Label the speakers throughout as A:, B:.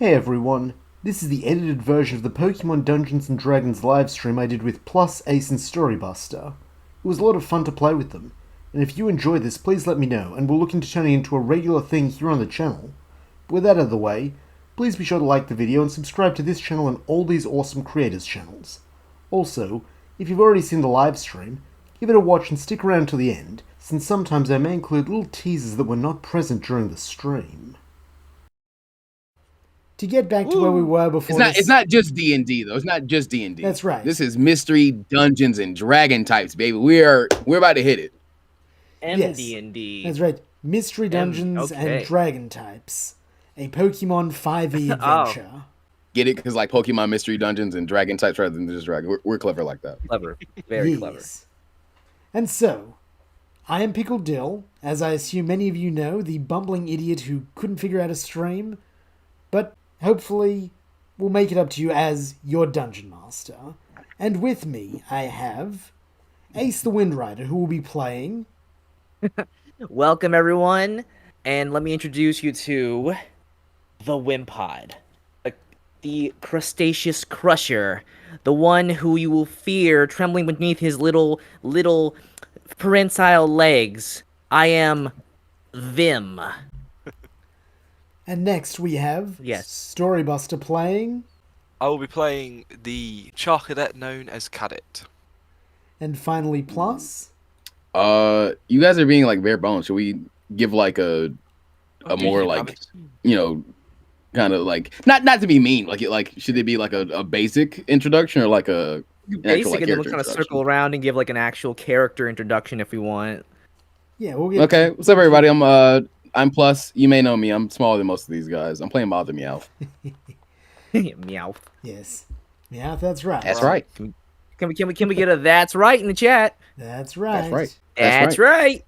A: Hey everyone, this is the edited version of the Pokemon Dungeons & Dragons livestream I did with Plus, Ace and Storybuster. It was a lot of fun to play with them, and if you enjoy this, please let me know, and we'll look into turning it into a regular thing here on the channel. But with that out of the way, please be sure to like the video and subscribe to this channel and all these awesome creators' channels. Also, if you've already seen the livestream, give it a watch and stick around till the end, since sometimes I may include little teasers that were not present during the stream. To get back to where we were before
B: It's not just D&D though. It's not just D&D.
A: That's right.
B: This is mystery, Dungeons and Dragon types, baby. We're about to hit it.
C: MD&D.
A: That's right. Mystery Dungeons and Dragon types. A Pokemon 5e adventure.
B: Get it? Because like Pokemon Mystery Dungeons and Dragon types rather than just Dragon. We're clever like that.
C: Clever. Very clever.
A: And so, I am Pickled Dill, as I assume many of you know, the bumbling idiot who couldn't figure out a stream. But hopefully, we'll make it up to you as your Dungeon Master. And with me, I have Ace the Windrider, who will be playing...
C: Welcome, everyone. And let me introduce you to the Wimpod. The Crustaceous Crusher. The one who you will fear trembling beneath his little prehensile legs. I am Vim.
A: And next we have Storybuster playing...
D: I will be playing the Charcadet known as Cadet.
A: And finally Plus...
B: you guys are being like bare bones. Should we give like a more like, you know, kind of like not to be mean, like should it be like a basic introduction or like a
C: basic, and then we'll kind of circle around and give like an actual character introduction if we want.
A: Yeah, we'll get
B: okay. What's up, everybody? I'm Plus. You may know me. I'm smaller than most of these guys. I'm playing Mother Meowth.
C: Meowth.
A: Yes, Meowth. That's right.
B: That's right.
C: Can we get a "that's right" in the chat?
A: That's right.
B: That's right.
C: That's right.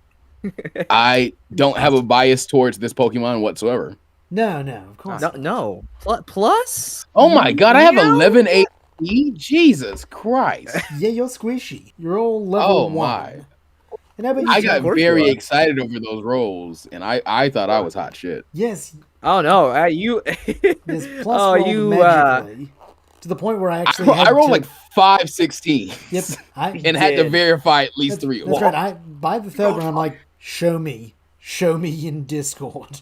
B: I don't have a bias towards this Pokemon whatsoever.
A: No, of course.
C: No. Plus?
B: Oh my god, I have 11 AP. Jesus Christ.
A: Yeah, you're squishy. You're all level 1.
B: My.
A: And
B: I got very excited over those rolls, and I thought I was hot shit.
A: Yes.
C: Oh no, you.
A: This Plus rolled magically to the point where I actually
B: I rolled like 516.
A: Yep.
B: And had to verify at least 3.
A: That's right. By the third one, I'm like, show me in Discord.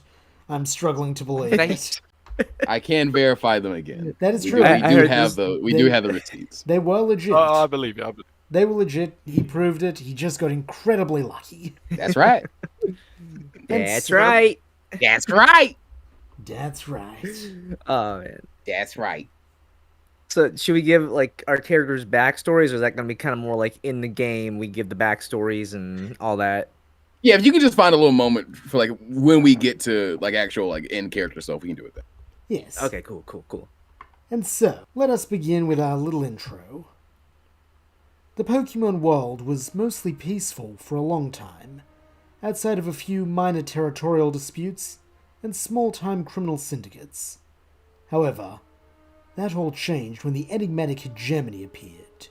A: I'm struggling to believe it.
B: I can verify them again.
A: That is true.
B: We do have the receipts.
A: They were legit.
D: Oh, I believe you.
A: They were legit. He proved it. He just got incredibly lucky.
B: That's right.
C: That's right.
B: That's right.
A: That's right.
C: Oh man.
B: That's right.
C: So should we give like our characters' backstories, or is that going to be kind of more like in the game we give the backstories and all that?
B: Yeah, if you can just find a little moment for like when we get to like actual like end character stuff, we can do it then.
A: Yes.
C: Okay, cool.
A: And so, let us begin with our little intro. The Pokemon world was mostly peaceful for a long time, outside of a few minor territorial disputes and small-time criminal syndicates. However, that all changed when the enigmatic hegemony appeared.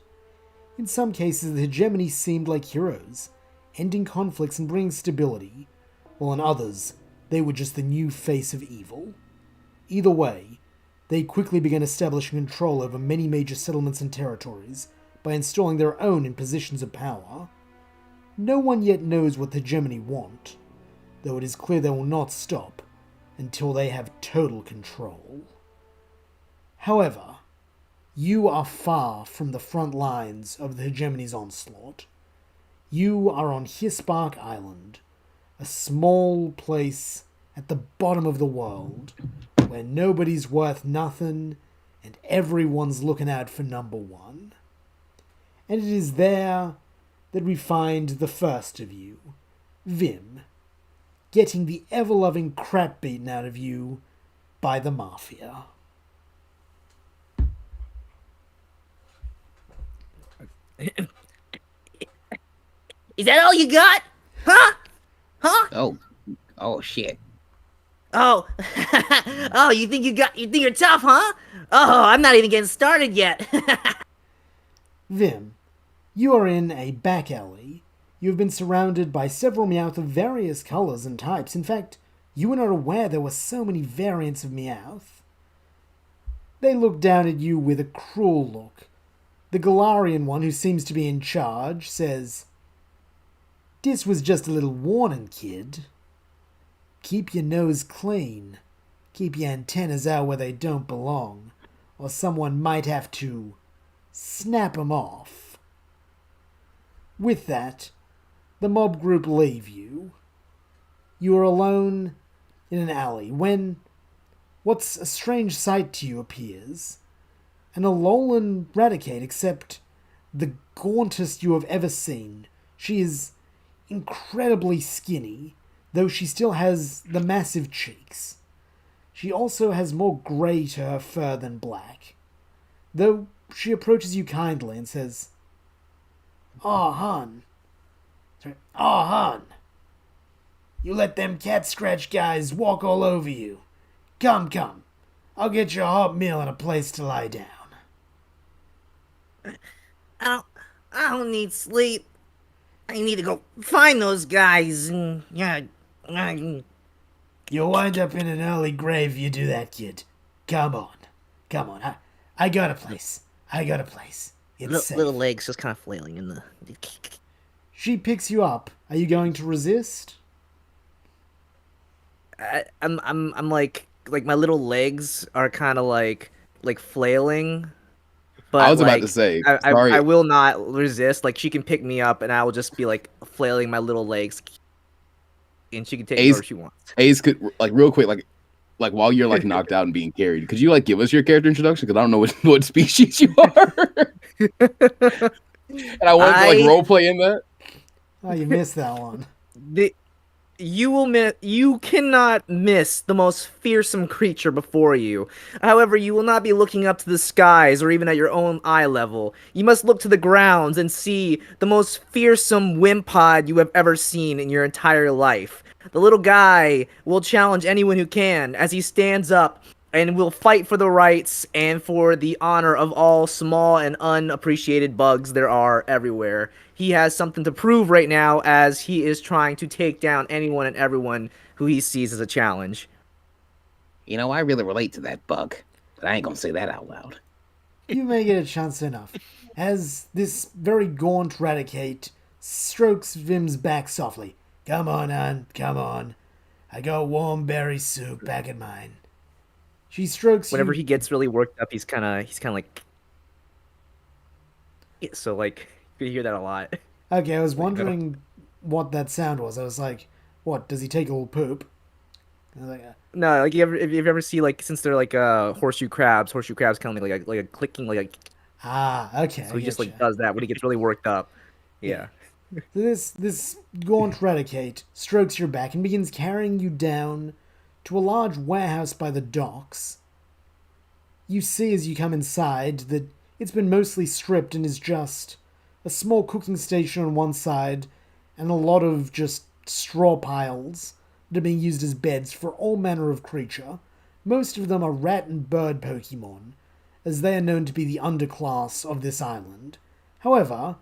A: In some cases, the hegemony seemed like heroes, ending conflicts and bringing stability, while in others, they were just the new face of evil. Either way, they quickly began establishing control over many major settlements and territories by installing their own in positions of power. No one yet knows what the hegemony want, though it is clear they will not stop until they have total control. However, you are far from the front lines of the hegemony's onslaught. You are on Hissbark Island, a small place at the bottom of the world, where nobody's worth nothing and everyone's looking out for number one. And it is there that we find the first of you, Vim, getting the ever-loving crap beaten out of you by the mafia.
C: Is that all you got? Huh?
B: Oh shit.
C: Oh, oh, you think you're tough, huh? Oh, I'm not even getting started yet.
A: Vim, you are in a back alley. You have been surrounded by several Meowth of various colors and types. In fact, you were not aware there were so many variants of Meowth. They look down at you with a cruel look. The Galarian one, who seems to be in charge, says, "This was just a little warning, kid. Keep your nose clean. Keep your antennas out where they don't belong, or someone might have to snap 'em off." With that, the mob group leave you. You are alone in an alley when what's a strange sight to you appears. An Alolan Raticate, except the gauntest you have ever seen. She is incredibly skinny, though she still has the massive cheeks. She also has more grey to her fur than black. Though she approaches you kindly and says, "Aw, hon. Aw, hon. You let them cat scratch guys walk all over you. Come. I'll get you a hot meal and a place to lie down."
E: I don't need sleep. I need to go find those guys. And
A: You'll wind up in an early grave if you do that, kid. Come on. I got a place. It's safe.
E: little legs just kind of flailing in the.
A: She picks you up. Are you going to resist?
C: I'm like my little legs are kind of like flailing. But
B: I was about to say, sorry.
C: I will not resist. Like, she can pick me up, and I will just be like flailing my little legs, and she can take me wherever she wants.
B: Ace, could real quick, like while you're like knocked out and being carried, could you give us your character introduction? Because I don't know what species you are, and I want to role play in that.
A: Oh, you missed that one.
C: You cannot miss the most fearsome creature before you. However, you will not be looking up to the skies or even at your own eye level. You must look to the grounds and see the most fearsome Wimpod you have ever seen in your entire life. The little guy will challenge anyone who can as he stands up and will fight for the rights and for the honor of all small and unappreciated bugs there are everywhere. He has something to prove right now as he is trying to take down anyone and everyone who he sees as a challenge.
E: You know, I really relate to that bug, but I ain't gonna say that out loud.
A: You may get a chance enough, as this very gaunt Raticate strokes Vim's back softly. "Come on, hon, come on. I got warm berry soup back at mine." She strokes
C: Whenever
A: you.
C: he gets really worked up, he's kind of like... So, like, you hear that a lot.
A: Okay, I was wondering what that sound was. I was like, what, does he take a little poop? I was like,
C: No, like, if you ever see, like, since they're like horseshoe crabs kind of like a clicking, like a...
A: okay.
C: So he just like does that when he gets really worked up. Yeah.
A: This gaunt Raticate strokes your back and begins carrying you down to a large warehouse by the docks. You see as you come inside that it's been mostly stripped and is just a small cooking station on one side and a lot of just straw piles that are being used as beds for all manner of creature. Most of them are rat and bird Pokemon, as they are known to be the underclass of this island. However,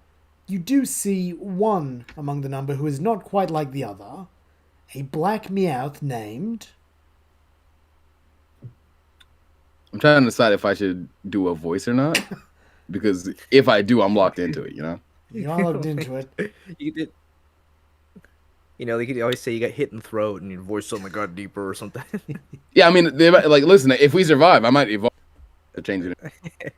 A: you do see one among the number who is not quite like the other, a black Meowth named...
B: I'm trying to decide if I should do a voice or not, because if I do, I'm locked into it.
A: You are locked into it.
C: They could always say you got hit in the throat and your voice suddenly got deeper or something.
B: Yeah, I mean, listen, if we survive, I might evolve to change it.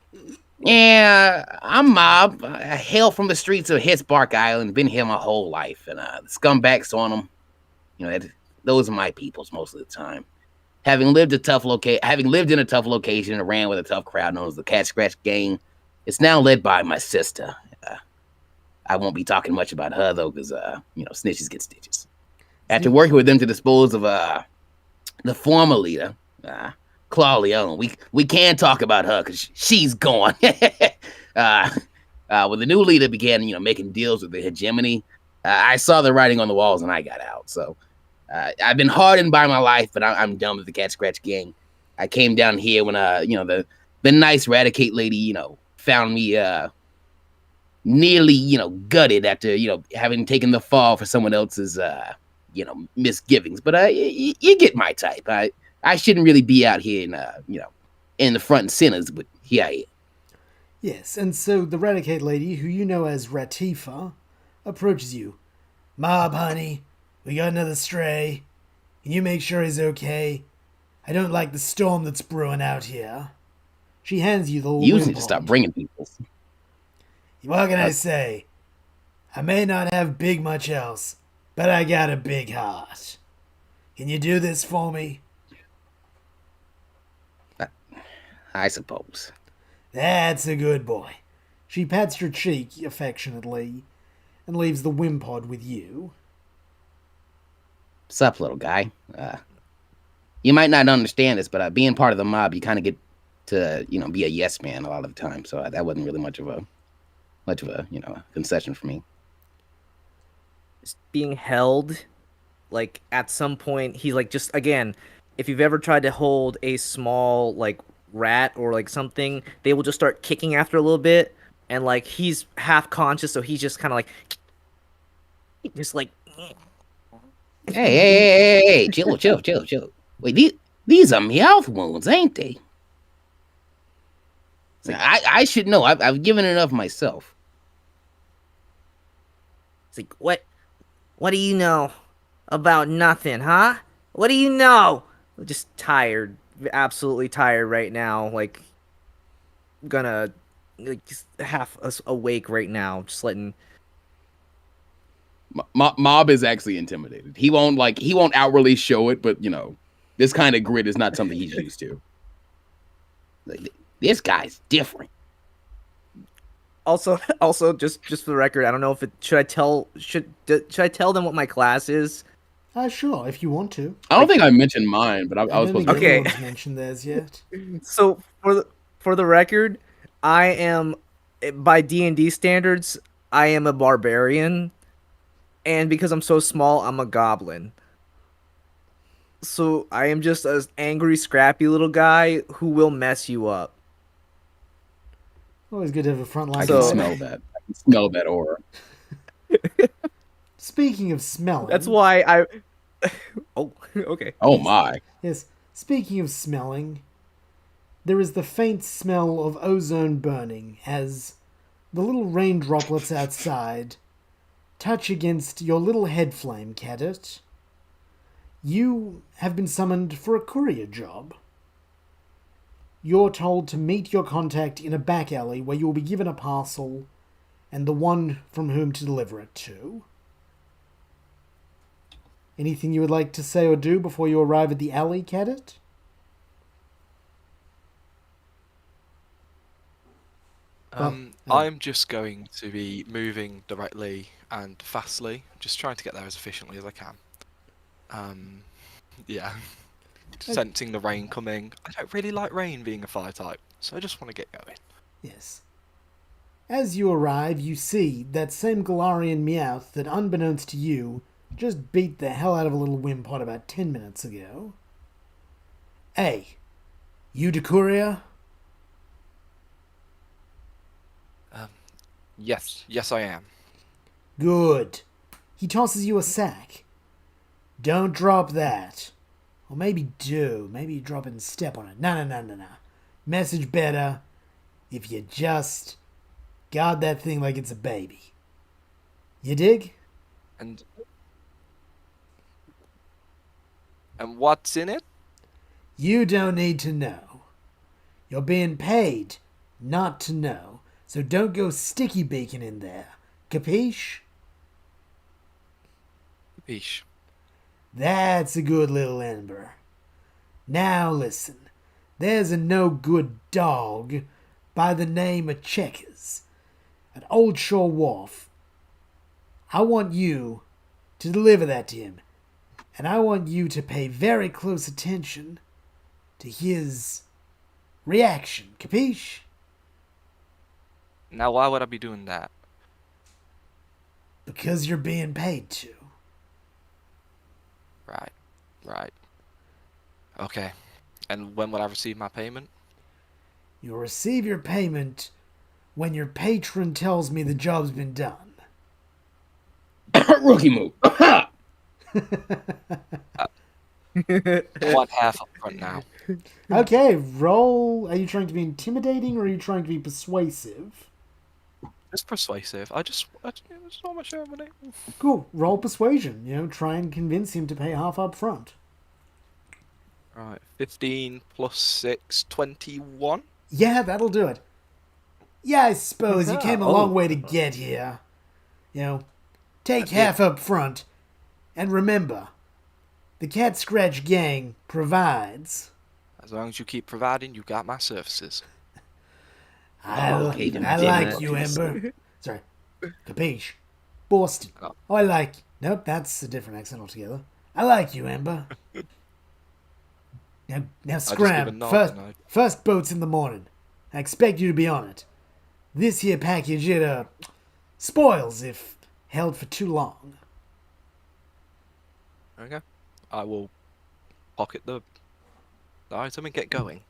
E: Yeah, I'm Mob. I hail from the streets of Hissbark Island. Been here my whole life, and the scumbags on them. Those are my peoples most of the time. Having lived in a tough location and ran with a tough crowd known as the Cat Scratch Gang, it's now led by my sister. I won't be talking much about her though, because snitches get stitches. After working with them to dispose of the former leader, Claw Leone, we can talk about her because she's gone. When the new leader began, making deals with the hegemony, I saw the writing on the walls and I got out. So. I've been hardened by my life, but I'm done with the Cat Scratch Gang. I came down here when the nice Raticate lady found me nearly gutted after having taken the fall for someone else's misgivings. But you get my type. I shouldn't really be out here in the front and centers, but here I am.
A: Yes, and so the Raticate lady, who you know as Ratifa, approaches you. Mob, honey, we got another stray. Can you make sure he's okay? I don't like the storm that's brewing out here. She hands you the little
E: You need to
A: wimpod.
E: stop bringing people.
A: What can I say? I may not have big much else, but I got a big heart. Can you do this for me?
E: I suppose.
A: That's a good boy. She pats your cheek affectionately and leaves the wimpod with you.
E: Sup, little guy. You might not understand this, but being part of the mob, you kind of get to, be a yes man a lot of the time. So that wasn't really much of a concession for me.
C: Just being held, like at some point, he's like, just again, if you've ever tried to hold a small like rat or like something, they will just start kicking after a little bit, and like he's half conscious, so he's just kind of like, just like.
E: Hey, chill. Wait, these are mouth wounds, ain't they? I should know. I've given enough myself.
C: It's like, what do you know about nothing, huh? What do you know? Just tired, absolutely tired right now. Like, gonna like just half awake right now, just letting.
B: Mob is actually intimidated. He won't outwardly show it, but this kind of grit is not something he's used to.
E: Like, this guy's different.
C: Also, just for the record, I don't know if it should I tell them what my class is?
A: Sure, if you want to.
B: I don't think I mentioned mine, but I was
A: don't
B: supposed
A: think
B: to.
C: Okay.
A: anyone's mentioned theirs yet.
C: So for the record, I am, by D&D standards, I am a barbarian, and because I'm so small, I'm a goblin. So I am just an angry, scrappy little guy who will mess you up.
A: Always good to have a front line.
B: I
C: So-
B: can smell that. I can smell that aura.
A: Speaking of smelling.
C: That's why I. Oh, okay.
B: Oh my!
A: Yes, speaking of smelling, there is the faint smell of ozone burning as the little rain droplets outside touch against your little head flame, Cadet. You have been summoned for a courier job. You're told to meet your contact in a back alley where you will be given a parcel and the one from whom to deliver it to. Anything you would like to say or do before you arrive at the alley, Cadet?
D: I'm just going to be moving directly and fastly, just trying to get there as efficiently as I can. Yeah. Sensing the rain coming. I don't really like rain being a fire type, so I just want to get going.
A: Yes. As you arrive, you see that same Galarian Meowth that, unbeknownst to you, just beat the hell out of a little Wimpod about 10 minutes ago. Hey, you the courier?
D: Yes, I am.
A: Good. He tosses you a sack. Don't drop that. Or maybe do. Maybe you drop it and step on it. No. Message better if you just guard that thing like it's a baby. You dig?
D: And what's in it?
A: You don't need to know. You're being paid not to know. So don't go sticky bacon in there. Capiche?
D: Yeesh.
A: That's a good little Ember. Now listen. There's a no-good dog by the name of Checkers at Old Shore Wharf. I want you to deliver that to him. And I want you to pay very close attention to his reaction. Capiche?
D: Now, why would I be doing that?
A: Because you're being paid to.
D: Right. Okay. And when will I receive my payment?
A: You'll receive your payment when your patron tells me the job's been done.
B: Rookie move.
D: I want half up front now.
A: Okay, roll. Are you trying to be intimidating or are you trying to be persuasive?
D: It's persuasive. There's not much money.
A: Cool. Roll persuasion. Try and convince him to pay half up front.
D: Right, 15 plus 6, 21.
A: Yeah, that'll do it. Yeah, I suppose you came a long way to get here. Take half up front. And remember, the Cat Scratch Gang provides.
D: As long as you keep providing, you got my services.
A: I like you, Ember. Sorry. Capiche? Boston.
D: Oh.
A: Oh, I like you. Nope, that's a different accent altogether. I like you, Ember. Now scram. First boat's in the morning. I expect you to be on it. This here package, it spoils if held for too long.
D: Okay. I will pocket the item and get going.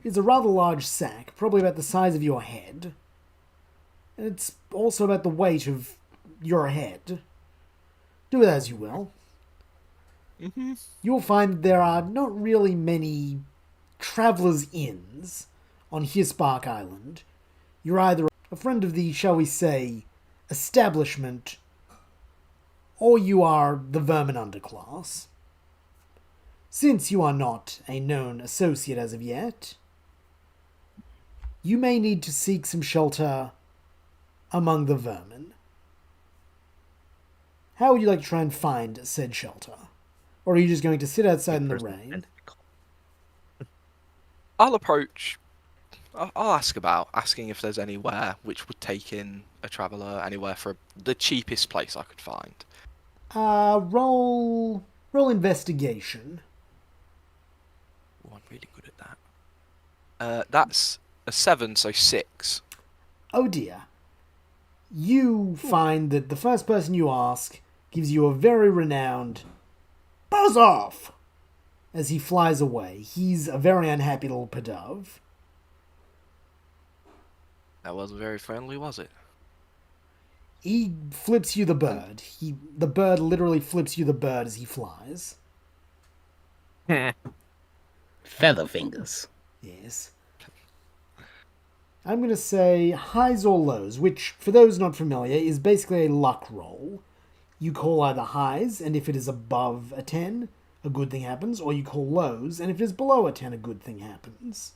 A: It's a rather large sack, probably about the size of your head. And it's also about the weight of your head. Do it as you will.
D: Mm-hmm.
A: You'll find there are not really many travelers' inns on Hissbark Island. You're either a friend of the, shall we say, establishment, or you are the vermin underclass. Since you are not a known associate as of yet, you may need to seek some shelter among the vermin. How would you like to try and find said shelter? Or are you just going to sit outside in the rain?
D: I'll approach. I'll asking if there's anywhere which would take in a traveller, anywhere for the cheapest place I could find.
A: Roll investigation.
D: Oh, I'm really good at that. That's a 7, so 6.
A: Oh dear. You find that the first person you ask gives you a very renowned "Buzz off!" as he flies away. He's a very unhappy little pedove.
D: That wasn't very friendly, was it?
A: He flips you the bird. The bird literally flips you the bird as he flies.
E: Feather fingers.
A: Yes. I'm going to say highs or lows, which, for those not familiar, is basically a luck roll. You call either highs, and if it is above a 10, a good thing happens, or you call lows, and if it is below a 10, a good thing happens.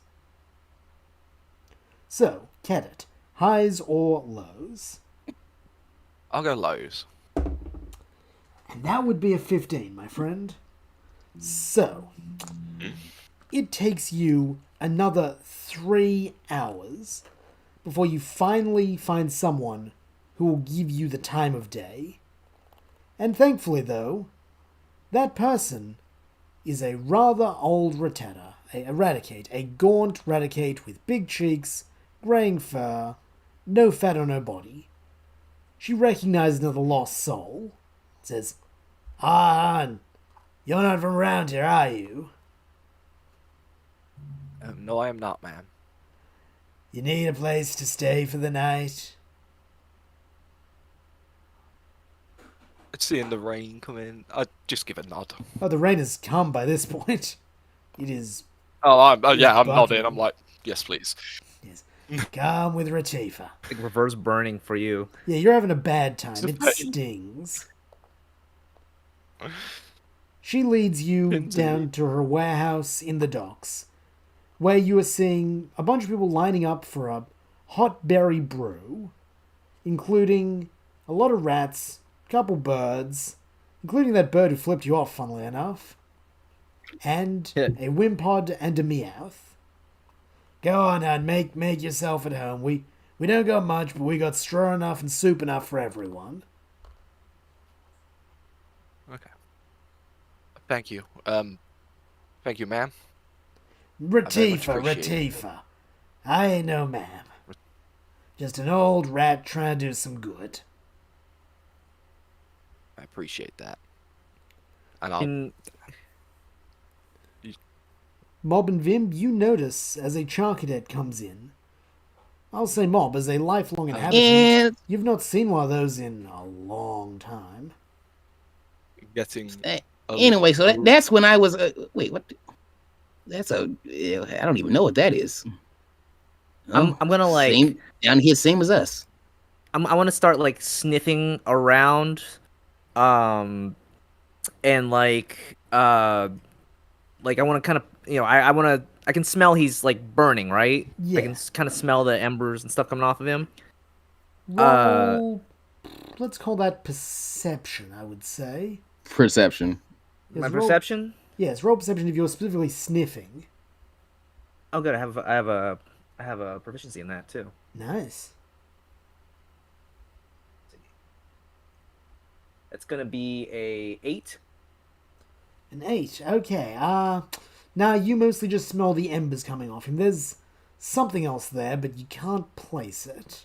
A: So, Cadet, highs or lows?
D: I'll go lows.
A: And that would be a 15, my friend. So, it takes you another 3 hours before you finally find someone who will give you the time of day. And thankfully, though, that person is a rather old Eradicate, a gaunt Eradicate with big cheeks, graying fur, no fat on her body. She recognizes another lost soul. Says, "Ah, you're not from around here, are you?"
D: No, I am not, ma'am.
A: "You need a place to stay for the night?"
D: I'd seeing the rain come in. I'd just give a nod.
A: Oh, the rain has come by this point. It is...
D: I'm
A: bucking.
D: nodding. I'm like, yes, please.
A: Yes. Come with Retifa.
C: Like reverse burning for you.
A: Yeah, you're having a bad time. It stings. She leads you down to her warehouse in the docks, where you are seeing a bunch of people lining up for a hot berry brew, including a lot of rats, a couple birds, including that bird who flipped you off, funnily enough, and a Wimpod and a Meowth. Go on, and make yourself at home. We don't got much, but we got straw enough and soup enough for everyone.
D: Okay. Thank you. Thank you, ma'am.
A: Retifa. I ain't no ma'am. Just an old rat trying to do some good.
D: I appreciate that. And
A: Mob and Vim, you notice as a Char Cadet comes in. I'll say Mob, as a lifelong inhabitant, you've not seen one of those in a long time.
D: getting...
E: Anyway, so that's when I was... wait, what? That's I don't even know what that is.
C: I'm gonna like
E: same down here, same as us.
C: I want to start like sniffing around, and like I want to kind of I can smell he's like burning, right?
A: Yeah.
C: I can kind of smell the embers and stuff coming off of him.
A: Roll. Let's call that perception, I would say.
B: Perception.
C: My
A: Yes, roll-
C: perception.
A: Yes, roll perception if you're specifically sniffing.
C: Oh, good. I have a proficiency in that too.
A: Nice.
C: It's gonna be a 8.
A: An 8. Okay. Now you mostly just smell the embers coming off him. There's something else there, but you can't place it.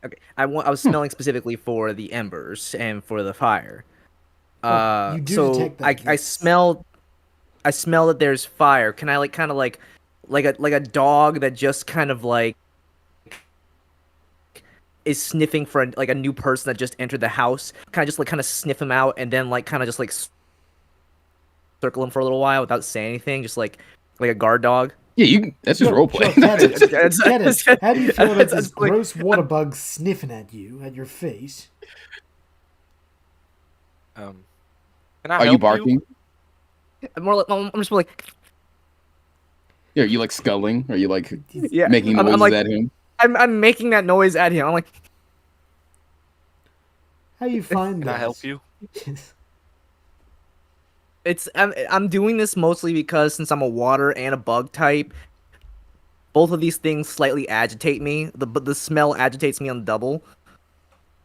C: Okay. I was smelling specifically for the embers and for the fire.
A: You do
C: So
A: detect that,
C: I
A: yes.
C: smell that there's fire. Can I like kind of like a dog that just kind of like is sniffing for like a new person that just entered the house? Can I just like kind of sniff him out and then like kind of just like circle him for a little while without saying anything, just like a guard dog?
B: Yeah, you. That's just roleplay.
A: Dennis, how do you feel about
C: It's
A: this
C: like-
A: gross water bug sniffing at you, at your feet?
D: Can I
B: Are you
D: help
B: barking?
C: More like I'm just like
B: Yeah, are you like sculling? Are you like
C: yeah.
B: making
C: I'm
B: noises
C: like
B: at him?
C: I'm making that noise at him. I'm like
A: How you find
D: Can
A: that?
D: I help you?
C: I'm doing this mostly because since I'm a water and a bug type, both of these things slightly agitate me. The smell agitates me on double.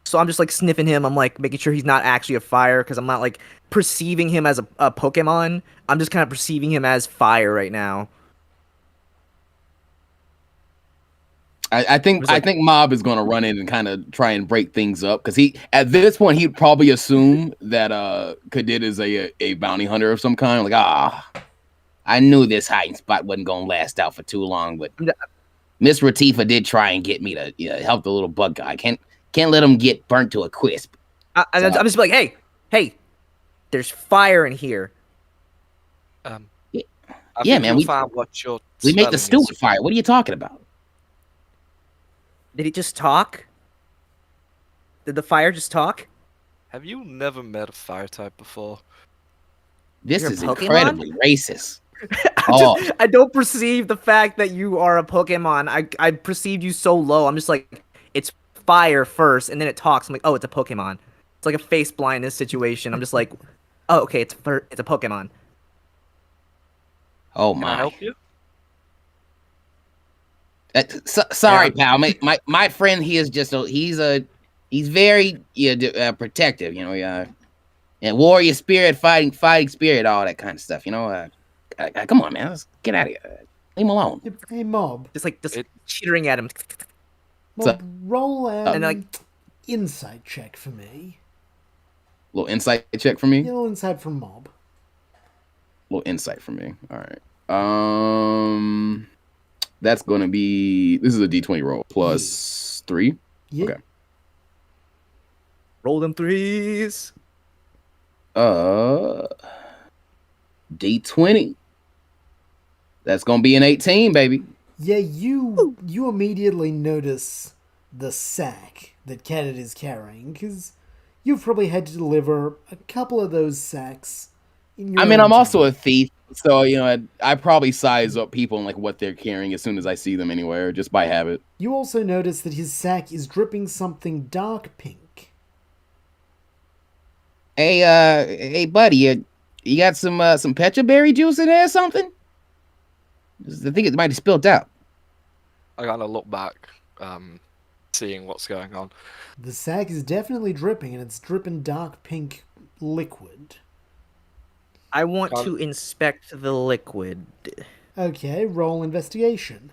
C: So I'm just like sniffing him. I'm like making sure he's not actually a fire because I'm not like perceiving him as a Pokemon. I'm just kind of perceiving him as fire right now.
B: I think
C: It's like-
B: I think Mob is gonna run in and kind of try and break things up because he at this point he'd probably assume that Kadid is a bounty hunter of some kind. Like
E: I knew this hiding spot wasn't gonna last out for too long, but Miss Ratifa did try and get me to help the little bug guy. Can't let him get burnt to a crisp.
C: I'm just like, hey, there's fire in here.
D: I
E: Yeah,
D: think
E: man,
D: you'll find what you're
E: We make the stew
D: smelling
E: with fire. What are you talking about?
C: Did he just talk? Did the fire just talk?
D: Have you never met a fire type before?
E: This
C: You're a
E: is
C: Pokemon?
E: incredibly racist. Oh,
C: I don't perceive the fact that you are a Pokemon. I perceived you so low. I'm just like, it's fire first, and then it talks. I'm like, oh, it's a Pokemon. It's like a face blindness situation. I'm just like, oh, okay, it's a Pokemon.
E: oh
D: Can I
E: my.
D: help you?
E: Sorry, pal. My friend here is just he's very protective. And warrior spirit, fighting spirit, all that kind of stuff. Come on, man. Let's get out of here. Leave him alone.
A: Hey, Mob.
C: Just
D: It-
C: chittering at him.
A: Mob, roll
C: And, like-
A: insight check for me.
B: little insight check for me.
A: Yeah, a little insight from Mob.
B: Little insight for me. All right. That's gonna be. This is a D20 roll plus 3.
A: Yeah.
B: Okay.
C: Roll them threes.
B: D20. That's gonna be an 18, baby.
A: Yeah, you immediately notice the sack that Kenneth is carrying, because you've probably had to deliver a couple of those sacks in your
B: I mean,
A: own
B: I'm also
A: time.
B: a thief, so I probably size up people and like what they're carrying as soon as I see them anywhere, just by habit.
A: You also notice that his sack is dripping something dark pink.
E: Hey, buddy, you got some pecha berry juice in there or something? I think it might have spilled out.
D: I kind of look back, seeing what's going on.
A: The sack is definitely dripping, and it's dripping dark pink liquid.
C: I want to inspect the liquid.
A: Okay, roll investigation.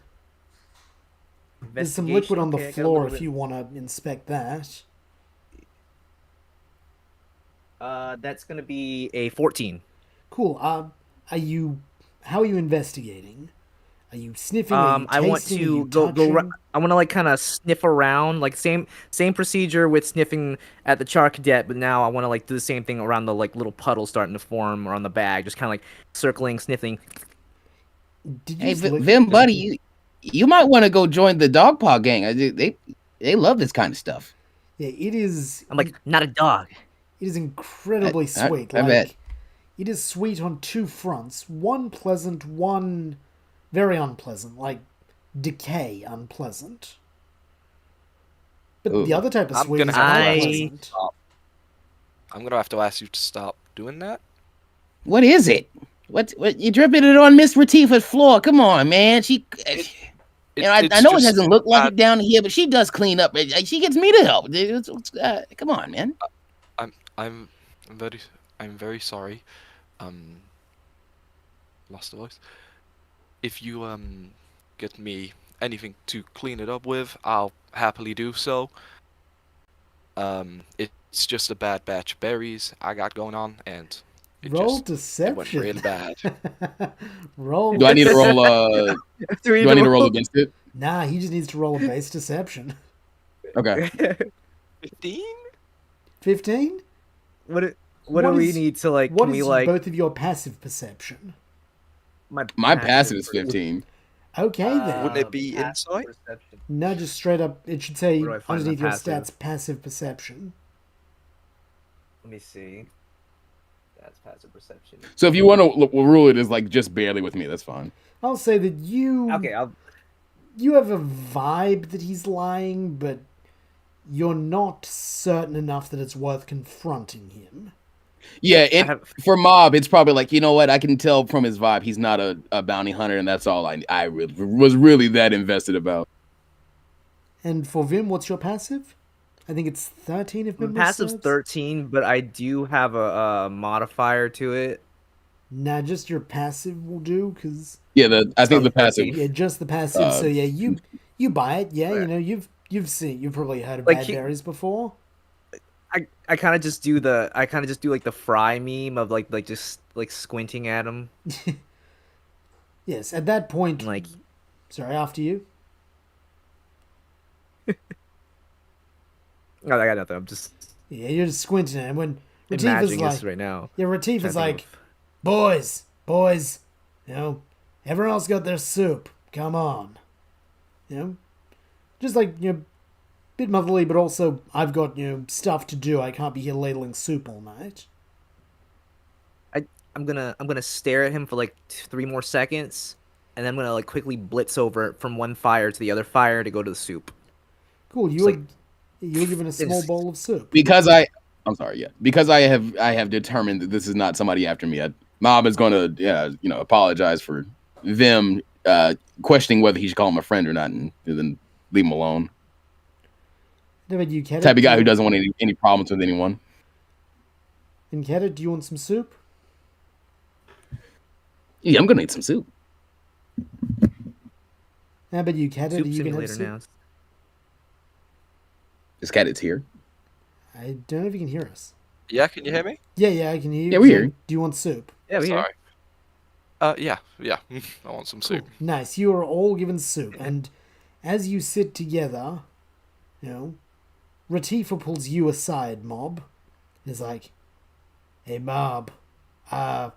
A: There's some liquid on the
C: Okay, I got a
A: floor
C: little
A: if
C: bit.
A: you want to inspect that.
C: That's gonna be a 14.
A: Cool. How are you investigating? Are you sniffing? Are you
C: I want
A: tasting? Are
C: to
A: you
C: go.
A: touching?
C: I want to like kind of sniff around, like same procedure with sniffing at the Char Cadet, but now I want to like do the same thing around the like little puddle starting to form around the bag, just kind of like circling, sniffing.
A: Did you
E: Hey,
A: select-
E: Vim, buddy, you might want to go join the dog paw gang. They love this kind of stuff.
A: Yeah, it is.
C: I'm like, not a dog.
A: It is incredibly sweet.
E: I bet.
A: It is sweet on two fronts. One pleasant, one very unpleasant. Like decay unpleasant. But
B: Ooh.
A: the other type of
D: I'm
A: sweet
D: gonna
A: is
C: have to
A: unpleasant.
D: I'm gonna have to ask you to stop doing that.
E: What is it? What you dripping it on Miss Retifa's floor? Come on, man. I
D: It's
E: know it
D: just
E: doesn't look like
D: bad-
E: it down here, but she does clean up. She gets me to help. Come on, man.
D: I'm very sorry. Lost the voice. If you get me anything to clean it up with, I'll happily do so. It's just a bad batch of berries I got going on, and it
A: Roll
D: went
A: deception.
D: really bad.
A: Roll.
B: Do I need to roll? Do I need to roll against it?
A: Nah, he just needs to roll a base deception.
B: Okay.
D: 15?
A: 15?
C: What do
A: What
C: we
A: is-
C: need to like?
A: What
C: Can
A: is
C: we like
A: both of your passive perception?
B: My passive is 15.
A: Okay then.
D: Wouldn't it be
C: passive
D: insight?
C: perception.
A: No, just straight up. It should say
C: Where do I find
A: underneath
C: the
A: your
C: passive?
A: stats, passive perception.
C: Let me see. That's passive perception.
B: So if you want to rule it as like just barely with me, that's fine.
A: I'll say that you
C: Okay,
A: you have a vibe that he's lying, but you're not certain enough that it's worth confronting him.
B: Yeah,
C: have-
B: for Mob, it's probably like, you know what? I can tell from his vibe, he's not a bounty hunter, and that's all I was really that invested about.
A: And for Vim, what's your passive? I think it's 13 if
C: my
A: memory
C: passive's
A: serves.
C: 13, but I do have a modifier to it.
A: Nah, just your passive will do, because
B: Yeah, I think the
C: 13.
B: passive.
A: yeah, just the passive. So yeah, you buy it. Yeah, you know you've probably heard of
C: Like
A: bad berries before.
C: I kind of just do like the fry meme of like just like squinting at him.
A: Yes, at that point,
C: Like,
A: sorry, after you.
C: no, I got nothing. I'm just
A: Yeah, you're just squinting at him when Retifa's
C: imagining
A: like,
C: this right now.
A: yeah, Retifa's
C: Trying to
A: like,
C: think
A: boys, you know, everyone else got their soup. Come on, you know, just like bit motherly, but also I've got stuff to do. I can't be here ladling soup all night.
C: I'm gonna stare at him for like 3 more seconds, and then I'm gonna like quickly blitz over from one fire to the other fire to go to the soup.
A: Cool, you
C: It's
A: were given a small bowl of soup.
B: Because I'm sorry, yeah. Because I have determined that this is not somebody after me. Mob is going to, apologize for them questioning whether he should call him a friend or not, and then leave him alone.
A: David, you Keta,
B: Type of guy who doesn't want any problems with anyone.
A: And Keta, do you want some soup?
B: Yeah, I'm gonna eat some soup.
A: How about you, Keta?
C: Soup
A: Do you gonna have
C: simulator
A: soup?
C: now.
B: This cat is here.
A: I don't know if you can hear us.
D: Yeah, can you hear me?
A: Yeah, I can hear you.
B: Yeah, we
A: So,
B: hear you.
A: do you want soup?
C: Yeah, we hear.
D: Sorry. Yeah. I want some soup.
A: Cool. Nice. You are all given soup, and as you sit together, Retifa pulls you aside, Mob. And is like, "Hey, Mob, I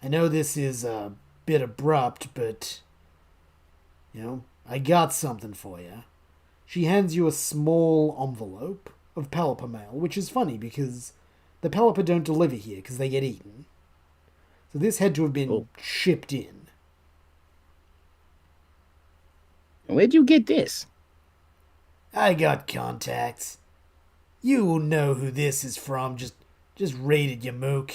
A: know this is a bit abrupt, but I got something for you." She hands you a small envelope of Pelipper mail, which is funny because the Pelipper don't deliver here because they get eaten. So this had to have been shipped in.
E: Where'd you get this?
A: I got contacts. You will know who this is from. Just read it, you mook.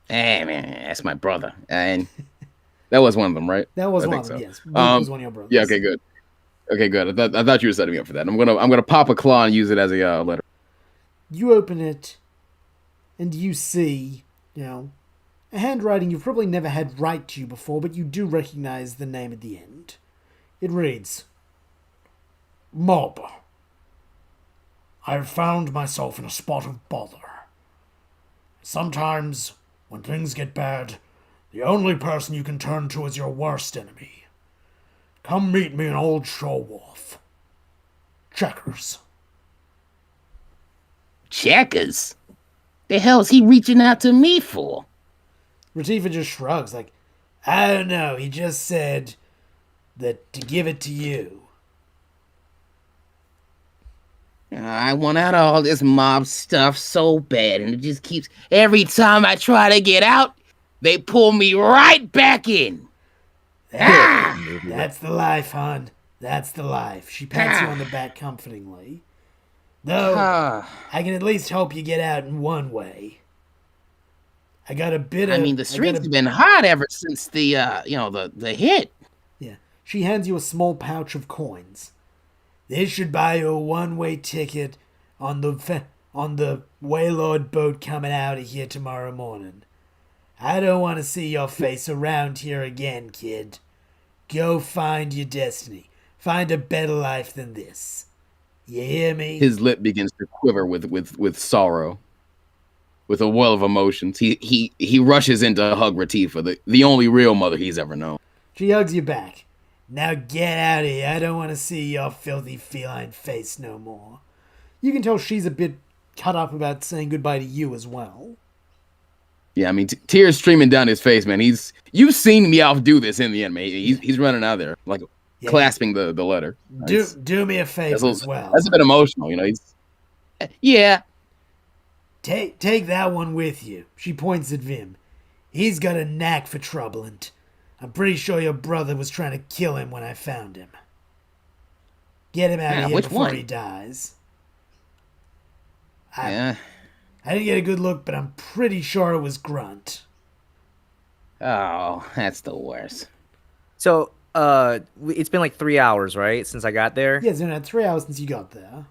E: Hey, man, that's my brother.
B: And that was one of them, right?
A: That was
B: I
A: one
B: think
A: of them,
B: so.
A: yes. Mook was one of your brothers.
B: Yeah. Okay. Good. Okay. Good. I thought you were setting me up for that. I'm gonna pop a claw and use it as a letter.
A: You open it, and you see, a handwriting you've probably never had write to you before, but you do recognize the name at the end. It reads, "Mob, I have found myself in a spot of bother. Sometimes, when things get bad, the only person you can turn to is your worst enemy. Come meet me in Old Shore Wharf. Checkers."
E: Checkers? The hell's he reaching out to me for?
A: Retifa just shrugs, like, I don't know. He just said that to give it to you.
E: I want out of all this mob stuff so bad, and it just keeps... Every time I try to get out, they pull me right back in.
A: That's the life, hon. That's the life. She pats you on the back comfortingly. Though, I can at least help you get out in one way. I got a bit of...
E: I mean, the streets have been hot ever since the hit.
A: Yeah. She hands you a small pouch of coins. This should buy you a one-way ticket on the Waylord boat coming out of here tomorrow morning. I don't want to see your face around here again, kid. Go find your destiny. Find a better life than this. You hear me?
B: His lip begins to quiver with sorrow, with a well of emotions. He rushes in to hug Retifa, the only real mother he's ever known.
A: She hugs you back. Now get out of here. I don't want to see your filthy feline face no more. You can tell she's a bit cut up about saying goodbye to you as well.
B: Yeah, I mean, tears streaming down his face, man. You've seen Meowth do this in the anime. He's running out there, like clasping the letter.
A: Do me a favor as well.
B: That's a bit emotional, you know.
E: Yeah.
A: Take that one with you. She points at Vim. He's got a knack for trouble, and I'm pretty sure your brother was trying to kill him when I found him. Get him out of here before he dies. I didn't get a good look, but I'm pretty sure it was Grunt.
E: Oh, that's the worst.
C: So, it's been like 3 hours, right, since I got there?
A: Yeah, it's been 3 hours since you got there.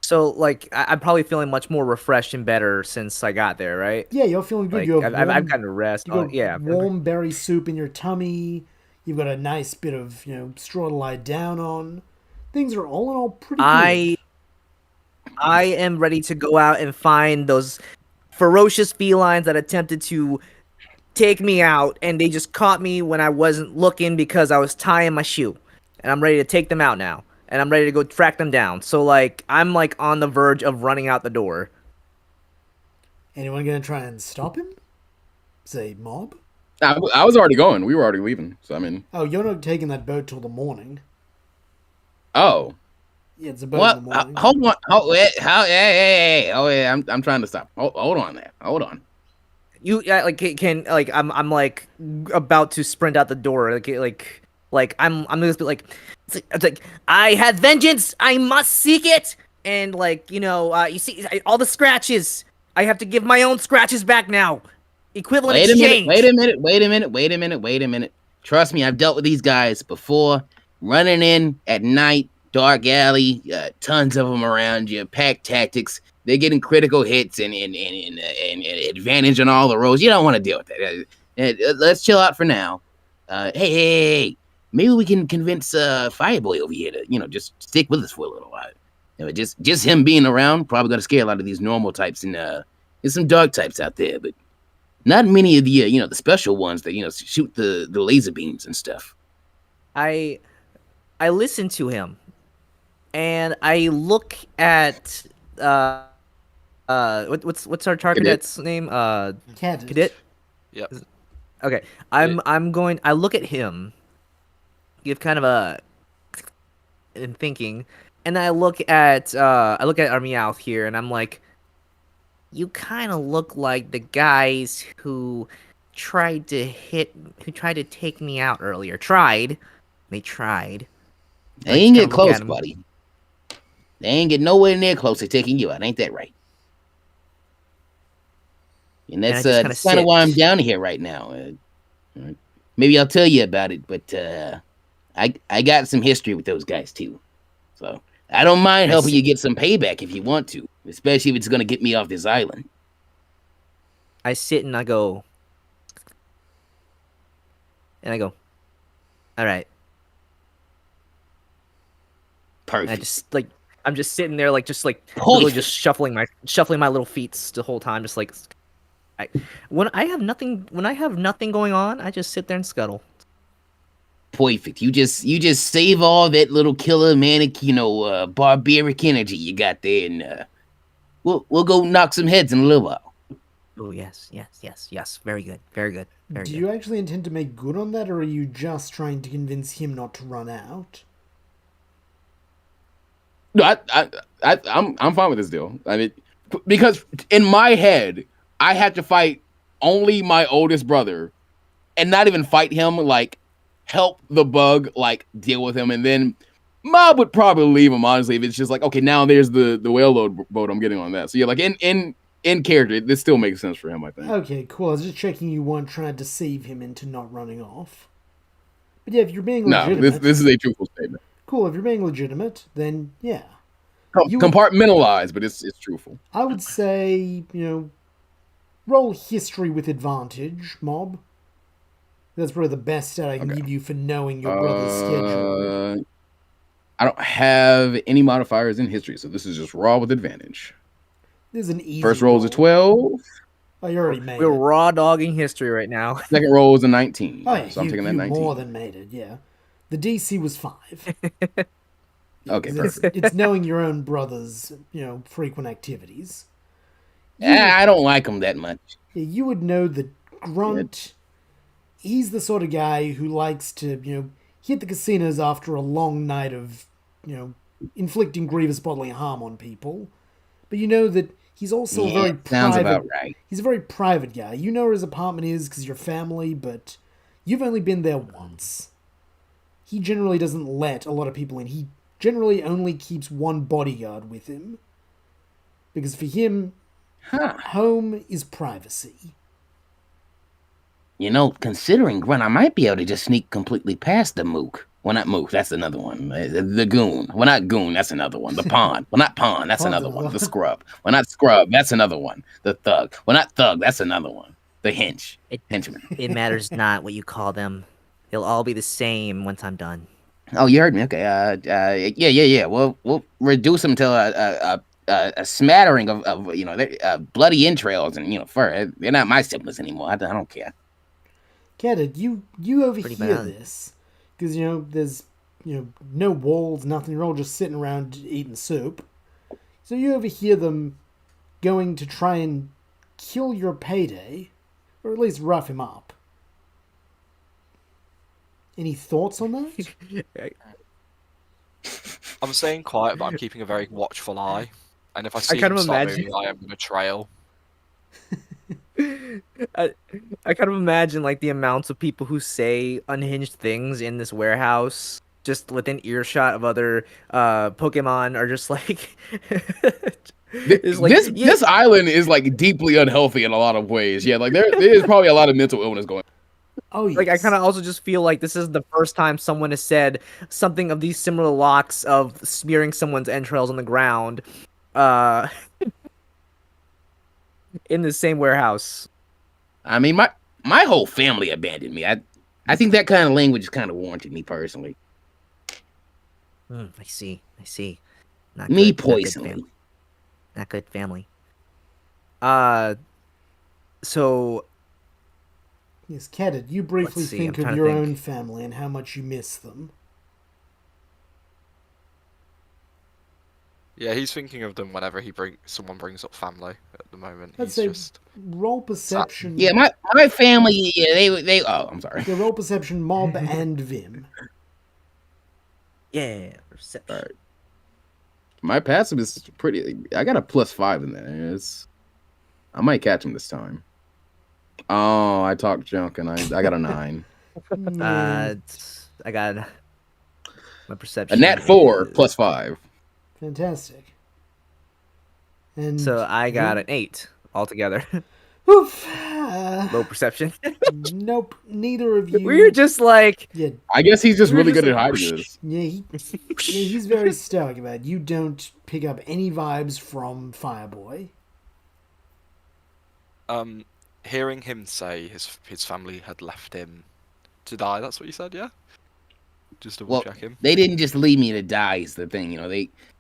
C: So, like, I'm probably feeling much more refreshed and better since I got there, right?
A: Yeah, you're feeling good.
C: Like, I've gotten a rest.
A: You got warm berry soup in your tummy. You've got a nice bit of, straw to lie down on. Things are all in all pretty good.
C: I am ready to go out and find those ferocious felines that attempted to take me out, and they just caught me when I wasn't looking because I was tying my shoe. And I'm ready to take them out now. And I'm ready to go track them down. So, like, I'm, like, on the verge of running out the door.
A: Anyone gonna try and stop him? Say, mob?
B: I was already going. We were already leaving. So, I mean...
A: Oh, you're not taking that boat till the morning.
B: Oh.
A: Yeah, it's a boat in the morning.
E: Hold on. Hey. Oh, yeah, I'm trying to stop. Hold on there. Hold on.
C: You, I'm, like, about to sprint out the door. Like I'm just like, it's like I had vengeance. I must seek it. And like, you see all the scratches. I have to give my own scratches back now. Equivalent exchange.
E: Wait a minute. Trust me, I've dealt with these guys before. Running in at night, dark alley, tons of them around you. Pack tactics. They're getting critical hits and advantage on all the roads. You don't want to deal with that. Let's chill out for now. Hey. Maybe we can convince Fireboy over here to, just stick with us for a little while. Just him being around probably gonna scare a lot of these normal types and there's some dark types out there, but not many of the the special ones that shoot the laser beams and stuff.
C: I listen to him, and I look at what's our target's name? Cadet.
D: Yep.
C: Okay, I look at him. Give kind of in thinking, and then I look at our Meowth here, and I'm like, you kind of look like the guys who tried to take me out earlier. They tried.
E: They ain't get close, buddy. They ain't get nowhere near close to taking you out. Ain't that right? And that's kind of why I'm down here right now. Maybe I'll tell you about it, but I got some history with those guys too, so I don't mind helping you get some payback if you want to, especially if it's gonna get me off this island.
C: I sit and I go, all right.
E: Perfect.
C: And I'm just sitting there literally just shuffling my little feet the whole time, just like when I have nothing going on, I just sit there and scuttle.
E: Perfect. You just save all that little killer manic, barbaric energy you got there, and we'll go knock some heads in a little while.
C: Oh yes. Very good. Very good. Very
A: Do
C: good.
A: you actually intend to make good on that, or are you just trying to convince him not to run out?
B: No, I'm fine with this deal. I mean, because in my head, I had to fight only my oldest brother, and not even fight him. Like, help the bug, like deal with him, and then Mob would probably leave him. Honestly, if it's just like, okay, now there's the whale load boat. I'm getting on that. So yeah, like in character, this still makes sense for him. I think.
A: Okay, cool. I was just checking you weren't trying to deceive him into not running off. But yeah, if you're being
B: No,
A: legitimate...
B: this is a truthful statement.
A: Cool, if you're being legitimate, then yeah.
B: Compartmentalized, but it's truthful.
A: I would say, roll history with advantage, Mob. That's probably the best stat I can give you for knowing your brother's schedule.
B: I don't have any modifiers in history, so this is just raw with advantage.
A: This is an easy
B: First roll is a 12.
A: Oh, you already made
C: We're
A: it.
C: raw dogging history right now.
B: Second roll is a 19.
A: Oh, yeah,
B: so I'm taking that 19.
A: more than made it, yeah. The DC was 5.
B: Okay, perfect.
A: It's knowing your own brother's, frequent activities.
E: I don't like him that much.
A: Yeah, you would know that Grunt, he's the sort of guy who likes to, hit the casinos after a long night of, inflicting grievous bodily harm on people. But you know that he's also a very
E: sounds
A: private...
E: about right.
A: He's a very private guy. You know where his apartment is because you're family, but you've only been there once. He generally doesn't let a lot of people in. He generally only keeps one bodyguard with him. Because for him, home is privacy.
E: Considering Grunt, I might be able to just sneak completely past the mook. Well, not mook, that's another one. The goon. Well, not goon, that's another one. The pawn. Well, not pawn, that's another one. The scrub. Well, not scrub, that's another one. The thug. Well, not thug, that's another one. The henchman.
C: It matters not what you call them. They'll all be the same once I'm done.
E: Oh, you heard me. Okay. Yeah. We'll reduce them to a smattering of bloody entrails and fur. They're not my siblings anymore. I don't care.
A: Get it? You overhear this because there's no walls, nothing. You're all just sitting around eating soup. So you overhear them going to try and kill your payday, or at least rough him up. Any thoughts on that?
D: I'm staying quiet, but I'm keeping a very watchful eye. And if I see
C: kind
D: him
C: of
D: start
C: imagine-
D: moving, I am going to trail.
C: I kind of imagine like the amounts of people who say unhinged things in this warehouse, just within earshot of other Pokemon, are just like.
B: This island is like deeply unhealthy in a lot of ways. Yeah, like there is probably a lot of mental illness going on.
A: Oh, yes.
C: Like I kind of also just feel like this is the first time someone has said something of these similar locks of smearing someone's entrails on the ground, in the same warehouse.
E: I mean, my whole family abandoned me. I think that kind of language is kind of warranted me personally.
C: I see. Not
E: Me
C: good, not good
E: personally.
C: family. Not good family. So
A: Yes, Kedit, you briefly
C: Let's see,
A: think
C: I'm
A: of
C: trying to
A: your
C: think.
A: own family and how much you miss them.
D: Yeah, he's thinking of them whenever someone brings up family at the moment.
A: I'd
D: He's
A: say
D: just
A: roll perception.
E: Yeah, my family. Yeah, they. Oh, I'm sorry.
A: Yeah, roll perception, Mob and Vim.
C: yeah, perception.
B: Alright. My passive is pretty. I got a +5 in there. I might catch him this time. Oh, I talked junk and I got a 9.
A: Yeah,
C: I got my
B: A
C: perception.
B: nat 4
C: is-
B: +5.
A: fantastic. And
C: So I got an 8 altogether.
A: Oof.
C: Low perception.
A: Nope, neither of you.
C: We were just like,
A: Yeah,
B: I guess he's just
C: You're
B: really
C: just
B: good at
C: like,
B: hiding this.
A: he's very stoic about it. You don't pick up any vibes from Fireboy.
D: hearing him say his family had left him to die. That's what you said, yeah? Just double check him.
E: They didn't just leave me to die. Is the thing,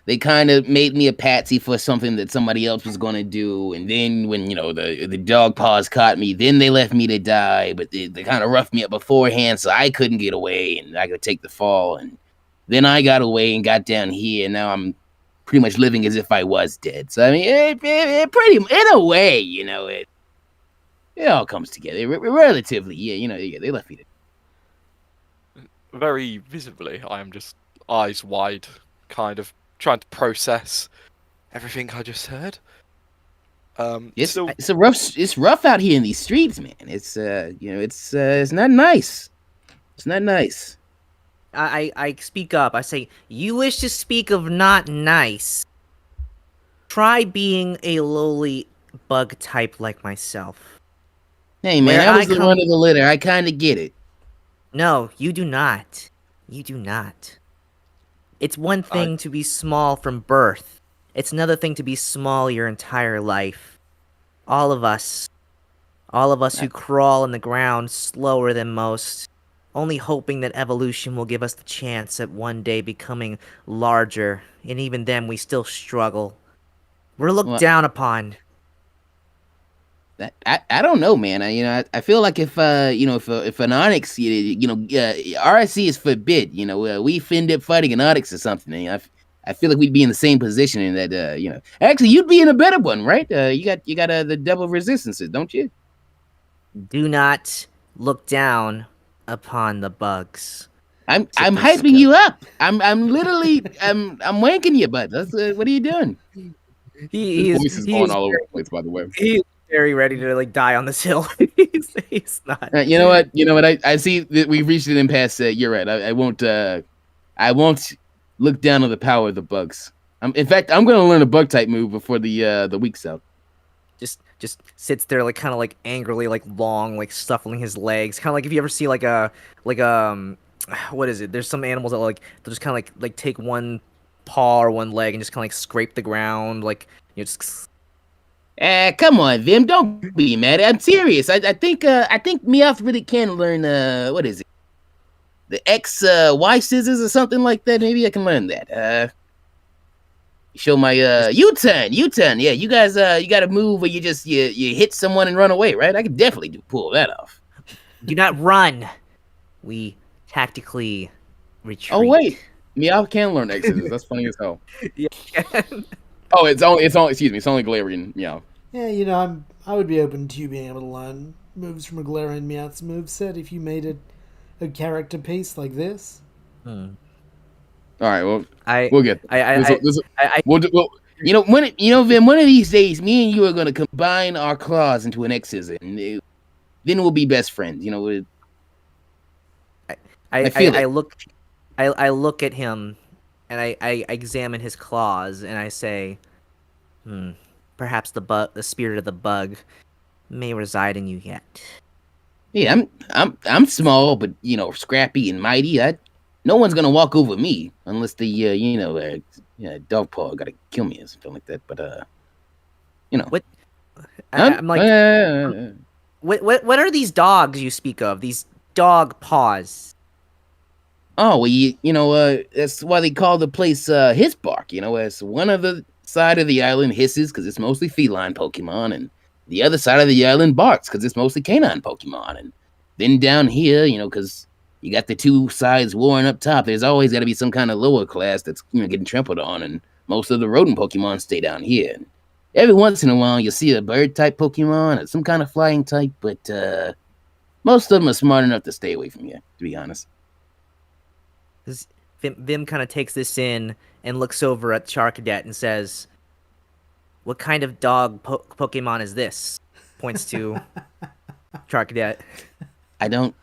E: They kind of made me a patsy for something that somebody else was going to do. And then when, the dog paws caught me, then they left me to die. But they kind of roughed me up beforehand so I couldn't get away and I could take the fall. And then I got away and got down here. And now I'm pretty much living as if I was dead. So, I mean, it pretty, in a way, It all comes together relatively. Yeah, yeah, they left me.
D: Very visibly, I am just eyes wide, kind of trying to process everything I just heard.
E: It's rough out here in these streets, man. It's it's not nice. It's not nice.
C: I speak up. I say, you wish to speak of not nice. Try being a lowly bug type like myself.
E: Hey, man,
C: Where
E: I was
C: I
E: the
C: come-
E: run of the litter. I kind of get it.
C: No, you do not. You do not. It's one thing to be small from birth. It's another thing to be small your entire life. All of us who crawl in the ground slower than most, only hoping that evolution will give us the chance at one day becoming larger, and even then we still struggle. We're looked down upon.
E: I don't know, man. I feel like if if an Onyx, RSC is forbid. We end up fighting an Onyx or something. I feel like we'd be in the same position in that. Actually, you'd be in a better one, right? You got the double resistances, don't you?
C: Do not look down upon the bugs.
E: I'm hyping you up. I'm literally I'm wanking you, bud. That's what are you doing?
B: His voice is going all over the place, by the way.
C: He's very ready to like die on this hill. he's not.
E: You know what? I see that we've reached an impasse. You're right. I won't look down on the power of the bugs. In fact, I'm gonna learn a bug type move before the week's out.
C: Just sits there like kind of like angrily like long like shuffling his legs, kind of like if you ever see like what is it? There's some animals that like they'll just kind of like take one paw or one leg and just kind of like scrape the ground like just.
E: Come on, Vim. Don't be mad. I'm serious. I think Meowth really can learn what is it? The X Y scissors or something like that. Maybe I can learn that. Show my U-turn. Yeah, you guys you got to move where you just you hit someone and run away, right? I could definitely pull that off.
C: Do not run. We tactically retreat.
E: Oh wait,
B: Meow can learn X scissors. That's funny as hell.
C: Yeah.
B: Oh, it's only excuse me, it's only Galarian Meow.
A: Yeah, I would be open to you being able to learn moves from a Galarian Meowth's moveset if you made it a character piece like this.
B: All right, well,
C: We'll
B: get.
E: Well, Vim, one of these days, me and you are gonna combine our claws into an X scissor, and then we'll be best friends.
C: I look at him, and I examine his claws, and I say, perhaps the spirit of the bug may reside in you yet.
E: Yeah, I'm small, but scrappy and mighty. No one's gonna walk over me unless the dog paw gotta kill me or something like that. But
C: What? I'm like, what are these dogs you speak of? These dog paws.
E: Oh, well, that's why they call the place Hissbark. It's one of the side of the island hisses because it's mostly feline Pokemon, and the other side of the island barks because it's mostly canine Pokemon. And then down here, because you got the two sides warring up top, there's always got to be some kind of lower class that's getting trampled on, and most of the rodent Pokemon stay down here. And every once in a while, you'll see a bird type Pokemon or some kind of flying type, but most of them are smart enough to stay away from you, to be honest.
C: Vim kind of takes this in and looks over at Charcadet and says, "What kind of dog Pokemon is this?" Points to Charcadet.
E: I don't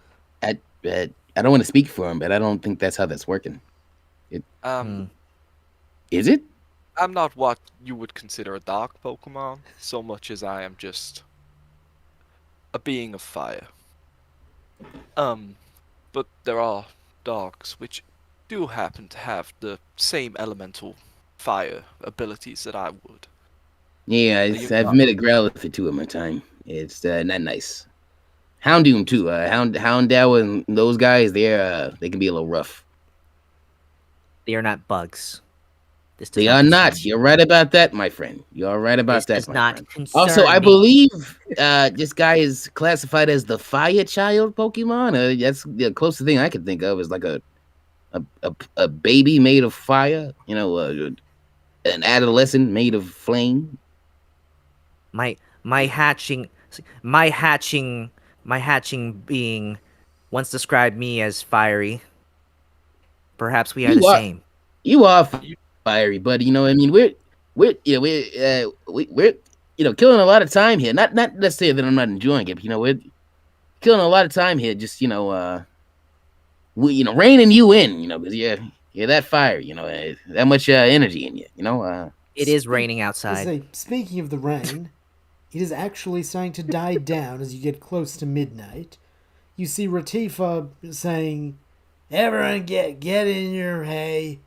E: want to speak for him, but I don't think that's how that's working. Is it?
D: I'm not what you would consider a dark Pokemon, so much as I am just a being of fire. But there are dogs which do happen to have the same elemental fire abilities that I would.
E: Yeah, I've met a Growlithe or two in my time. It's not nice. Houndoom too. Houndour and those guys, they can be a little rough.
C: They are not bugs.
E: They are not. You're right about that, my friend. You're right about that.
C: This does not concern
E: Also, I
C: me.
E: believe this guy is classified as the Fire Child Pokemon. That's the closest thing I can think of is like a baby made of fire. An adolescent made of flame.
C: My hatching My hatching being once described me as fiery. Perhaps we are the same.
E: You are fiery, buddy. You know, I mean, we're killing a lot of time here. Not necessarily that I'm not enjoying it, but, you know, we're killing a lot of time here. Just, reining you in, because you're that fire, that much energy in you,
C: It is raining outside.
A: Speaking of the rain, it is actually starting to die down as you get close to midnight. You see Retifa saying, "Everyone get in your hay,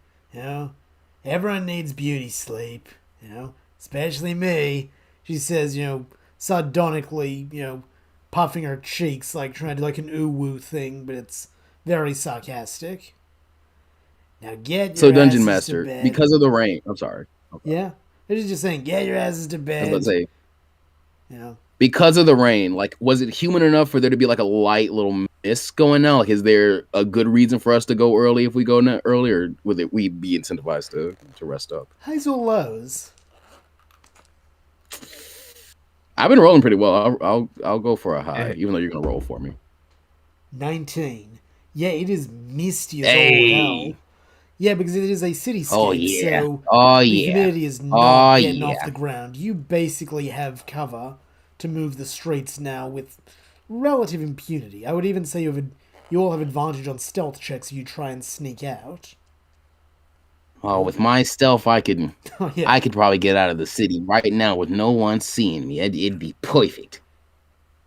A: Everyone needs beauty sleep, especially me." She says, sardonically, puffing her cheeks, like trying to do like an ooh-woo thing, but it's very sarcastic. Now get your
B: Dungeon
A: asses
B: Master,
A: to bed.
B: because of the rain. I'm sorry.
A: Yeah, it is just saying, get your asses to bed.
B: I was about to say, because of the rain, like, was it human enough for there to be like a light little mist going now? Like, is there a good reason for us to go early if we go early, or would we be incentivized to rest up?
A: Highs or lows?
B: I've been rolling pretty well. I'll go for a high, even though you're gonna roll for me.
A: 19. Yeah, it is misty as all hell. Yeah, because it is a cityscape, so the humidity is not getting off the ground. You basically have cover to move the streets now with relative impunity. I would even say you all have advantage on stealth checks if you try and sneak out.
E: Oh, with my stealth, I could probably get out of the city right now with no one seeing me. It'd be perfect.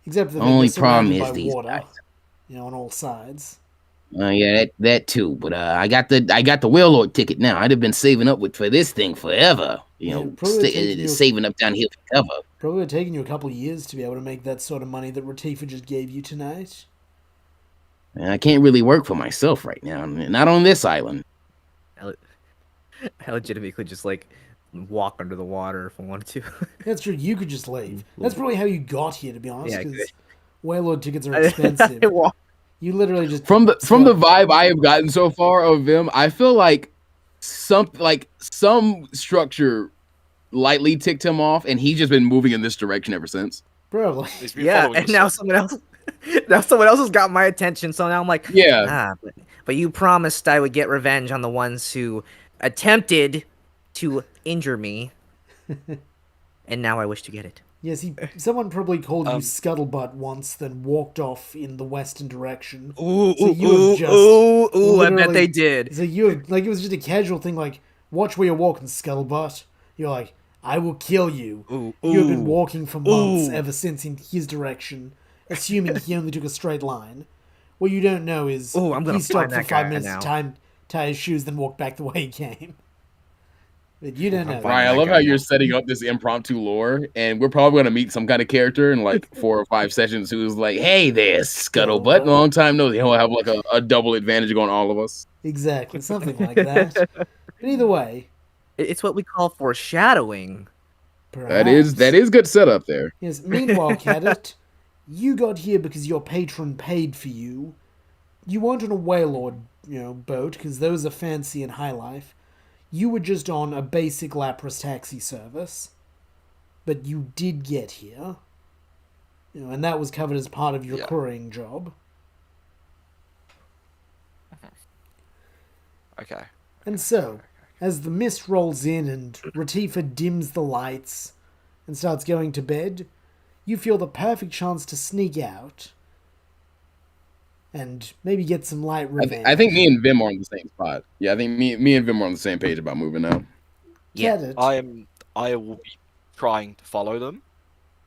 A: Except for the
E: only problem is these
A: water,
E: guys.
A: On all sides.
E: Yeah, that too. But I got the Warlord ticket now. I'd have been saving up for this thing forever. Saving up down here for cover.
A: Probably would have taken you a couple of years to be able to make that sort of money that Retifa just gave you tonight.
E: I can't really work for myself right now. Not on this island.
C: I legitimately could just walk under the water if I wanted to.
A: That's true. You could just leave. That's probably how you got here, to be honest. Because Warlord tickets are expensive. You literally just
B: from the vibe I have gotten so far of them, I feel like some structure lightly ticked him off, and he's just been moving in this direction ever since.
A: Probably.
C: Yeah, and now someone else has got my attention. So now I'm like, but you promised I would get revenge on the ones who attempted to injure me, and now I wish to get it.
A: Yes, someone probably called you Scuttlebutt once, then walked off in the western direction.
C: I bet they did.
A: So it was just a casual thing, like, watch where you're walking, Scuttlebutt. You're like, I will kill you. You have been walking for months ever since in his direction, assuming he only took a straight line. What you don't know is he stopped for 5 minutes to tie his shoes, then walked back the way he came. But you don't know.
B: Right, I love how you're setting up this impromptu lore, and we're probably going to meet some kind of character in like 4 or 5 sessions who's like, hey there, Scuttlebutt. Long time no, he'll have like a double advantage going all of us.
A: Exactly, something like that. But either way.
C: It's what we call foreshadowing.
A: Perhaps.
B: That is good setup there.
A: Yes, meanwhile, Cadet, you got here because your patron paid for you. You weren't on a Warlord, boat, because those are fancy and high life. You were just on a basic Lapras taxi service, but you did get here, and that was covered as part of your couriering job.
D: Okay.
A: And so, as the mist rolls in and Retifa dims the lights and starts going to bed, you feel the perfect chance to sneak out and maybe get some light revenge.
B: I think me and Vim are on the same spot. Yeah, I think me and Vim are on the same page about moving now.
A: Yeah,
D: I will be trying to follow them.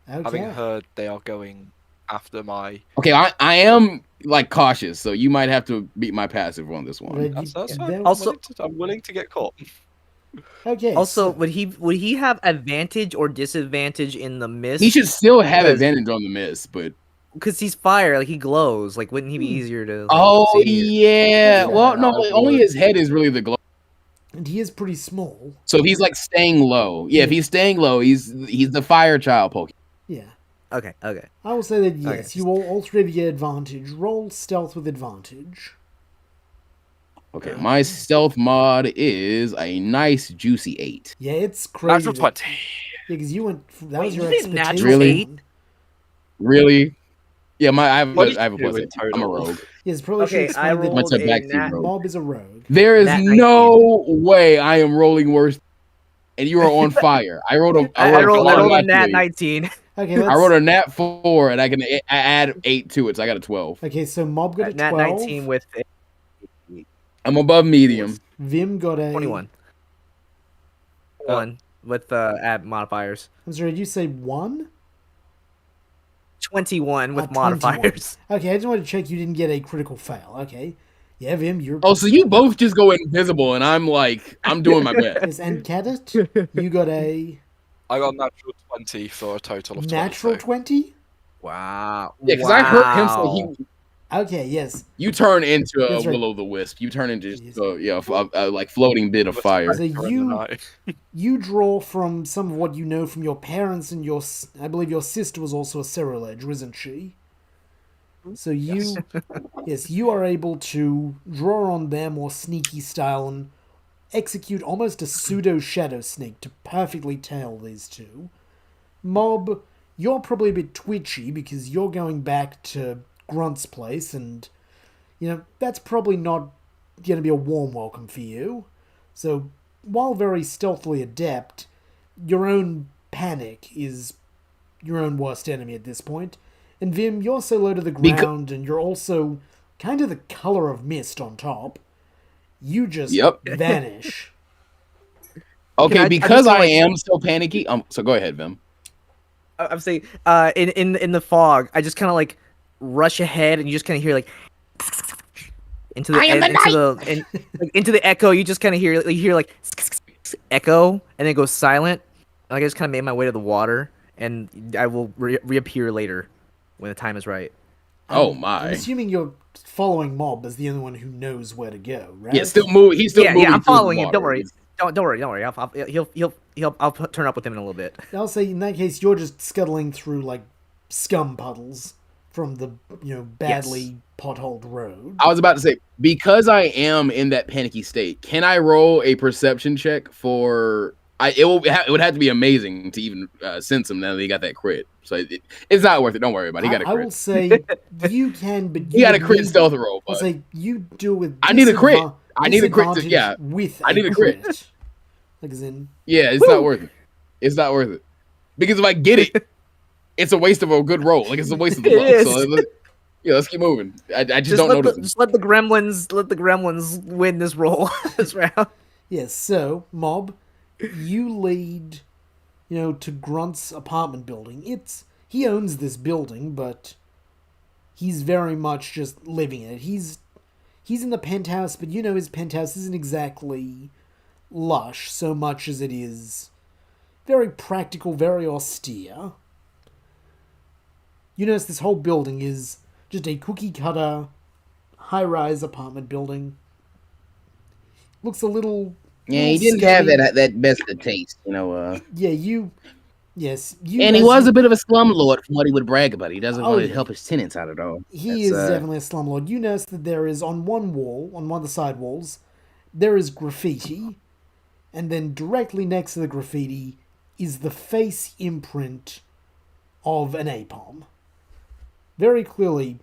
A: Okay.
D: Having heard they are going after my.
B: Okay, I am like cautious, so you might have to beat my passive on this one.
D: That's fine.
C: Also,
D: I'm willing to get caught.
A: Okay.
C: Also, would he have advantage or disadvantage in the mist?
B: He should still have advantage on the mist, but
C: because he's fire, he glows. Wouldn't he be easier to?
B: Yeah. Well, no, only his head is really the glow.
A: And he is pretty small.
B: So if he's staying low, if he's staying low, he's the fire child Pokemon.
A: Yeah.
C: Okay.
A: I will say that yes, you all 3 of you get advantage. Roll stealth with advantage.
B: Okay, my stealth mod is a nice juicy 8.
A: Yeah, it's crazy.
D: Natural 20.
A: Yeah, because you went. That
C: Wait,
A: was your
C: you did
A: expertise.
C: natural 8?
B: Really? Yeah, I have
D: What do
B: a, I have a
D: you
B: plus
D: do
B: 8.
D: in
B: I'm a
D: total?
B: rogue.
A: Yes, probably should
C: Okay, I
A: explain that
C: rolled
B: What's a
C: a
B: backseat rogue?
A: Mob is a rogue.
B: There is
C: Nat 19.
B: no way I am rolling worse, and you are on fire. I rolled a
C: I rolled a nat
B: naturally.
C: 19.
A: Okay,
B: I
A: let's.
B: rolled a nat 4, and I add 8 to it, so I got a 12.
A: Okay, so Mob got a
C: Nat
A: 12.
C: 19 with
B: I'm above medium.
A: Vim got a
C: 21. 1 with add modifiers.
A: I'm sorry, did you say 1?
C: 21 with
A: 21.
C: modifiers.
A: Okay, I just wanted to check you didn't get a critical fail. Okay. Yeah, Vim, you're.
B: Oh, so you both just go invisible, and I'm doing my best.
A: Yes, and Cadet, you got a
D: I got a natural 20 for a total of 20.
A: natural 20?
C: Wow.
B: Yeah, because I heard him say
A: Okay, yes.
B: you turn into a
A: That's right.
B: will-o'-the-wisp. You turn into
A: Yes.
B: just a like floating bit of fire.
A: So you draw from some of what you know from your parents and I believe your sister was also a Cerulege, isn't she? So yes, you are able to draw on their more sneaky style and execute almost a pseudo shadow sneak to perfectly tail these two. Mob, you're probably a bit twitchy because you're going back to Grunt's place, and that's probably not going to be a warm welcome for you. So while very stealthily adept, your own panic is your own worst enemy at this point. And Vim, you're so low to the ground, and you're also kind of the color of mist on top. You just vanish.
B: Okay, because
C: I
B: I am so panicky. So go ahead, Vim.
C: I'm saying, in the fog, I just kind of like rush ahead, and you just kind of hear like into the echo. You just kind of hear like echo, and then it goes silent. Like I just kind of made my way to the water, and I will reappear later when the time is right.
B: Oh my!
A: I'm assuming you're following Mob as the only one who knows where to go, right?
B: Yeah, still move. He's still moving.
C: Yeah, I'm following him.
B: water.
C: Don't worry. Don't worry. I'll turn up with him in a little bit.
A: I'll say in that case, you're just scuttling through like scum puddles from the badly potholed road.
B: I was about to say, because I am in that panicky state, can I roll a perception check for? It would have to be amazing to even sense him now that he got that crit. So it's not worth it. Don't worry about it. He got a crit.
A: I will say you can, but
B: he got a crit stealth roll.
A: I'll say you do it with.
B: I need a crit. I need a crit.
A: With
B: I need a crit.
A: Like as in.
B: Yeah, it's not worth it. It's not worth it because if I get it, it's a waste of a good roll. Like it's a waste of the luck. So let's keep moving. I just don't notice.
C: Just let the gremlins win this roll this round.
A: Yes. So Mob, you lead, to Grunt's apartment building. He owns this building, but he's very much just living in it. He's in the penthouse, but his penthouse isn't exactly lush so much as it is very practical, very austere. You notice this whole building is just a cookie-cutter, high-rise apartment building. Looks a little...
E: Yeah, he didn't have that best of taste,
A: Yeah, Yes,
E: and he was a bit of a slumlord from what he would brag about. He doesn't want to
A: yeah.
E: help his tenants out at all.
A: He is definitely a slumlord. You notice that there is on one wall, on one of the side walls, there is graffiti, and then directly next to the graffiti is the face imprint of an apom. Very clearly,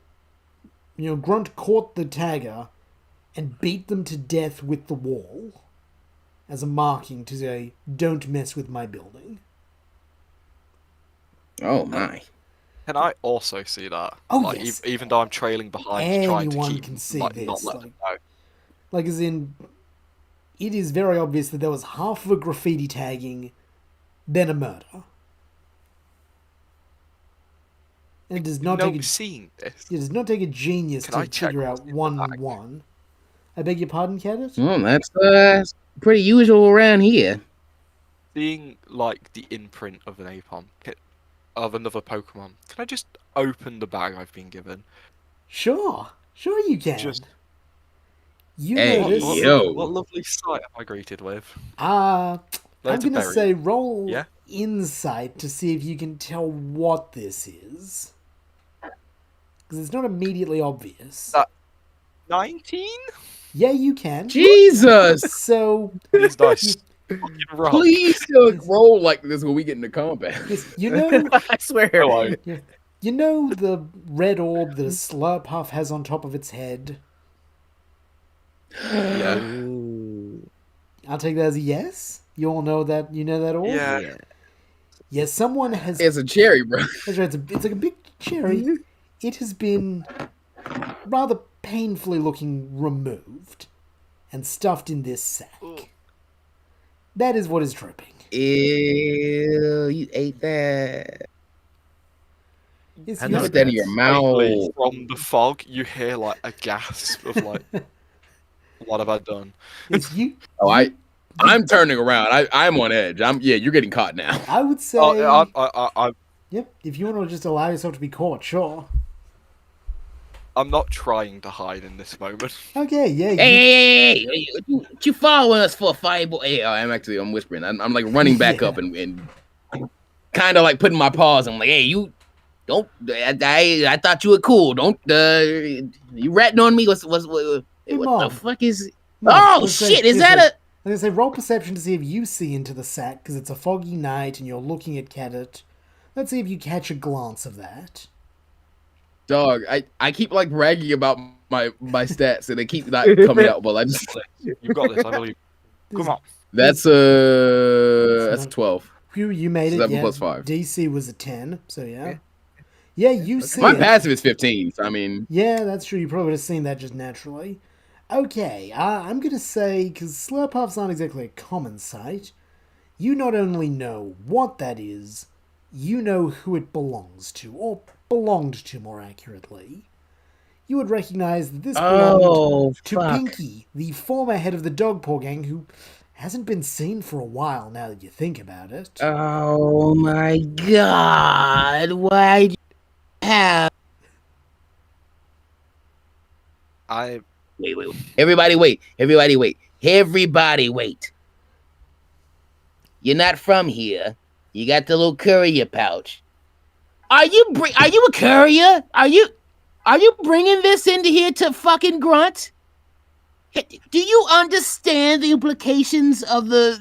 A: Grunt caught the tagger and beat them to death with the wall as a marking to say, don't mess with my building.
E: Oh my.
D: Can I also see that?
A: Oh, yes.
D: Even though I'm trailing behind, trying to keep
A: can see
D: not
A: this.
D: let them know.
A: Like as in, it is very obvious that there was half of a graffiti tagging, then a murder. And it does not take
D: seeing this.
A: It does not take a genius to figure out 1-1. I beg your pardon, Cadet?
E: Well, that's pretty usual around here.
D: Seeing like the imprint of an apom of another Pokemon. Can I just open the bag I've been given?
A: Sure you can. You
E: Hey,
A: notice.
D: What lovely sight am I greeted with?
A: I'm gonna say roll
D: Yeah?
A: insight to see if you can tell what this is. Because it's not immediately obvious.
D: 19?
A: Yeah, you can.
E: Jesus!
A: So
D: These dice.
B: Please roll like this when we get into combat.
A: yes,
C: I swear.
A: you You know the red orb that a Slurpuff has on top of its head?
D: Yeah.
C: Ooh.
A: I'll take that as a yes. You all know that. You know that orb?
D: Yeah.
C: Yeah.
A: Yes, someone has.
B: It's a cherry, bro.
A: That's right. It's like a big cherry. It has been rather painfully looking removed and stuffed in this sack.
D: Ooh.
A: That is what is dripping.
E: Ew, you ate that.
A: Yes,
C: And
B: You
A: you
B: put that in your
D: Faintly
B: mouth.
D: from the fog, you hear like a gasp of like, "What have I done?"
A: yes, you.
B: Oh,
A: you-
B: I'm turning around. I'm on edge. You're getting caught now.
A: I would say.
D: Oh,
A: Yep. If you want to just allow yourself to be caught, sure.
D: I'm not trying to hide in this moment.
A: Okay. Yeah.
E: Hey, what you following us for, Fireball?
B: Hey, I'm whispering. I'm like running back up and kind of like putting my paws. I'm like, hey, you don't. I thought you were cool. Don't. You ratting on me? What
A: Mom.
B: the fuck is?
A: Mom,
B: Oh
A: let's say-
B: shit! Is
A: let's
B: that
A: say-
B: a?
A: I'm gonna say roll perception to see if you see into the sack because it's a foggy night and you're looking at Cadet. Let's see if you catch a glance of that.
B: Dog, I keep like bragging about my stats and they keep not coming out. Well, I just
D: You've got this. I believe. Come on.
B: that's a 12.
A: Phew, you made it.
B: 7
A: Yeah.
B: plus 5.
A: DC was a 10, so yeah. Yeah, you see
B: My
A: it.
B: passive is 15. So I mean,
A: Yeah, that's true. You probably would have seen that just naturally. Okay, I'm gonna say because Slurpuffs aren't exactly a common sight. You not only know what that is, you know who it belongs to, or belonged to more accurately. You would recognize that this belonged to
E: fuck.
A: Pinky, the former head of the Dogpaw Gang, who hasn't been seen for a while now that you think about it.
E: Oh my god! Why'd you have?
D: I
E: Wait. Everybody wait. Everybody wait. You're not from here. You got the little courier pouch. Are you a courier? Are you bringing this into here to fucking Grunt? Do you understand the implications of the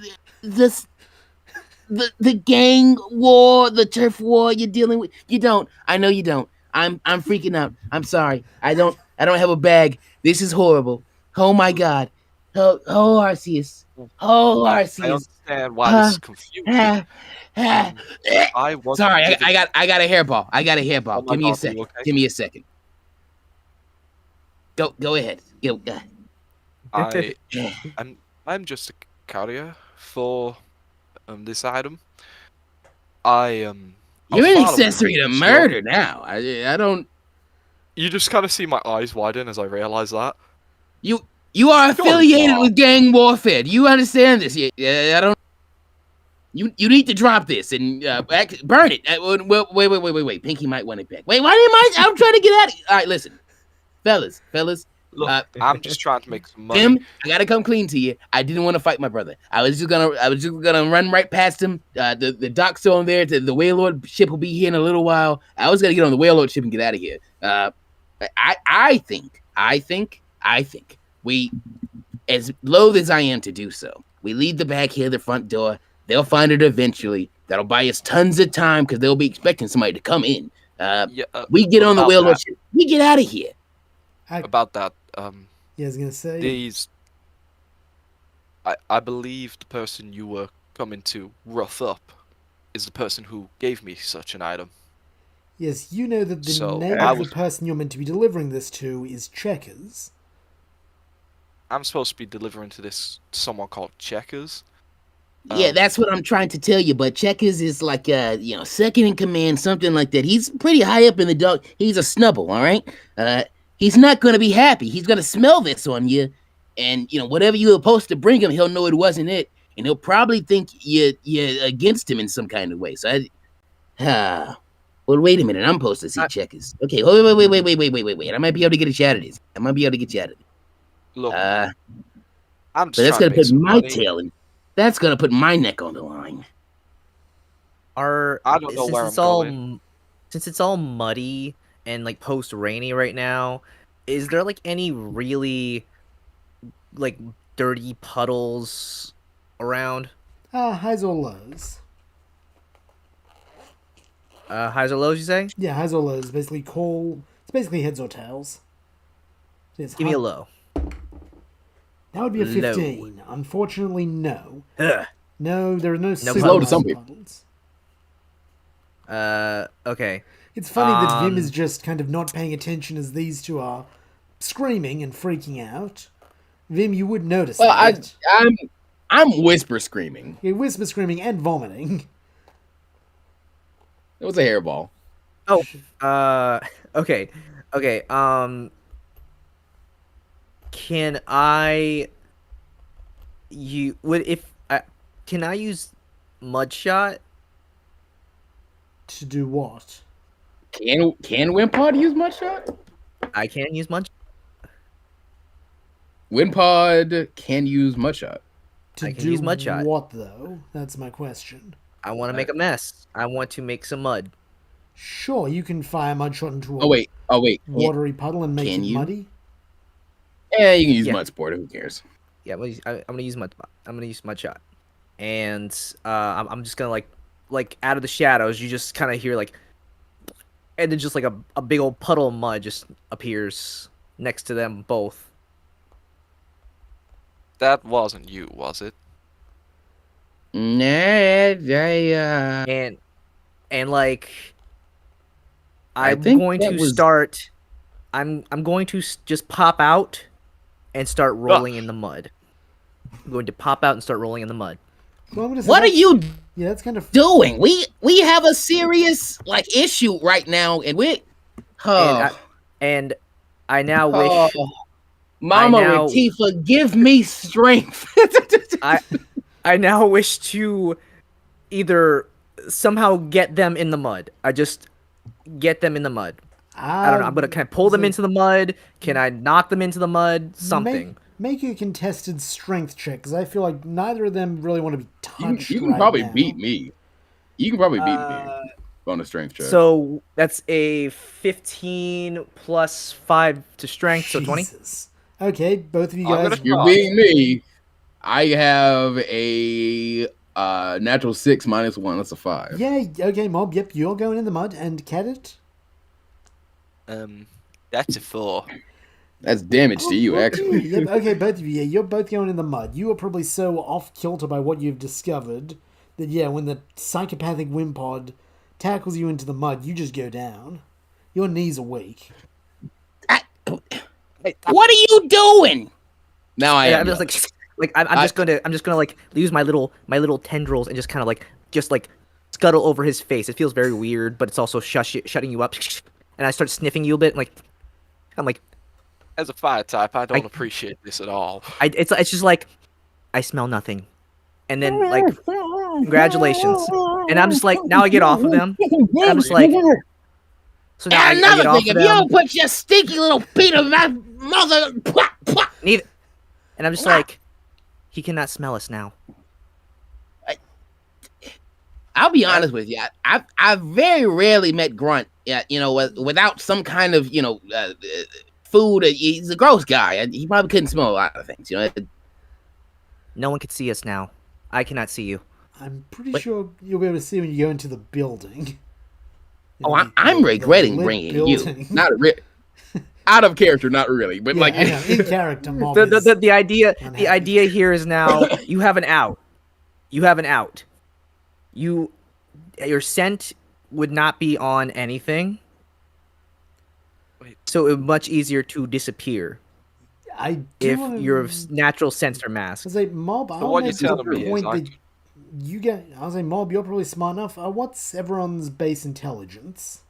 E: gang war, the turf war you're dealing with? You don't. I know you don't. I'm freaking out. I'm sorry. I don't have a bag. This is horrible. Oh my god. Oh Arceus. Oh
D: I
E: Arceus.
D: understand why this is confusing. I was
E: Sorry, I got a hairball.
D: Oh my
E: Give me a
D: God, are
E: second.
D: you okay?
E: Give me a second. Go ahead. Go.
D: I'm just a carrier for this item. I was
E: You're an
D: following
E: accessory to
D: this
E: murder now. I don't.
D: You just kind of see my eyes widen as I realize that.
E: You are affiliated
D: not.
E: with gang warfare. Do you understand this? I don't. You need to drop this and burn it. Wait. Pinky might want it back. Wait, why didn't I'm trying to get out of All right, listen. Fellas.
D: Look, I'm just trying to make some money.
E: Tim, I gotta come clean to you. I didn't want to fight my brother. I was just gonna run right past him. The dock's still on there. The Waylord ship will be here in a little while. I was gonna get on the Waylord ship and get out of here. I think we, as loath as I am to do so, we leave the bag here at the front door. They'll find it eventually. That'll buy us tons of time because they'll be expecting somebody to come in. We get on the Waylord ship. We get out of here.
D: About that,
A: Yeah, I was gonna say.
D: these. I believe the person you were coming to rough up is the person who gave me such an item.
A: Yes, you know that the
D: So,
A: name
D: I
A: of
D: was-
A: the person you're meant to be delivering this to is Checkers.
D: I'm supposed to be delivering to someone called Checkers.
E: Yeah, that's what I'm trying to tell you. But Checkers is like, second in command, something like that. He's pretty high up in the dog. He's a snubble, all right? He's not going to be happy. He's going to smell this on you. And, whatever you were supposed to bring him, he'll know it wasn't it. And he'll probably think you're against him in some kind of way. So well, wait a minute. I'm supposed to see Checkers. Okay, wait. I might be able to get you out of this.
D: Look,
E: But
D: I'm just
E: that's
D: trying
E: going
D: to
E: to
D: make
E: put
D: some
E: my
D: money.
E: tail in. That's going to put my neck on the line.
C: I
D: don't know where I'm going.
C: Since it's all muddy and like post rainy right now, is there like any really like dirty puddles around?
A: Highs or lows?
C: Highs or lows, you say?
A: Yeah, highs or lows. Basically, it's basically heads or tails. So it's
C: Give me a low.
A: That would be a
C: Low.
A: 15. Unfortunately, no.
C: Ugh.
A: No, there are no super
C: low
B: to some
A: muddy
B: people.
A: puddles.
C: Okay.
A: It's funny that Vim is just kind of not paying attention as these two are screaming and freaking out. Vim, you would notice
B: Well,
A: that.
B: I'm whisper screaming.
A: You whisper screaming and vomiting.
B: It was a hairball.
C: Oh, okay. Can I can I use Mudshot?
A: To do what?
B: Can Wimpod use Mudshot?
C: I can't use Mudshot.
B: Wimpod can use Mudshot.
A: To
C: I can
A: do
C: use Mudshot.
A: what, though? That's my question.
C: I want to make a mess. I want to make some mud.
A: Sure, you can fire Mudshot into a
B: Oh wait.
A: watery puddle and make
B: can
A: it
B: you?
A: muddy.
B: Yeah, you can use
C: Yeah.
B: Mud Sport. Who cares?
C: Yeah, I'm gonna use Mudshot, and I'm just gonna like out of the shadows, you just kind of hear like, and then just like a big old puddle of mud just appears next to them both.
D: That wasn't you, was it?
E: Nah,
C: And like
E: I
C: I'm
E: think
C: going
E: that
C: to
E: was-
C: start I'm going to just pop out and start rolling in the mud. I'm going to pop out and start rolling in the mud.
A: Well, I'm gonna say
E: what are
A: that's-
E: you
A: Yeah, that's kind of.
E: doing? We have a serious like issue right now, and we. Oh,
C: And I now wish
E: Mama
C: now-
E: Retifa, give me strength.
C: I now wish to either somehow get them in the mud. I just get them in the mud. I don't know. I'm gonna can I pull them into the mud? Can I knock them into the mud? Something.
A: Make a contested strength check, because I feel like neither of them really want to be touched.
B: You can
A: right
B: probably
A: now.
B: beat me. You can probably beat me on a strength check.
C: So that's a 15 plus 5 to strength, so 20.
A: Jesus. Okay, both of you
D: I'm
A: guys.
D: gonna-
B: You're beating me. I have a natural 6 minus 1. That's a 5.
A: Yeah. Okay, Mob. Yep, you're going in the mud, and Cadet.
D: That's a 4.
B: That's damage to you, actually.
A: Yep, okay, both of you. Yeah, you're both going in the mud. You are probably so off kilter by what you've discovered that when the psychopathic Wimpod tackles you into the mud, you just go down. Your knees are weak.
E: What are you doing?
B: Now I
C: Yeah,
B: am.
C: I'm just like I'm just gonna like use my little tendrils and just kind of like scuttle over his face. It feels very weird, but it's also shutting you up. And I start sniffing you a bit. I'm like,
D: As a fire type, I don't appreciate this at all.
C: it's just like I smell nothing, and then like congratulations, and I'm just like now I get off of them. And I'm just like, so now I get
E: Another
C: off
E: thing,
C: of
E: if you
C: them.
E: don't put your stinky little feet on my mother,
C: Neither, and I'm just like, he cannot smell us now.
E: I'll be honest with you. I've very rarely met Grunt. Without some kind of food. He's a gross guy. He probably couldn't smell a lot of things.
C: No one can see us now. I cannot see you.
A: I'm pretty sure you'll be able to see when you go into the building.
E: I'm regretting
A: lit
E: bringing
A: building.
E: you.
B: Not out of character, not really, but
A: Yeah,
B: like
A: I know, in character, Mob
C: The,
A: is
C: the, the idea the
A: unhappy.
C: idea here is now you have an out. You have an out. Your scent would not be on anything.
D: Wait.
C: So it would be much easier to disappear
A: I do
C: if
A: wanna-
C: your natural scents are masked.
A: I say, Mob, I'll
D: what you're
A: make the
D: telling me is
A: point
D: I
A: that you get. I'll say, Mob, you're probably smart enough. What's everyone's base intelligence?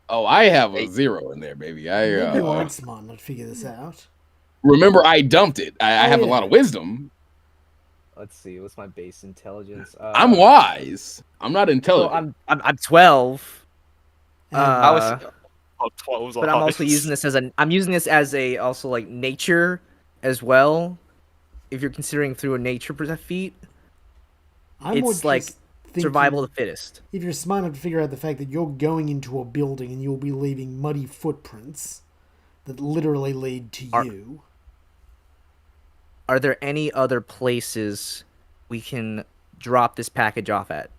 B: oh, I have a 0 in there, baby.
A: Maybe you aren't smart enough to figure this out.
B: Remember I dumped it. I have a
A: yeah.
B: lot of wisdom.
C: Let's see. What's my base intelligence?
B: I'm wise. I'm not intelligent.
C: I'm 12.
D: I was. Oh, 12's
C: But I'm also using this as a also like nature as well. If you're considering through a nature feat,
A: I'm more
C: it's like
A: just thinking
C: survival of the fittest.
A: If you're smart enough to figure out the fact that you're going into a building and you'll be leaving muddy footprints that literally lead to you.
C: Are there any other places we can drop this package off at?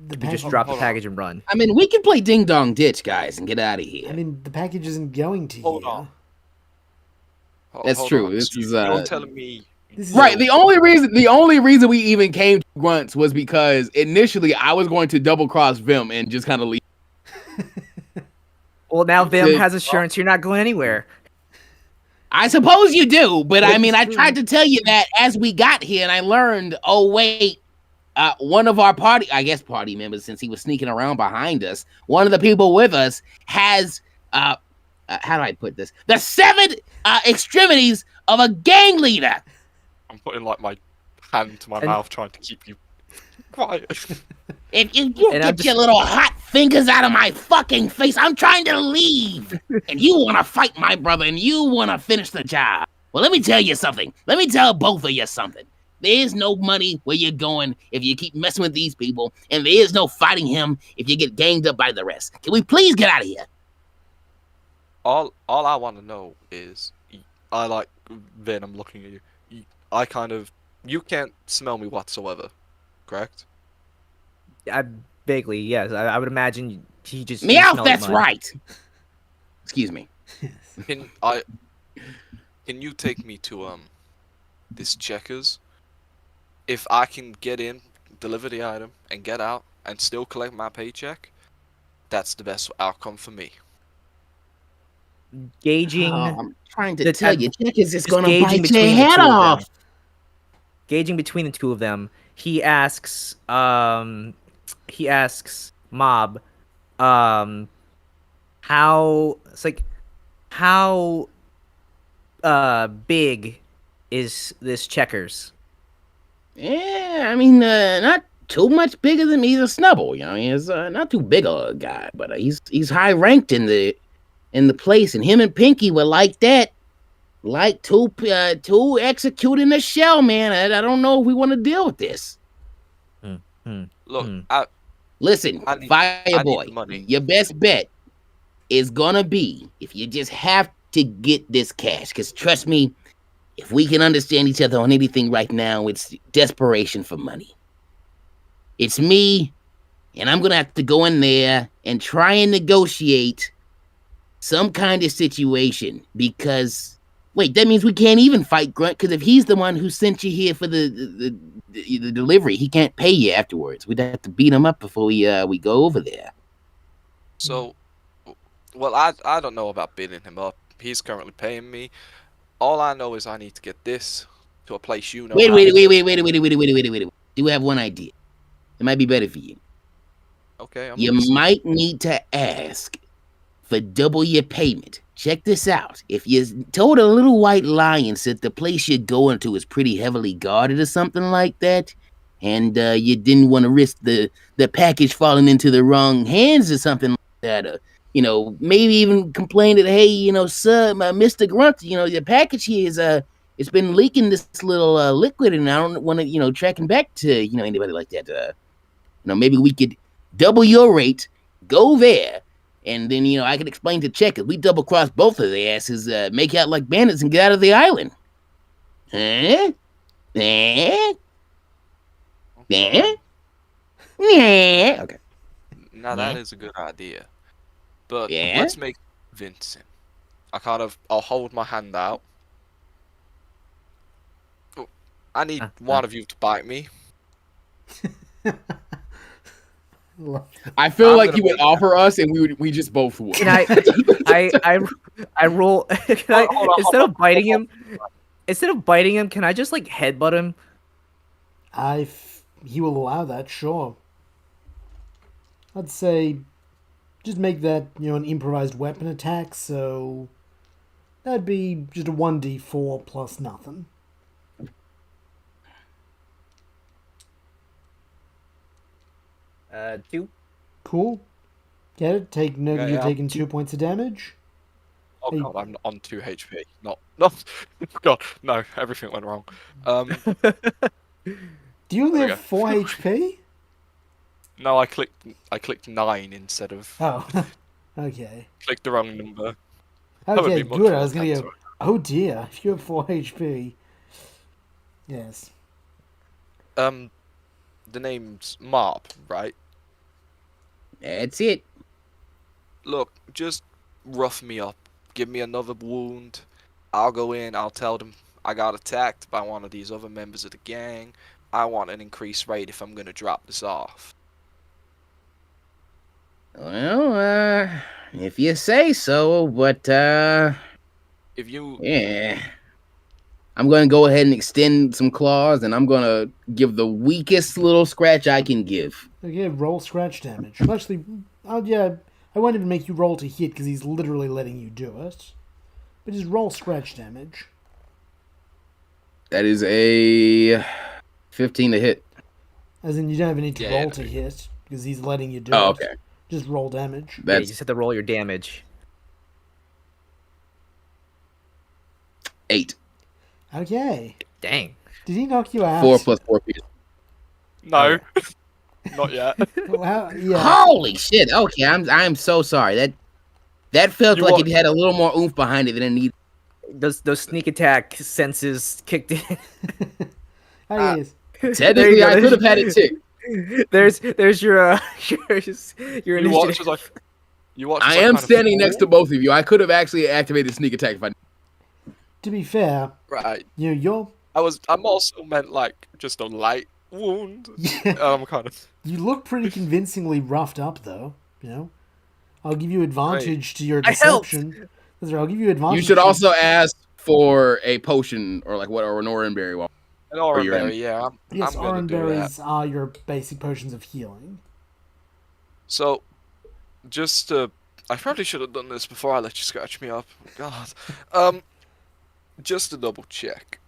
A: The
C: You just
A: pack-
C: drop the
D: Hold on.
C: package and run.
E: I mean, we can play Ding Dong Ditch, guys, and get out of here.
A: I mean, the package isn't going to
D: Hold
A: here.
D: on.
B: That's
D: Hold
B: true.
D: on.
B: This
D: So
B: is,
D: you're telling me
A: This is
B: right. The only reason we even came to Grunts was because initially I was going to double cross Vim and just kind of leave.
C: Well, now Vim
B: did-
C: has assurance you're not going anywhere.
E: I suppose you do, but I
A: That
E: mean,
A: is
E: I
A: true.
E: tried to tell you that as we got here, and I learned, oh, wait, one of our party members, since he was sneaking around behind us, one of the people with us has, how do I put this? The 7 extremities of a gang leader.
D: I'm putting like my hand to my
C: And-
D: mouth trying to keep you quiet.
E: If you
C: And I'm
E: get your little hot fingers out of my fucking face, I'm trying to leave. And you want to fight my brother and you want to finish the job. Well, let me tell you something. Let me tell both of you something. There is no money where you're going if you keep messing with these people, and there is no fighting him if you get ganged up by the rest. Can we please get out of here?
D: all I want to know is, I like Vin. I'm looking at you. You can't smell me whatsoever, correct?
C: Vaguely, yes. I would imagine he just. you
E: Meow,
C: smell like
E: that's
C: mud.
E: right. Excuse me.
D: Can you take me to this Checkers? If I can get in, deliver the item, and get out, and still collect my paycheck, that's the best outcome for me.
C: Gauging,
E: I'm trying to
C: the-
E: tell you, Checkers is
C: just
E: going to
C: gauging
E: bite your
C: between the
E: head
C: two of them.
E: off.
C: Gauging between the two of them, he asks Mob, how big is this Checkers?
E: Yeah, I mean, not too much bigger than me, the Snubble. You know, he's not too big a guy, but he's high ranked in the place, and him and Pinky were like that, like two executing a shell, man. I don't know if we want to deal with this.
D: Look,
C: Hmm.
E: Listen,
D: I need
E: Fireboy,
D: the money.
E: your best bet is gonna be if you just have to get this cash, because trust me, if we can understand each other on anything right now, it's desperation for money. It's me, and I'm gonna have to go in there and try and negotiate some kind of situation, because wait, that means we can't even fight Grunt, because if he's the one who sent you here for the delivery, he can't pay you afterwards. We'd have to beat him up before we go over there.
D: So, well, I don't know about beating him up. He's currently paying me. All I know is I need to get this to a place you know.
E: Wait.
D: how.
E: Do have one idea. It might be better for you.
D: Okay,
E: You might need to ask for double your payment. Check this out. If you told a little white lion that the place you're going to is pretty heavily guarded or something like that, and you didn't want to risk the package falling into the wrong hands or something like that, maybe even complain that, hey, sir, Mr. Grunt, the package here is it's been leaking this little liquid, and I don't want to, tracking back to anybody like that. Maybe we could double your rate, go there, and then I could explain to Checkers we double cross both of their asses, make out like bandits, and get out of the island. Huh? Yeah. Okay.
D: Now that is a good idea, but
E: Yeah?
D: let's make Vincent. I'll hold my hand out. Oh, I need one of you to bite me.
B: I feel
D: I'm
B: like
D: gonna
B: you would
D: make-
B: offer us, and we just both would.
C: Can I roll? Can I,
D: Hold on,
C: instead of biting him, can I just like headbutt him?
A: He will allow that, sure. I'd say just make that, an improvised weapon attack, so that'd be just a 1d4 plus nothing.
C: Two.
A: Cool. Get it? Take note
D: Yeah,
A: you're
D: yeah.
A: taking 2 points of damage.
D: Oh
A: Hey.
D: god, I'm on 2 HP. No. God, no, everything went wrong.
A: Do you only
D: There we
A: have
D: go.
A: 4 HP?
D: No, I clicked 9 instead of
A: Oh, okay.
D: clicked the wrong number. That would
A: Okay,
D: be much
A: good. I
D: more
A: was gonna
D: tense,
A: go, oh dear, if you have 4 HP. Yes.
D: The name's Marp, right?
E: That's it.
D: Look, just rough me up. Give me another wound. I'll go in. I'll tell them I got attacked by one of these other members of the gang. I want an increased rate if I'm gonna drop this off.
E: Well, if you say so, but
D: If you
E: yeah. I'm going to go ahead and extend some claws, and I'm going to give the weakest little scratch I can give.
A: Okay, roll scratch damage. Well, actually, yeah, I won't even make you roll to hit because he's literally letting you do it. But just roll scratch damage.
B: That is a 15 to hit.
A: As in, you don't even need to
D: Yeah,
A: roll
D: yeah.
A: to hit because he's letting you do
B: Oh,
A: it.
B: okay.
A: Just roll damage.
C: Yeah, you
B: That's
C: just have to roll your damage.
B: 8.
A: Okay.
C: Dang.
A: Did he knock you out?
B: 4 plus 4 feet.
D: no, not yet.
A: Well, yeah.
E: Holy shit! Okay, I'm so sorry. That felt
D: You
E: like
D: want-
E: it had a little more oomph behind it than it needed.
C: Those sneak attack senses kicked in.
A: Oh, yes.
B: Technically,
C: There
B: I
C: you go.
B: could have had it tick.
C: There's your your
D: You watch
C: initiative.
D: as you watch.
B: I
D: as
B: am
D: kind of
B: standing
D: fall.
B: next to both of you. I could have actually activated sneak attack if I.
A: To be fair,
D: Right.
A: you're
D: I'm also meant like just a light wound.
A: yeah,
D: I'm kind of.
A: you look pretty convincingly roughed up, though. You know, I'll give you advantage to your
C: I helped.
A: deception. That's right, I'll give you advantage.
B: You should
A: to-
B: also ask for a potion or like what or an orange berry. While
D: An orange
B: you're in.
D: berry, yeah.
A: Yes,
D: I'm gonna
A: orange
D: do that.
A: berries are your basic potions of healing.
D: So, just I probably should have done this before I let you scratch me up. God. Just to double check,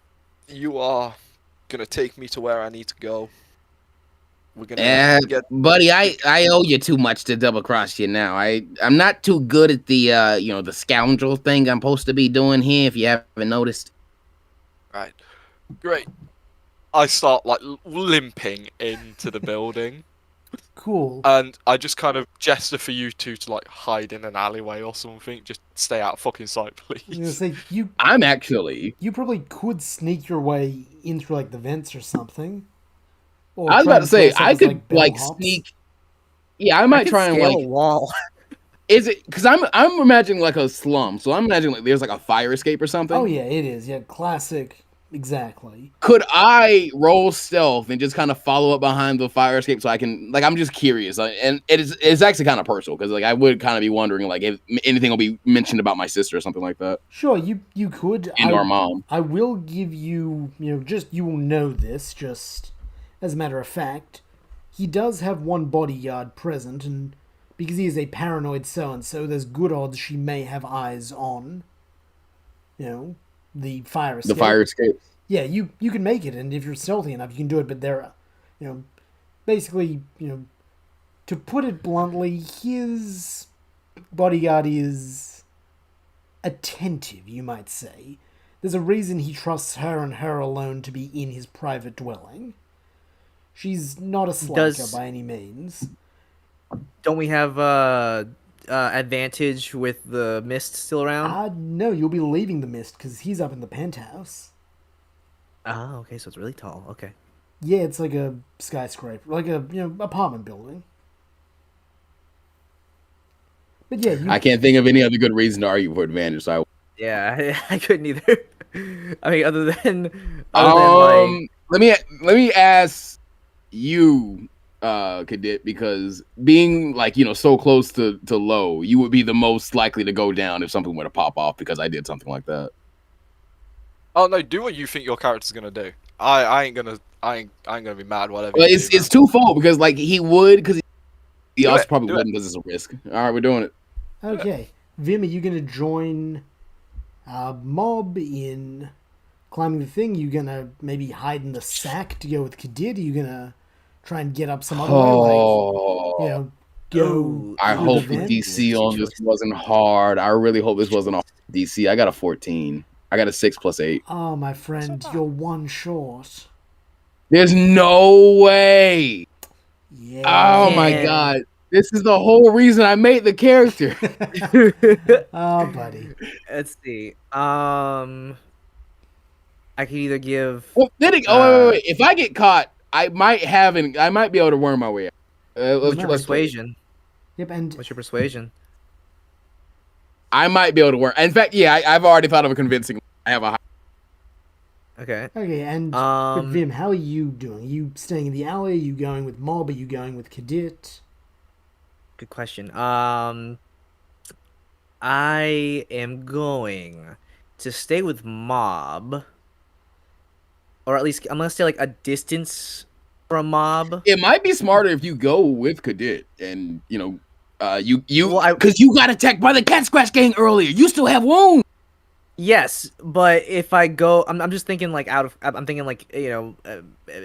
D: you are gonna take me to where I need to go. We're gonna get.
E: Buddy, I owe you too much to double cross you now. I'm not too good at the the scoundrel thing I'm supposed to be doing here. If you haven't noticed.
D: Right. Great. I start like limping into the building,
A: Cool.
D: and I just kind of gesture for you two to like hide in an alleyway or something. Just stay out of fucking sight,
A: I was gonna
D: please.
A: say you
B: I'm actually.
A: probably could sneak your way in through like the vents or something. Or
B: I was
A: try
B: about to
A: and
B: say
A: play
B: I
A: something
B: could like
A: bellhops.
B: sneak. Yeah, I might try and
C: scale
B: like.
C: a wall.
B: Is it because I'm imagining like a slum, so I'm imagining like there's like a fire escape or something.
A: Oh yeah, it is. Yeah, classic. Exactly.
B: Could I roll stealth and just kind of follow up behind the fire escape so I can like I'm just curious and it's actually kind of personal because like I would kind of be wondering like if anything will be mentioned about my sister or something like that
A: Sure, you could.
B: and our mom.
A: I will give you, just you will know this. Just as a matter of fact, he does have one bodyguard present, and because he is a paranoid so and so, there's good odds she may have eyes on. The fire escape.
B: The fire escape.
A: Yeah, you can make it, and if you're stealthy enough, you can do it. But there, basically, to put it bluntly, his bodyguard is attentive, you might say. There's a reason he trusts her and her alone to be in his private dwelling. She's not a slacker by any means.
C: Don't we have advantage with the mist still around?
A: No, you'll be leaving the mist because he's up in the penthouse.
C: Oh, okay, so it's really tall. Okay.
A: Yeah, it's like a skyscraper, like a apartment building. But yeah,
B: I can't think of any other good reason to argue for advantage. So
C: Yeah, I couldn't either. I mean, other than
B: let me ask you, Cadet, because being like so close to low, you would be the most likely to go down if something were to pop off because I did something like that.
D: Oh no, do what you think your character's gonna do. I ain't gonna be mad. Whatever.
B: Well,
D: you
B: it's
D: do,
B: it's twofold because like he would because he
D: Do
B: also
D: it,
B: probably
D: do it.
B: wouldn't because it's a risk. All right, we're doing it.
A: Okay. Vim, are you going to join Mob in climbing the thing? You going to maybe hide in the sack to go with Kadid? Are you going to try and get up some other way? Like, go
B: I
A: through
B: hope
A: the
B: the
A: vent?
B: DC on this wasn't hard. I really hope this wasn't a DC. I got a 14. I got a 6 plus 8.
A: Oh, my friend, you're one short.
B: There's no way.
A: Yeah.
B: Oh my
C: Yeah.
B: god. This is the whole reason I made the character.
A: Oh, buddy.
C: Let's see. I could either give.
B: Well, wait. If I get caught, I might be able to worm my way out.
C: What's
B: Let's
C: your
B: play.
C: persuasion?
A: Yep, and
C: What's your persuasion?
B: I might be able to work. In fact, yeah, I've already thought of a convincing. I have a high.
C: Okay.
A: okay, and but Vim, how are you doing? Are you staying in the alley? Are you going with mob? Are you going with cadet?
C: Good question. I am going to stay with mob, or at least I'm gonna stay like a distance from mob.
B: It might be smarter if you go with cadet, and you
C: Well,
B: because you got attacked by the cat scratch gang earlier. You still have wounds.
C: Yes, but if I go, I'm just thinking like I'm thinking like
B: And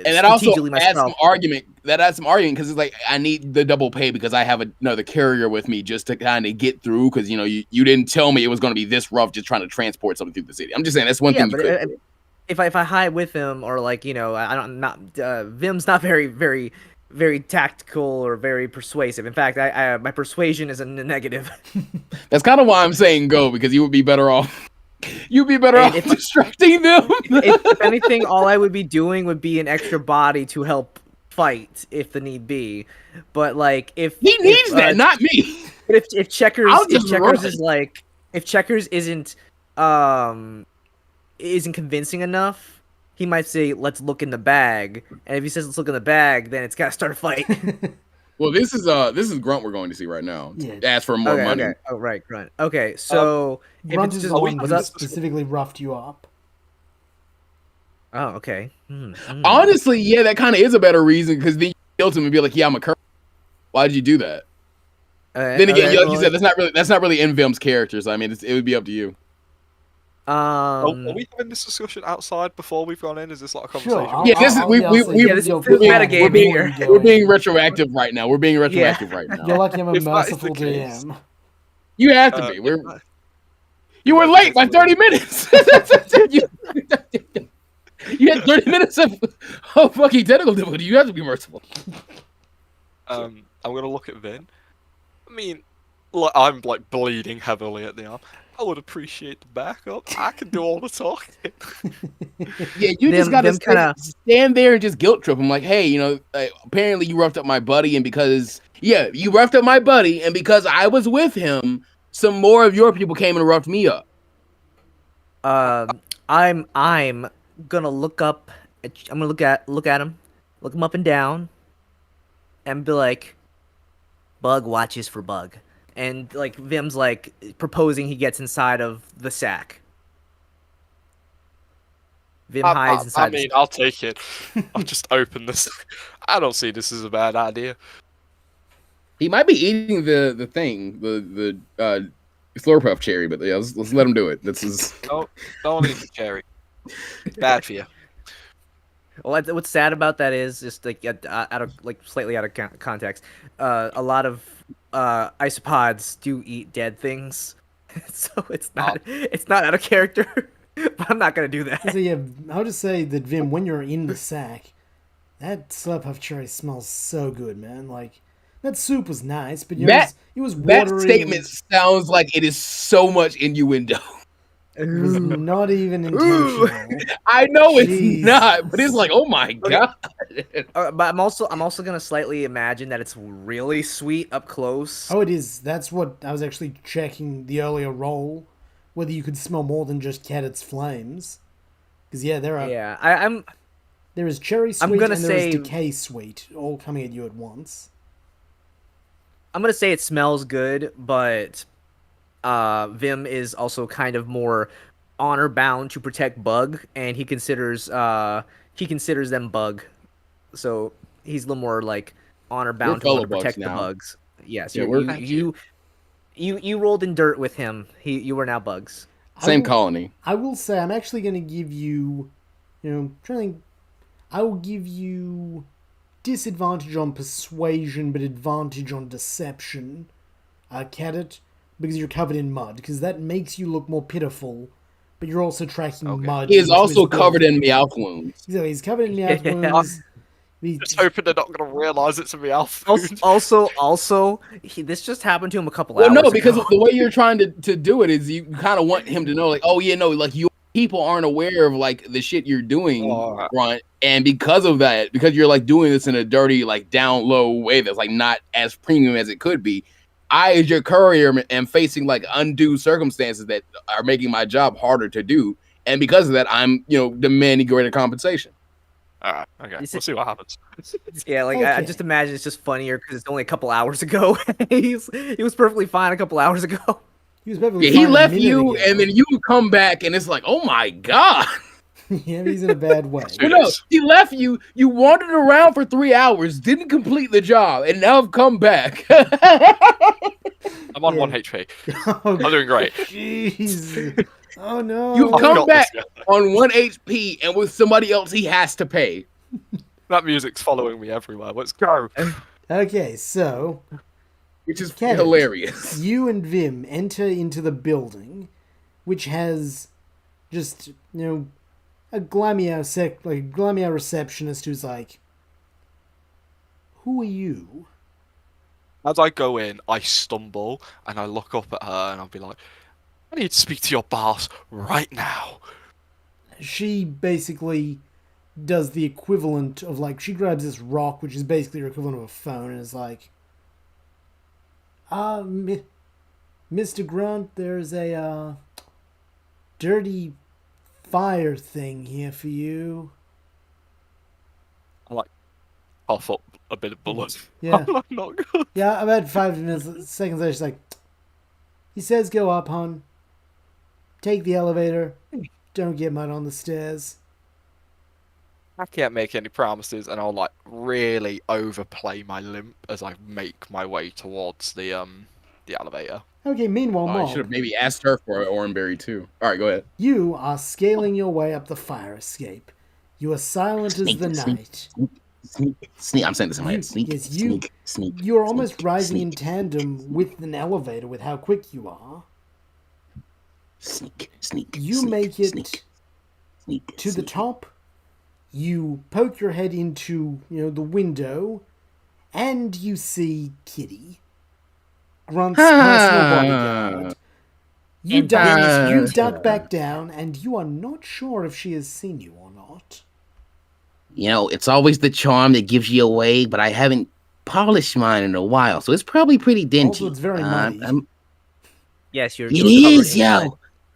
B: that also
C: strategically
B: adds
C: myself.
B: some argument. That adds some argument because it's like I need the double pay because I have another carrier with me just to kind of get through. Because you didn't tell me it was going to be this rough just trying to transport something through the city. I'm just saying that's one thing you could do.
C: If I hide with him or like I don't not Vim's not very very tactical or very persuasive. In fact, I my persuasion is a negative.
B: That's kind of why I'm saying go because you would be better off. You'd be better off distracting them.
C: If anything, all I would be doing would be an extra body to help fight if the need be. But like if
B: he needs that, not me.
C: But if Checkers
B: run.
C: is like if Checkers isn't convincing enough, he might say let's look in the bag. And if he says let's look in the bag, then it's gotta start a fight.
B: Well, this is Grunt we're going to see right now.
A: Yeah.
B: Ask for more money.
C: Okay. Oh, right, Grunt. Okay, so
A: Grunt is the one who
C: up?
A: specifically roughed you up.
C: Oh, okay.
B: Honestly, yeah, that kind of is a better reason because then you kill him and be like, "Yeah, I'm a curse. Why'd you do that?" Then again, like you said, that's not really in Vim's character. So I mean, it would be up to you.
D: Are we having this discussion outside before we've gone in? Is this like a conversation?
A: Sure,
B: Yeah, this is we're being retroactive right now. We're being retroactive right now.
A: You're lucky I'm a
D: If that is
A: merciful
D: the case-
A: DM.
B: You have to be. You were late by 30 minutes. You had 30 minutes of fucking technical difficulty. You have to be merciful.
D: I'm gonna look at Vin. I mean, I'm like bleeding heavily at the arm. I would appreciate the backup. I can do all the talking.
B: Yeah, you just gotta stand there and just guilt trip him. Like, hey, apparently you roughed up my buddy, and because you roughed up my buddy, and because I was with him, some more of your people came and roughed me up.
C: I'm gonna look up. I'm gonna look at him, look him up and down, and be like, "Bug watches for Bug." And like Vim's like proposing he gets inside of the sack. Vim hides inside.
D: I mean, I'll take it. I'll just open this. I don't see this as a bad idea.
B: He might be eating the thing, the Slurpuff cherry, but yeah, let's let him do it. This is
D: don't eat the cherry. It's bad for you.
C: Well, what's sad about that is just like slightly out of context. A lot of isopods do eat dead things, so it's not out of character. But I'm not gonna do that.
A: So yeah, I'll just say that Vim, when you're in the sack, that Slurpuff cherry smells so good, man. Like that soup was nice, but it was watery.
B: That statement sounds like it is so much innuendo.
A: It was not even intentional.
B: I know it's not, but it's like, oh my god.
C: But I'm also gonna slightly imagine that it's really sweet up close.
A: Oh, it is. That's what I was actually checking the earlier roll, whether you could smell more than just Cadet's flames. Because there are.
C: Yeah,
A: there is cherry sweet and there is decay sweet, all coming at you at once.
C: I'm gonna say it smells good, but Vim is also kind of more honor bound to protect Bug, and he considers them Bug, so he's a little more like honor bound to want to protect the bugs. Yes, you rolled in dirt with him. You are now Bugs.
B: Same colony.
A: I will say I'm actually going to give you, I will give you disadvantage on persuasion, but advantage on deception, Cadet. Because you're covered in mud, because that makes you look more pitiful, but you're also tracking mud.
B: He is also covered in Meowth wounds.
A: Exactly, he's covered in Meowth wounds.
D: Just hoping they're not going to realize it's a Meowth wound.
C: Also, this just happened to him a couple hours ago.
B: No, because the way you're trying to do it is you kind of want him to know, like, oh yeah, no, like your people aren't aware of like the shit you're doing, Grunt, and because of that, because you're like doing this in a dirty, like down low way that's like not as premium as it could be. I, as your courier, am facing like undue circumstances that are making my job harder to do, and because of that, I'm demanding greater compensation.
D: All right, okay, we'll see what happens.
C: Yeah, like I
A: Okay.
C: just imagine it's just funnier because it's only a couple hours ago. he was perfectly fine a couple hours ago.
A: He was perfectly
B: Yeah,
A: fine
B: he
A: a
B: left
A: minute
B: you,
A: ago.
B: and then you come back, and it's like, oh my god.
A: Yeah, he's in a bad way.
B: Well, no, he left you. You wandered around for 3 hours, didn't complete the job, and now have come back.
D: I'm on 1 HP. I'm doing great.
A: Jeez. Oh no.
B: You've
D: I've
B: come
D: got
B: back
D: this, yeah.
B: on 1 HP, and with somebody else he has to pay.
D: That music's following me everywhere. Let's go.
A: Okay, so
B: Which is
A: Kevin,
B: hilarious.
A: you and Vim enter into the building, which has just a Glamier receptionist who's like, "Who are you?"
D: As I go in, I stumble and I look up at her and I'll be like, I need to speak to your boss right now.
A: She basically does the equivalent of she grabs this rock, which is basically her equivalent of a phone, and is like, Mr. Grunt, there's a dirty fire thing here for you.
D: I like cough up a bit of blood.
A: Yeah.
D: I'm not good.
A: Yeah, about 5 seconds later, she's like, he says go up, hon. Take the elevator. Don't get mud on the stairs.
D: I can't make any promises, and I'll like really overplay my limp as I make my way towards the elevator.
A: Okay, meanwhile,
B: I
A: Mom,
B: should have maybe asked her for an oranberry too. All right, go ahead.
A: you are scaling your way up the fire escape. You are silent as the night.
E: Sneak. I'm saying this in my head. Sneak,
A: Yes,
E: sneak.
A: You are almost
E: sneak,
A: rising in
E: sneak,
A: tandem with an elevator with how quick you are.
E: Sneak.
A: You
E: sneak,
A: make it
E: sneak,
A: to the
E: sneak.
A: top. You poke your head into, the window, and you see Kitty, Grunt's personal bodyguard. You duck back down, and you are not sure if she has seen you or not.
E: It's always the charm that gives you away, but I haven't polished mine in a while, so it's probably pretty dingy.
A: Also, it's very muddy.
C: Yes, you're.
E: It
C: you're covered
E: is,
C: in
E: yo.
C: mud.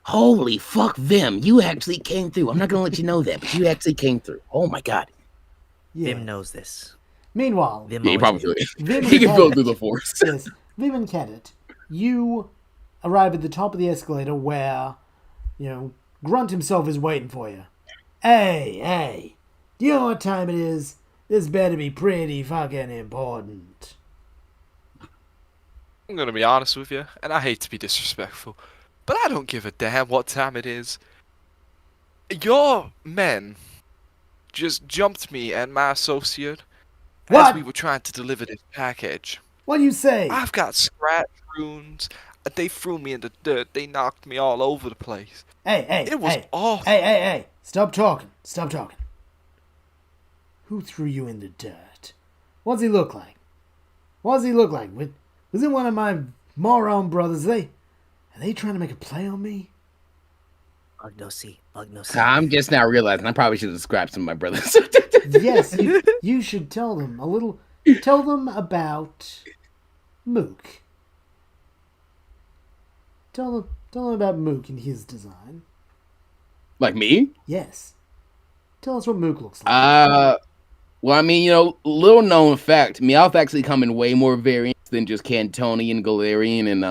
E: Holy fuck, Vim. You actually came through. I'm not going to let you know that, but you actually came through. Oh, my God.
A: Yeah.
C: Vim knows this.
A: Meanwhile,
C: Vim
B: Yeah, he
C: always
B: probably
C: knew.
B: could.
A: Vim
B: He
A: and
B: can fill
A: Cadet-
B: through the force.
A: Yes, Vim and Cadet, you arrive at the top of the escalator where, Grunt himself is waiting for you. Hey, do you know what time it is? This better be pretty fucking important.
D: I'm gonna be honest with you, and I hate to be disrespectful, but I don't give a damn what time it is. Your men just jumped me and my associate
A: What?
D: as we were trying to deliver this package.
A: What do you say?
D: I've got scratch wounds. They threw me in the dirt. They knocked me all over the place.
A: Hey,
D: It was awful.
A: Hey, stop talking. Who threw you in the dirt? What does he look like? Was it one of my moron brothers? Are they trying to make a play on me?
C: Bug no see.
E: I'm just now realizing I probably should have scrapped some of my brothers.
A: Yes, you should tell them a little. Tell them about Mook. Tell them about Mook and his design.
B: Like me?
A: Yes. Tell us what Mook looks like.
B: Well, I mean, little known fact, Meowth actually come in way more variants than just Cantonian, Galarian, and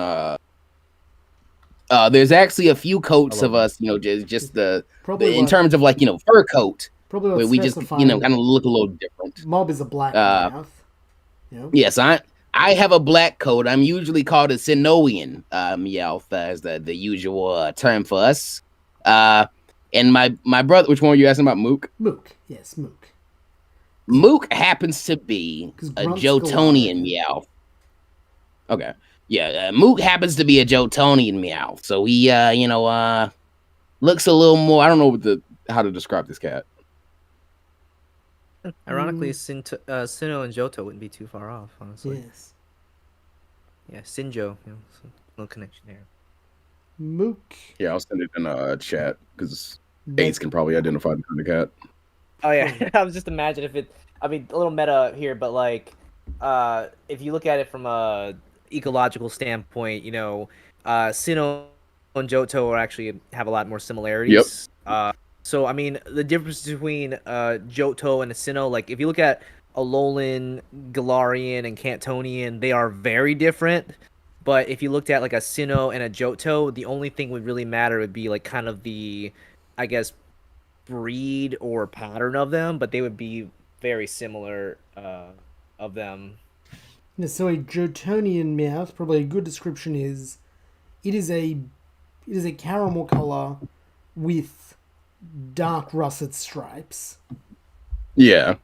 B: there's actually a few coats of us, just in terms of fur coat,
A: Probably
B: where we just kind of look a little different.
A: Mob is a black mouth.
B: Yes, I have a black coat. I'm usually called a Sinoian, Meowth, as the usual term for us. And my brother, which one were you asking about, Mook?
A: Mook, yes, Mook.
E: Mook happens to be
A: 'Cause
E: a
A: Grunt's
E: Jotonian Meowth. Okay. Yeah, Mook happens to be a Jotonian Meowth. So he, looks a little more, I don't know how to describe this cat.
C: Ironically, Sinnoh and Johto wouldn't be too far off, honestly.
A: Yes.
C: Yeah, Sinjo, so little connection there.
A: Mook.
B: Yeah, I'll send it in chat, because Ace can probably identify the kind of cat.
C: Oh yeah, I was just imagining if it. I mean, a little meta here, but if you look at it from ecological standpoint, Sinnoh and Johto are actually have a lot more similarities. So I mean, the difference between Johto and a Sinnoh, like if you look at Alolan, Galarian, and Cantonian, they are very different. But if you looked at like a Sinnoh and a Johto, the only thing would really matter would be like kind of the, I guess, breed or pattern of them, but they would be very similar of them.
A: So a Jotonian Meowth, probably a good description is, it is a caramel color with dark russet stripes.
B: Yeah.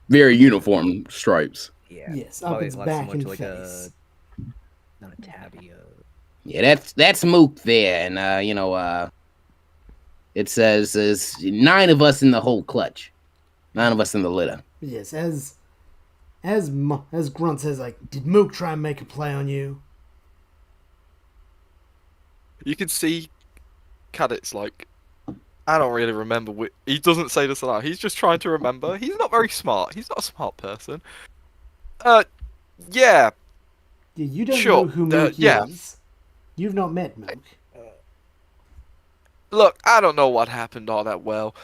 B: Very uniform stripes.
C: Yeah.
A: Yes,
C: Probably
A: up its
C: not so
A: back
C: much
A: and
C: like
A: face.
C: not a tabby.
E: Yeah, that's Mook there, and it says there's 9 of us in the whole clutch, 9 of us in the litter.
A: Yes, as Grunt says, like, did Mook try and make a play on you?
D: You can see Cadet's like, I don't really remember. He doesn't say this a lot. He's just trying to remember. He's not very smart. He's not a smart person. Yeah.
A: Yeah, you don't
D: Sure,
A: know who Mook
D: yeah.
A: is. You've not met Mook.
D: Look, I don't know what happened all that well.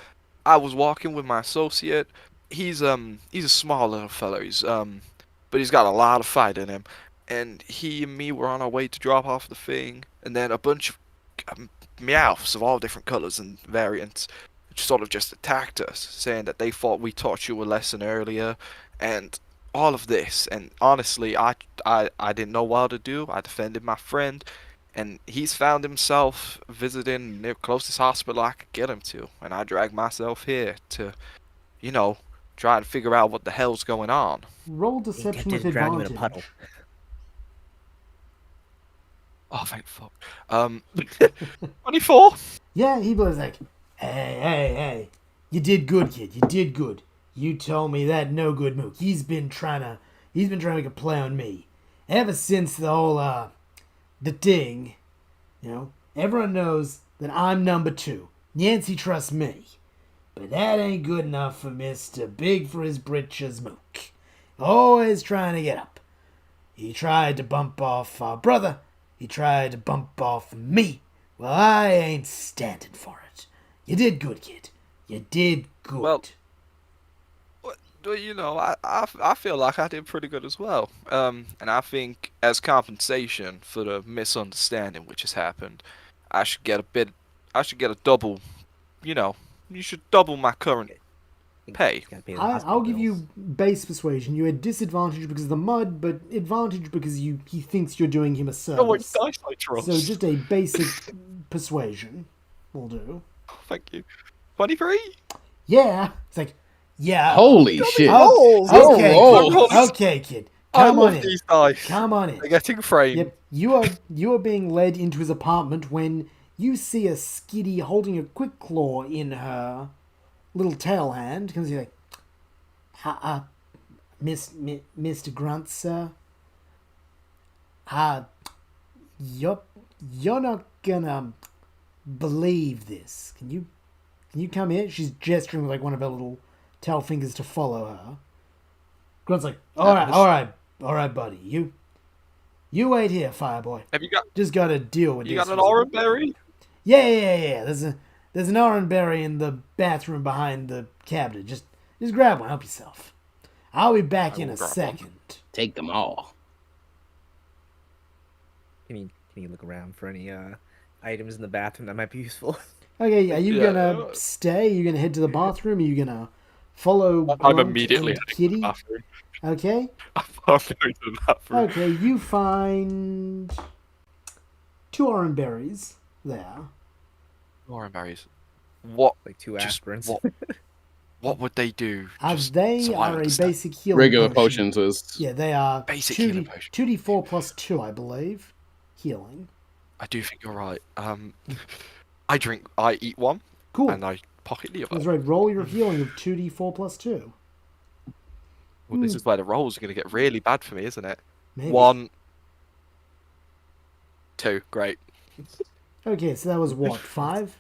D: I was walking with my associate. He's a small little fellow. But he's got a lot of fight in him. And he and me were on our way to drop off the thing, and then a bunch of Meowths of all different colors and variants sort of just attacked us, saying that they thought we taught you a lesson earlier, and all of this. And honestly, I didn't know what to do. I defended my friend, and he's found himself visiting the closest hospital I could get him to, and I dragged myself here to, try and figure out what the hell's going on.
A: Roll deception with
C: Didn't drown you in a
A: advantage.
C: puddle.
D: Oh, thank fuck. 24.
A: Yeah, he was like, hey, you did good, kid. You did good. You told me that no good Mook. He's been trying to make a play on me. Ever since the whole, the thing, everyone knows that I'm number 2. Yancy trusts me. But that ain't good enough for Mr. Big for his britches Mook. Always trying to get up. He tried to bump off our brother. He tried to bump off me. Well, I ain't standing for it. You did good, kid. You did good.
D: Well, I feel like I did pretty good as well. And I think as compensation for the misunderstanding which has happened, I should get a double, you should double my current pay.
A: I'll give you base persuasion. You had disadvantage because of the mud, but advantage because he thinks you're doing him a service.
D: Oh, dice I trust.
A: So just a basic persuasion will do.
D: Thank you. 23?
A: Yeah. It's like, yeah.
B: Holy shit.
A: Okay, kid. Come on in.
D: These dice.
A: Come on in.
D: They're getting framed.
A: Yep. You are being led into his apartment when you see a Skitty holding a quick claw in her little tail hand. Comes here like, Mr. Grunt, sir. You're not gonna believe this. Can you come here? She's gesturing with like one of her little tail fingers to follow her. Grunt's like, all right, buddy. You wait here, Fireboy.
D: Have you got?
A: Just gotta deal with this.
D: You got an orange berry?
A: Yeah. There's an orange berry in the bathroom behind the cabinet. Just grab one. Help yourself. I'll be back in a second.
E: Take them all.
C: Can you look around for any items in the bathroom that might be useful?
A: Okay, are you gonna stay? Are you gonna head to the bathroom? Are you gonna follow
D: I'm
A: Grunt
D: immediately
A: and
D: heading to
A: Kitty?
D: the bathroom.
A: Okay.
D: I'm going to the bathroom.
A: Okay, you find 2 orange berries there.
D: Orange berries. What?
C: Like 2
D: Just
C: aspirins.
D: What would they do?
A: They
D: so I
A: are a
D: understand.
A: basic healing
B: Regular
A: potion.
B: potions is
A: Yeah, they are
D: Basic healing potion.
A: 2d4 plus 2, I believe. Healing.
D: I do think you're right. I eat one,
A: Cool.
D: and I pocket the other.
A: That's right. Roll your healing of 2d4 plus 2.
D: Well, this is where the rolls are going to get really bad for me, isn't it?
A: Maybe.
D: 1, 2, great.
A: Okay, so that was what, 5?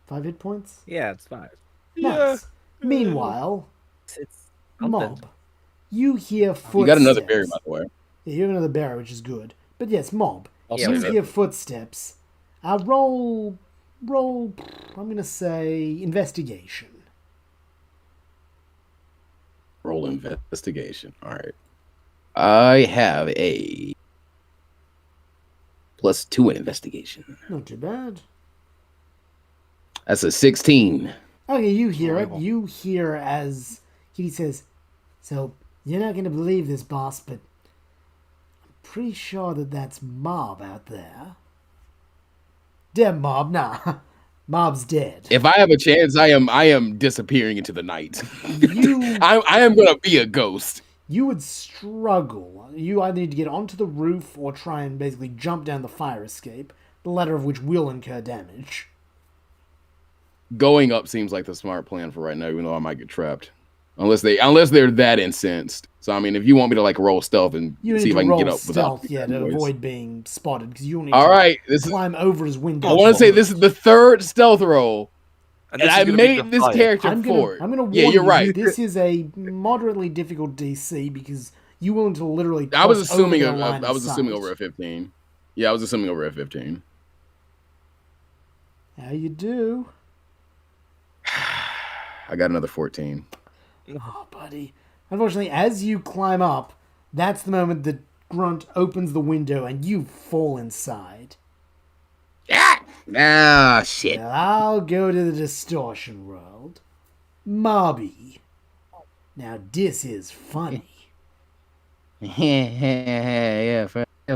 A: 5 hit points?
C: Yeah, it's 5.
A: Nice. Meanwhile,
C: It's
A: Mob, you hear footsteps.
B: you got another berry, by the way.
A: Yeah, you have another berry, which is good. But yes, mob.
B: I'll
C: Yeah,
A: You
B: say that.
A: hear footsteps. Roll. I'm gonna say investigation.
B: Roll investigation. All right. I have a +2 in investigation.
A: Not too bad.
B: That's a 16.
A: Okay, you hear it.
D: Horrible.
A: You hear as Kitty says, "So you're not gonna believe this, boss, but I'm pretty sure that that's Mob out there." Dead Mob? Nah, Mob's dead.
B: If I have a chance, I am disappearing into the night.
A: You-
B: I am gonna be a ghost.
A: You would struggle. You either need to get onto the roof or try and basically jump down the fire escape, the latter of which will incur damage.
B: Going up seems like the smart plan for right now, even though I might get trapped. Unless they're that incensed. So I mean, if you want me to like roll stealth and
A: You
B: see
A: need
B: if
A: to
B: I can
A: roll
B: get up
A: stealth,
B: without
A: yeah, to
B: noise.
A: avoid being spotted, because you'll need
B: All
A: to
B: right, this is.
A: climb over his window.
B: I want to say this is the third stealth roll, and
D: this is
B: I
D: gonna be
B: made this
D: defiant.
B: character
A: I'm
B: for it.
A: gonna warn
B: Yeah, you're
A: you,
B: right.
A: this is a moderately difficult DC because you will need to literally.
B: I was
A: cross over
B: assuming
A: their line
B: I
A: of
B: was assuming
A: sight.
B: over a 15. Yeah, I was assuming over a 15.
A: How you do?
B: I got another 14.
A: Oh, buddy. Unfortunately, as you climb up, that's the moment that Grunt opens the window and you fall inside.
E: Ah, shit.
A: Well, I'll go to the distortion world. Mobby. Now, this is funny.
E: Yeah,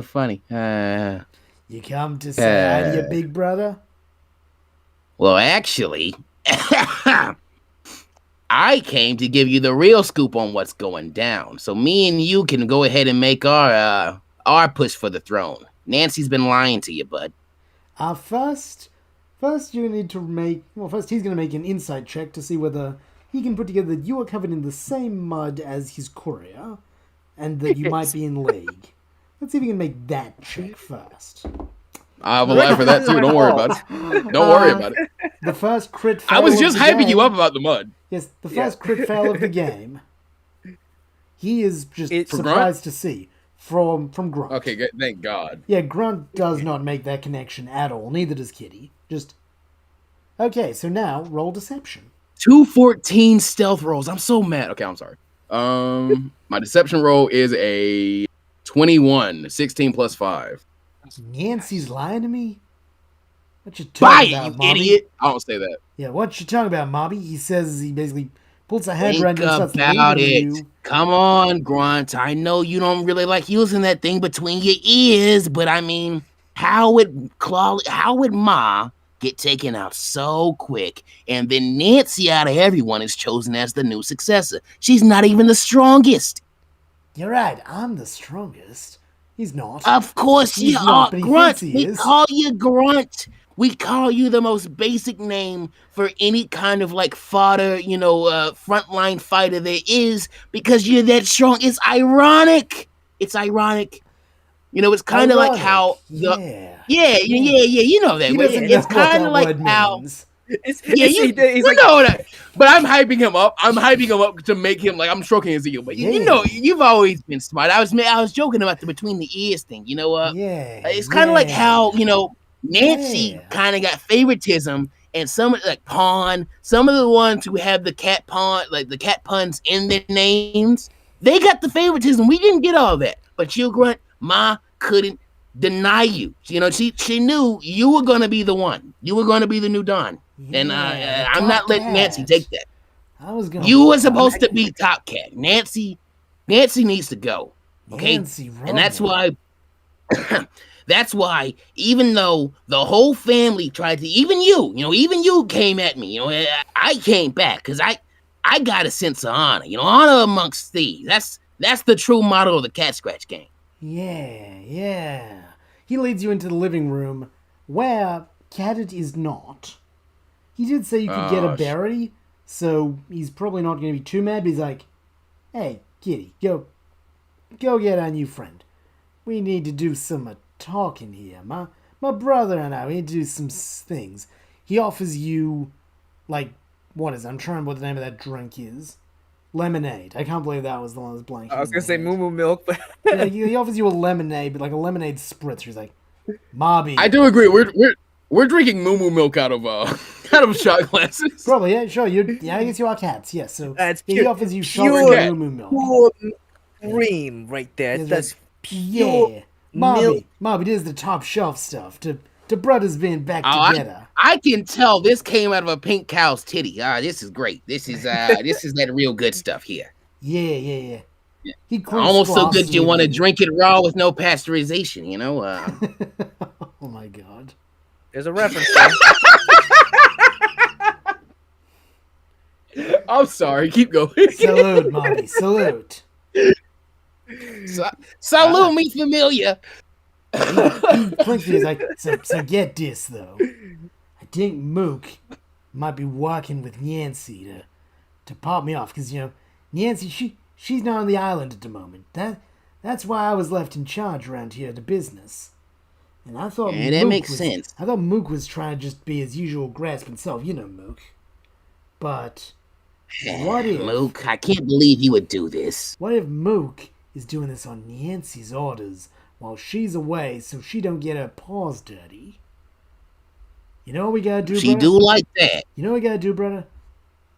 E: funny.
A: You come to say hi to your big brother?
E: Well, actually, I came to give you the real scoop on what's going down. So me and you can go ahead and make our push for the throne. Nancy's been lying to you, bud.
A: First you need to make... Well, first he's going to make an insight check to see whether he can put together that you are covered in the same mud as his courier, and that you might be in league. Let's see if he can make that check first.
B: I have a lie for that too. Don't worry about it. Don't worry about it.
A: The first crit fail
B: I was
A: of
B: just
A: the
B: hyping you
A: game-
B: up about the mud.
A: Yes, the first crit fail of the game. He is just
C: It's-
B: For
A: surprised to see from Grunt.
B: Okay, good. Thank God.
A: Yeah, Grunt does not make that connection at all. Neither does Kitty. Just... Okay, so now roll deception.
B: 214 stealth rolls. I'm so mad. Okay, I'm sorry. My deception roll is a 21, 16 plus 5.
A: Nancy's lying to me? What you
E: Buy
A: talking
E: it,
A: about,
E: you
A: Mobby?
E: idiot.
B: I don't say that.
A: Yeah, what you talking about, Mobby? He says he basically pulls a hand
E: Think
A: around you and starts
E: about
A: leading
E: it.
A: you.
E: Come on, Grunt. I know you don't really like using that thing between your ears, but I mean, how would Ma get taken out so quick, and then Nancy out of everyone is chosen as the new successor? She's not even the strongest.
A: You're right, I'm the strongest. He's not.
E: Of course
A: He's
E: you
A: not,
E: are,
A: but he
E: Grunt.
A: thinks he
E: We
A: is.
E: call you Grunt. We call you the most basic name for any kind of like fodder, frontline fighter there is, because you're that strong. It's ironic. It's ironic. It's kind of like how
A: yeah.
E: yeah, you know that.
A: He
E: way.
A: doesn't
E: It's
A: know what
E: kind
A: that
E: of like
A: word
E: how
A: means.
C: It's,
E: yeah,
C: it's,
E: you
C: he's like,
B: know that. But I'm hyping him up. I'm hyping him up to make him like I'm stroking his ego. But you
A: Yeah.
B: know,
E: you've always been smart. I was joking about the between the ears thing.
A: Yeah.
E: It's kind of like
A: yeah.
E: how Nancy
A: Yeah.
E: kind of got favoritism, and some like Pawn, some of the ones who have the cat pawn, like the cat puns in their names, they got the favoritism. We didn't get all that, but you, Grunt, Ma couldn't deny you. She knew you were gonna be the one. You were gonna be the new Don, and
A: Yeah,
E: I'm
A: Top
E: not letting
A: Cat.
E: Nancy take that.
A: I was gonna.
E: You were supposed to be Top Cat. Nancy needs to go. Okay,
A: Nancy
E: and that's
A: Roman.
E: why. That's why, even though the whole family tried to, even you came at me. I came back because I got a sense of honor. Honor amongst thieves. That's the true motto of the Cat Scratch game.
A: Yeah. He leads you into the living room, where Cadet is not. He did say you could get a berry, so he's probably not going to be too mad, but he's like, hey, Kitty, go get our new friend. We need to do some talking here. My brother and I, we need to do some things. He offers you, like, what is it? I'm trying to remember what the name of that drink is. lemonade. I can't believe that was the one that was blanking.
C: I was
A: in
C: gonna
A: my
C: say
A: head.
C: moo moo milk, but
A: Yeah, he offers you a lemonade, but like a lemonade spritzer. He's like, Mobby.
B: I do agree. We're drinking moo moo milk out of out of shot glasses.
A: Probably, yeah, sure. Yeah, I guess you are cats. Yes, so
C: That's
A: he
C: pure-
A: offers you
C: pure
A: shots of
B: cat.
A: moo milk.
C: pure cream right there.
A: He's
C: That's
A: like,
C: pure
A: yeah,
C: milk.
A: Mobby, this is the top shelf stuff. The brothers being back
E: Oh,
A: together.
E: I can tell this came out of a pink cow's titty. This is great. This is that real good stuff here.
A: Yeah. He clinks
E: Almost so
A: glasses
E: good you
A: with
E: want to drink it raw with no pasteurization, you know?
A: Oh my god.
C: There's a reference there.
B: I'm sorry. Keep going.
A: Salute, Mobby, salute.
E: Salute me familiar.
A: He clinks me. He's like, so get this though. I think Mook might be working with Nancy to pop me off, because Nancy she's not on the island at the moment. That's why I was left in charge around here of the business. And I thought
E: Yeah, that makes sense.
A: I thought Mook was trying to just be his usual grasping self, Mook. But what if
E: Luke, I can't believe you would do this.
A: What if Mook is doing this on Nancy's orders while she's away so she don't get her paws dirty? You know what we gotta do,
E: She
A: brother?
E: do like that.
A: You know what we gotta do, brother?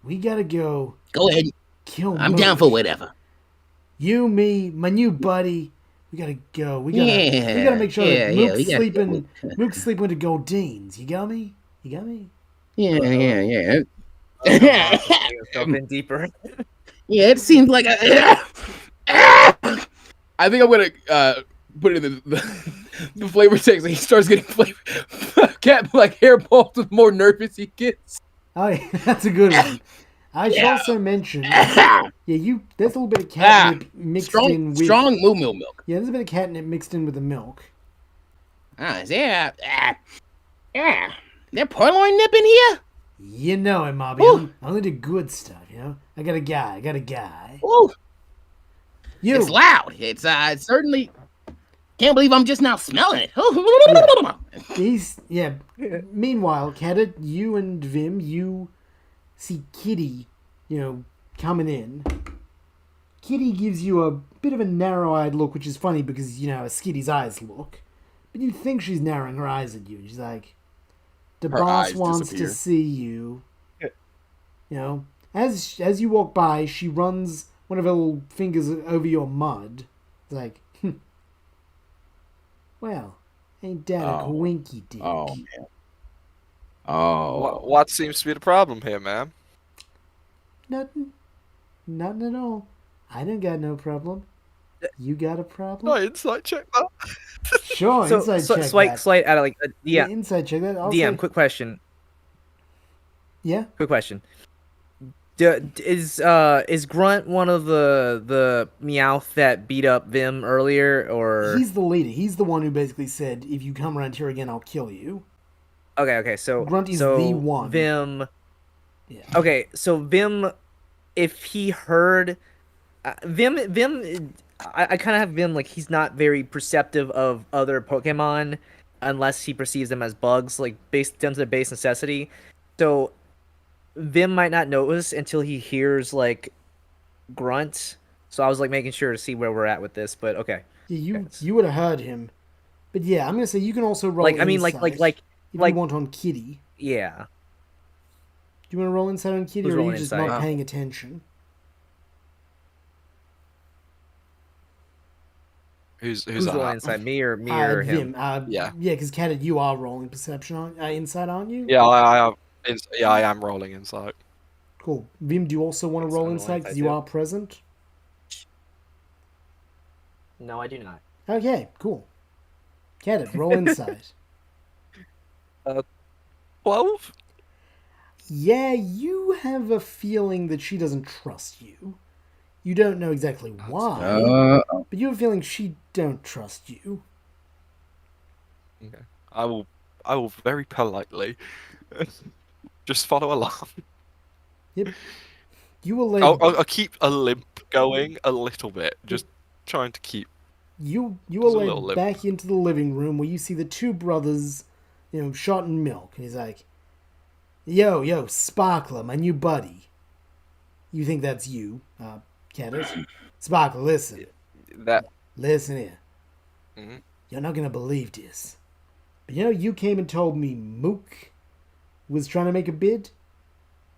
A: We gotta go
E: Go ahead.
A: kill
E: I'm
A: Mook.
E: down for whatever.
A: You, me, my new buddy. We gotta go. We gotta make sure
E: Yeah,
A: that
E: yeah,
A: Mook's
E: we gotta
A: sleeping. Mook's sleeping with the Goldines. You got me?
E: Yeah.
C: Jump in deeper.
E: Yeah, it seems like
B: I think I'm gonna put it in the flavor text. And he starts getting flavor. Cat like hairballs, the more nervous he gets.
A: Oh, yeah, that's a good one. I should also mention, there's a little bit of catnip mixed in with
E: strong moo milk.
A: Yeah, there's a bit of catnip mixed in with the milk.
E: Is there there purloin nip in here?
A: You know it, Mobby.
E: Ooh.
A: I only do good stuff, I got a guy.
E: Ooh,
A: You.
E: it's loud. It's certainly can't believe I'm just now smelling it.
A: Meanwhile, Cadet, you and Vim, you see Kitty, coming in. Kitty gives you a bit of a narrow-eyed look, which is funny because you know how Skitty's eyes look. But you think she's narrowing her eyes at you. She's like, the
B: Her
A: boss
B: eyes
A: wants
B: disappear.
A: to see you. As you walk by, she runs one of her little fingers over your mud. It's like, well, ain't that a
B: Oh.
A: winky dick?
B: Oh man. Oh.
D: What seems to be the problem here, ma'am?
A: Nothing at all. I don't got no problem. You got a problem?
D: No, insight check that.
A: Sure,
C: So,
A: inside check that.
C: slight out of like yeah.
A: Inside check that.
C: DM, quick question.
A: Yeah?
C: Quick question. Is Grunt one of the Meowth that beat up Vim earlier, or
A: He's the leader. He's the one who basically said, if you come around here again, I'll kill you.
C: okay? So
A: Grunty's
C: so
A: the one.
C: Vim.
A: Yeah.
C: Okay, so Vim, if he heard, Vim, I kind of have Vim like he's not very perceptive of other Pokemon unless he perceives them as bugs, like based down to their base necessity. So Vim might not notice until he hears like grunts. So I was like making sure to see where we're at with this, but okay.
A: Yeah,
C: Okay.
A: you would have heard him. But yeah, I'm gonna say you can also roll
C: Like I mean like
A: insight if you want on Kitty.
C: yeah.
A: Do you want to roll insight on Kitty,
C: Who's
A: or are you
C: rolling
A: just
C: insight?
A: not paying attention?
D: Who's
C: Who's
D: that?
C: rolling inside me or him?
A: Vim.
D: Yeah.
A: Because Cadet, you are rolling perception on insight, aren't you?
D: Yeah, I have. Yeah, I am rolling insight.
A: Cool. Vim, do you also want to
C: Yes,
A: roll
C: I'm rolling
A: insight because
C: insight
A: you
C: too.
A: are present?
C: No, I do not.
A: Okay, cool. Cadet, roll insight.
D: 12?
A: Yeah, you have a feeling that she doesn't trust you. You don't know exactly why, but you have a feeling she don't trust you.
D: Okay. I will very politely just follow along.
A: Yep. You will let
D: I'll keep a limp going a little bit, just trying to keep.
A: you
D: Just
A: will
D: a little
A: led
D: limp.
A: back into the living room where you see the two brothers, shot in milk. And he's like, yo, Sparkler, my new buddy. You think that's you, Candace? Sparkle, listen.
D: That.
A: Listen here.
D: Mhm.
A: You're not gonna believe this. But you came and told me Mook was trying to make a bid?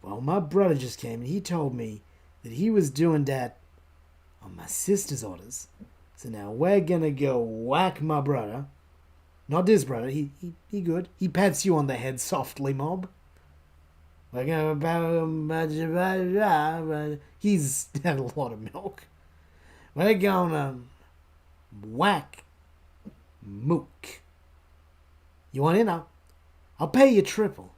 A: Well, my brother just came and he told me that he was doing that on my sister's orders. So now we're gonna go whack my brother. Not this brother, he good. He pats you on the head softly, mob. We're gonna... He's had a lot of milk. We're gonna whack Mook. You want in? I'll pay you triple.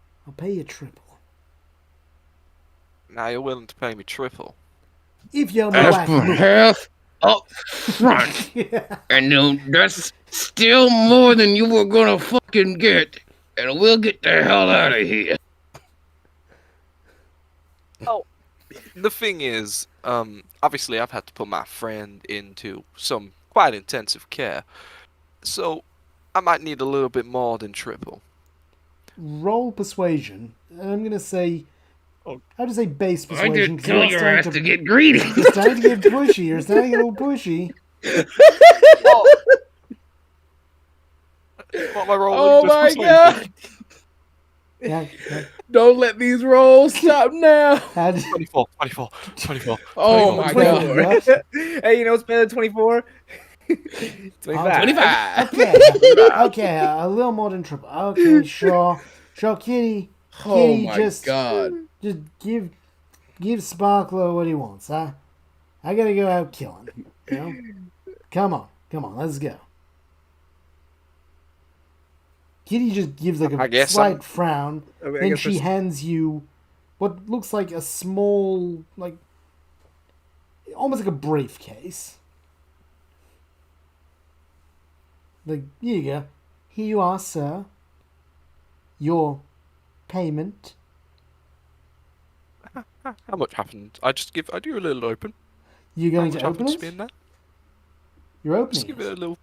D: Now you're willing to pay me triple.
A: If you'll
E: That's
A: whack
E: for
A: Mook.
E: half up front.
A: Yeah.
E: And that's still more than you were gonna fucking get. And we'll get the hell out of here.
D: Oh, the thing is, obviously I've had to put my friend into some quite intensive care, so I might need a little bit more than triple.
A: Roll persuasion. And I'm gonna say... How to say base
E: I
A: persuasion?
E: did tell your ass to get greedy.
A: You're starting to get pushy. You're starting to get a little pushy.
D: What am I rolling?
B: Oh
D: Just
B: my
D: persuasion?
B: god!
A: Yeah.
B: Don't let these rolls stop now.
A: How did...
D: 24.
B: Oh my
A: 24.
B: god!
C: Hey, you know what's better than 24? 25.
E: 25.
A: Okay, a little more than triple. Okay, sure. Kitty.
B: Oh
A: Kitty,
B: my
A: just
B: god!
A: give Sparkler what he wants, huh? I gotta go out killing. Come on, let's go. Kitty just gives like a slight frown, then she hands you what looks like a small, like almost like a briefcase. Like, here you go. Here you are, sir. Your payment.
D: How much happened? I do a little open.
A: You're
D: How
A: going
D: much
A: to open
D: happens to be
A: it?
D: in there?
A: You're
D: Just
A: opening
D: give it
A: it.
D: a little,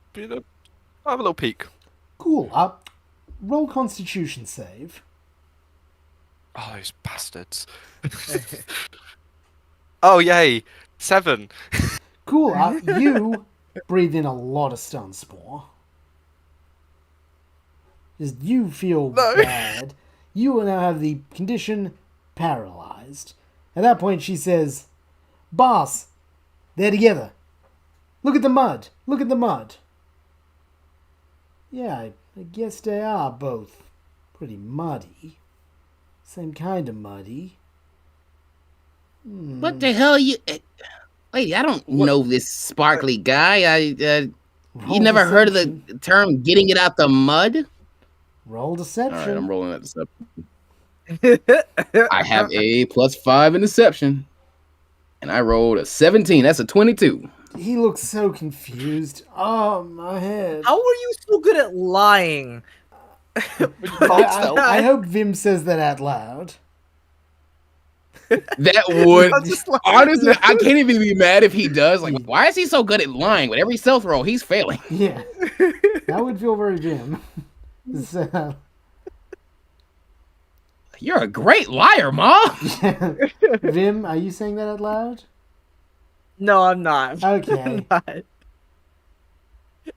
D: I'll have a little peek.
A: Cool. Roll Constitution save.
D: Oh, those bastards. Oh, yay. 7.
A: Cool. You breathe in a lot of stun spore. Just you feel bad. You will now have the condition paralyzed. At that point, she says, "Boss, they're together. Look at the mud. Yeah, I guess they are both pretty muddy. Same kind of muddy.
E: What the hell you... Wait, I don't know this sparkly guy. You never heard of the term getting it out the mud?
A: Roll deception.
B: All right, I'm rolling that deception. I have a +5 in deception, and I rolled a 17. That's a 22.
A: He looks so confused. Oh, my head.
C: How are you so good at lying?
A: I hope Vim says that out loud.
B: That would
C: I'm just like,
B: honestly, I can't even be mad if he does. Like, why is he so good at lying? With every stealth roll, he's failing.
A: Yeah, that would feel very Vim. So,
E: You're a great liar, Ma.
A: Vim, are you saying that out loud?
C: No, I'm not.
A: Okay.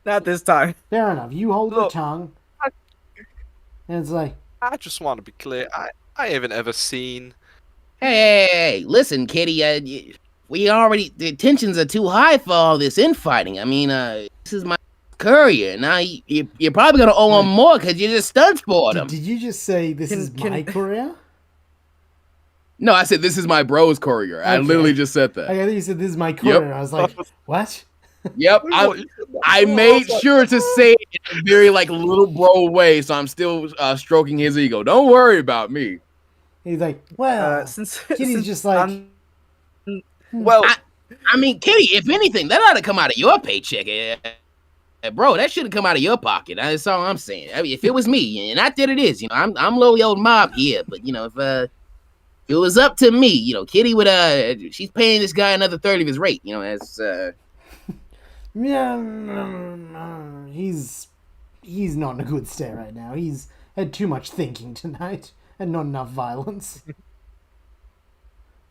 C: Not this time.
A: Fair enough. You hold your
D: Look,
A: tongue. And it's like,
D: I just want to be clear. I haven't ever seen.
E: Hey, listen, Kitty. The tensions are too high for all this infighting. I mean, this is my courier. Now you're probably gonna owe him more because you just stunt for him.
A: did you just say this is my career?
B: No, I said this is my bro's courier. I
A: Okay.
B: literally just said that.
A: I thought you said this is my career. I was like, what?
B: Yep, I made sure to say it in a very like little bro way, so I'm still stroking his ego. Don't worry about me.
A: He's like, well, Kitty's just like,
D: Well,
E: I mean, Kitty, if anything, that ought to come out of your paycheck. Bro, that should have come out of your pocket. That's all I'm saying. I mean, if it was me, and not that it is, I'm low old mob here, but if it was up to me, Kitty would she's paying this guy another third of his rate, as
A: yeah, he's not in a good state right now. He's had too much thinking tonight and not enough violence.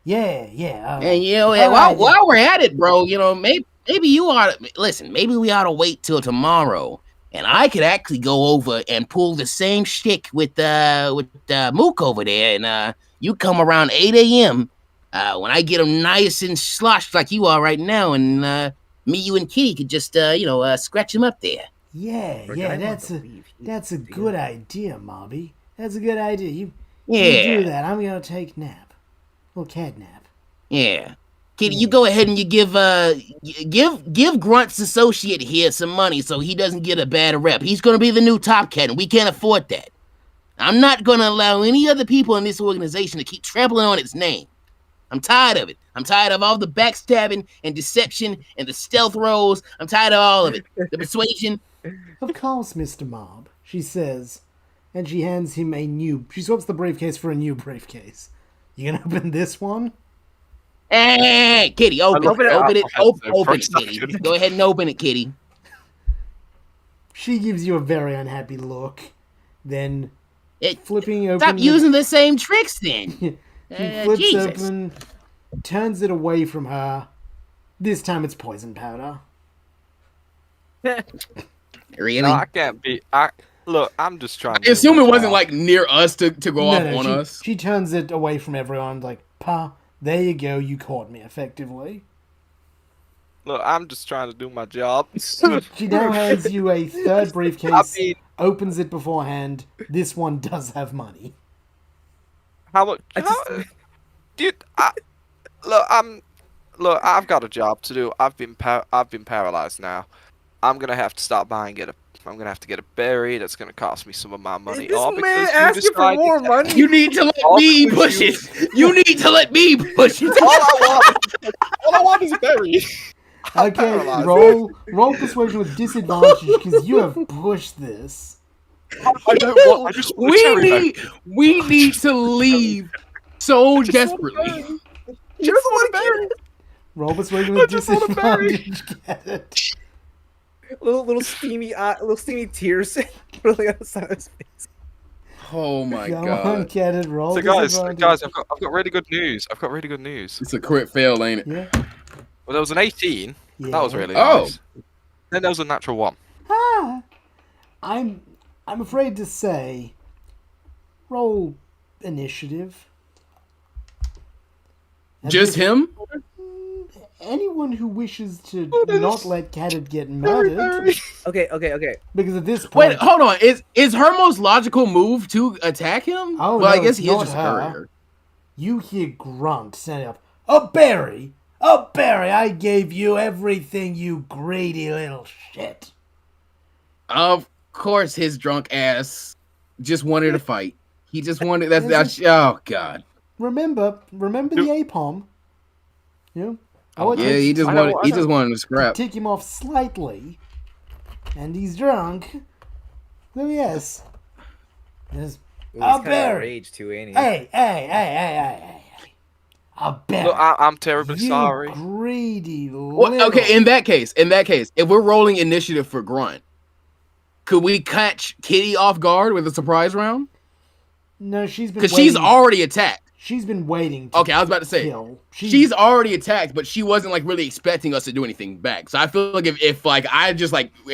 A: Yeah.
E: And
A: all right,
E: while we're at it, bro, maybe you ought to listen. Maybe we ought to wait till tomorrow, and I could actually go over and pull the same shtick with Mook over there, and you come around 8 a.m. When I get him nice and sloshed like you are right now, and me, you, and Kitty could just scratch him up there.
A: Yeah, that's a good idea, Mobby. That's a good idea. You do that. I'm gonna take nap. Little cat nap.
E: Yeah. Kitty, you go ahead and you give Grunt's associate here some money so he doesn't get a bad rep. He's gonna be the new top cat, and we can't afford that. I'm not gonna allow any other people in this organization to keep trampling on its name. I'm tired of it. I'm tired of all the backstabbing and deception and the stealth rolls. I'm tired of all of it. The persuasion.
A: Of course, Mr. Mob, she says, and she hands him she swaps the briefcase for a new briefcase. You gonna open this one?
E: Hey, Kitty, open it, Kitty. Go ahead and open it, Kitty.
A: She gives you a very unhappy look. Then, flipping open...
E: Stop using the same tricks, then.
A: He flips open, turns it away from her. This time it's poison powder.
E: Really?
D: No, I can't be. Look, I'm just trying.
B: I assume it wasn't like near us to go off on us.
A: She turns it away from everyone, like, "Pa, there you go. You caught me effectively."
D: Look, I'm just trying to do my job.
A: She now hands you a third briefcase. Opens it beforehand. This one does have money.
D: How much? Dude, look, I've got a job to do. I've been paralyzed now. I'm gonna have to stop by and get a berry. That's gonna cost me some of my money.
C: This man asking for more money.
E: You need to let me push it. You need to let me push it.
D: All I want is a berry.
A: Okay, roll persuasion with disadvantage because you have pushed this.
D: I just
B: We need to leave so desperately.
C: Just want a berry.
A: Roll persuasion with disadvantage. Get it.
C: Little steamy tears rolling out the side of his face.
B: Oh my
A: Come
B: god!
A: on, get it. Roll.
D: So guys, I've got really good news.
B: It's a crit fail, ain't it?
A: Yeah.
D: Well, there was an 18.
A: Yeah.
D: That was really
B: Oh.
D: nice. Then there was a natural 1.
A: I'm afraid to say, roll initiative.
B: Just him?
A: Anyone who wishes to not let Cadet get murdered.
C: Okay.
A: Because at this point...
B: Wait, hold on. Is her most logical move to attack him?
A: Oh,
B: well,
A: no,
B: I guess
A: it's
B: he is
A: not
B: just a
A: her.
B: courier.
A: You hear Grunt standing up. Oh, Barry! Oh, Barry, I gave you everything, you greedy little shit.
B: Of course, his drunk ass just wanted to fight. He just wanted... That's oh, God.
A: Remember the APOM. You know?
B: He just wanted to scrap.
A: Tick him off slightly, and he's drunk. So yes.
C: He's
A: Oh,
C: kind
A: Barry.
C: of rage too, ain't he?
A: Hey. Oh, Barry.
D: Look, I'm terribly
A: you
D: sorry.
A: greedy little...
B: Well, okay, in that case, if we're rolling initiative for Grunt, could we catch Kitty off guard with a surprise round?
A: No, she's been
B: Because she's already attacked.
A: She's been waiting to
B: Okay, I was about to say,
A: kill.
B: she's already attacked, but she wasn't like really expecting us to do anything back. So I feel like if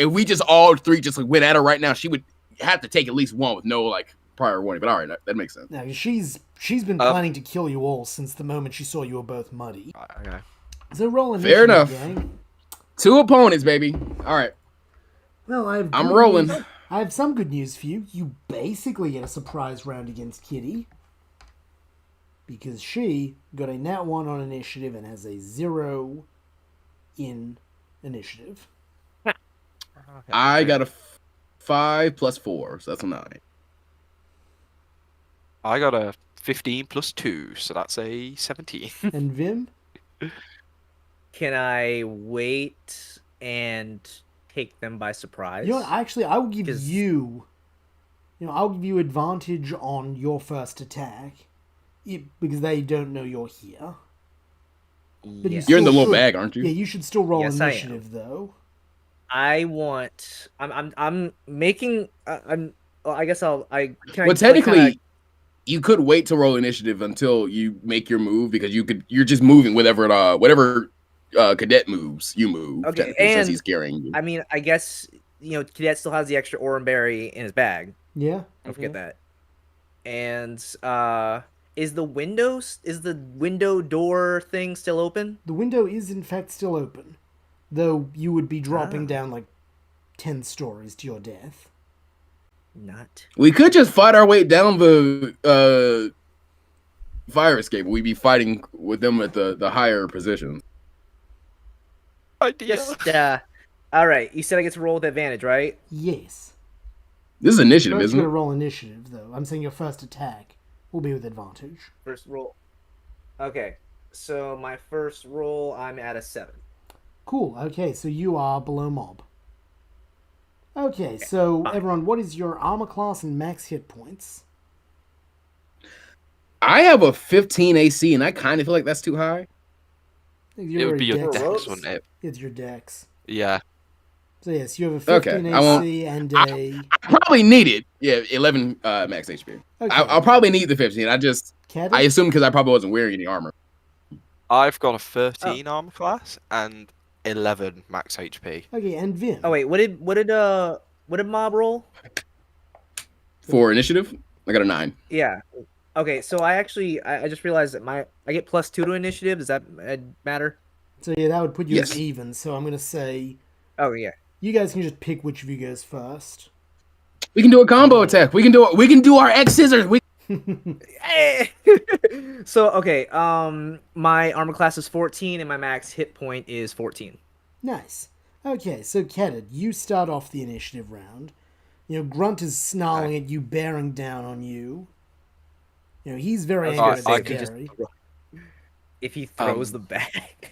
B: we just all three just like went at her right now, she would have to take at least one with no like prior warning. But all right, that makes sense.
A: No, she's been planning to kill you all since the moment she saw you were both muddy.
D: Okay.
A: So roll
B: Fair enough.
A: gang.
B: 2 opponents, baby. All right,
A: Well,
B: I'm rolling.
A: I have some good news for you. You basically get a surprise round against Kitty. Because she got a nat 1 on initiative and has a 0 in initiative.
B: I got a 5 plus 4, so that's a 9.
D: I got a 15 plus 2, so that's a 17.
A: And Vim?
C: Can I wait and take them by surprise?
A: You know what, actually, I will give
C: 'Cause-
A: you... I'll give you advantage on your first attack. Because they don't know you're here. But
C: Yeah.
B: You're in the
A: still
B: little
A: should-
B: bag, aren't you?
A: Yeah, you should still roll
C: Yes, I am.
A: initiative, though.
C: I'm making. Well, I guess I'll. Can I?
B: Well, technically, you could wait to roll initiative until you make your move because you're just moving whatever cadet moves you move.
C: Okay,
B: Technically, since
C: and
B: he's carrying you.
C: I mean, I guess Cadet still has the extra Oranberry in his bag.
A: Yeah.
C: Don't forget that. And is the window door thing still open?
A: The window is in fact still open, though you would be dropping down like 10 stories to your death.
C: Not.
B: We could just fight our way down the fire escape. We'd be fighting with them at the higher position.
D: Idea.
C: Just all right. You said I get to roll with advantage, right?
A: Yes.
B: This is initiative,
A: First
B: isn't
A: you're
B: it?
A: gonna roll initiative, though. I'm saying your first attack will be with advantage.
C: First roll. Okay. So my first roll, I'm at a 7.
A: Cool. Okay, so you are below mob. Okay, so everyone, what is your armor class and max hit points?
B: I have a 15 AC, and I kind of feel like that's too high.
D: It would be your
A: dex.
D: dex, wouldn't it?
A: It's your dex.
D: Yeah.
A: So yes, you have a 15
B: Okay, I won't-
A: AC and a...
B: I probably need it. Yeah, 11 max HP.
A: Okay.
B: I'll probably need the 15.
A: Cadet?
B: I assume because I probably wasn't wearing any armor.
D: I've got a 13 armor class and 11 max HP.
A: Okay, and Vim.
C: Oh wait, what did Mob roll?
B: For initiative, I got a 9.
C: Yeah. Okay, so I just realized that I get +2 to initiative. Does that matter?
A: So yeah, that would put you
B: Yes.
A: as even. So I'm gonna say
C: Oh yeah.
A: you guys can just pick which of you goes first.
B: We can do a combo attack. We can do our X scissors.
C: So okay, my armor class is 14 and my max hit point is 14.
A: Nice. Okay, so Cadet, you start off the initiative round. Grunt is snarling at you, bearing down on you. He's very angry
C: I
A: at
C: can
A: this
C: just-
A: Gary.
C: If he throws the bag.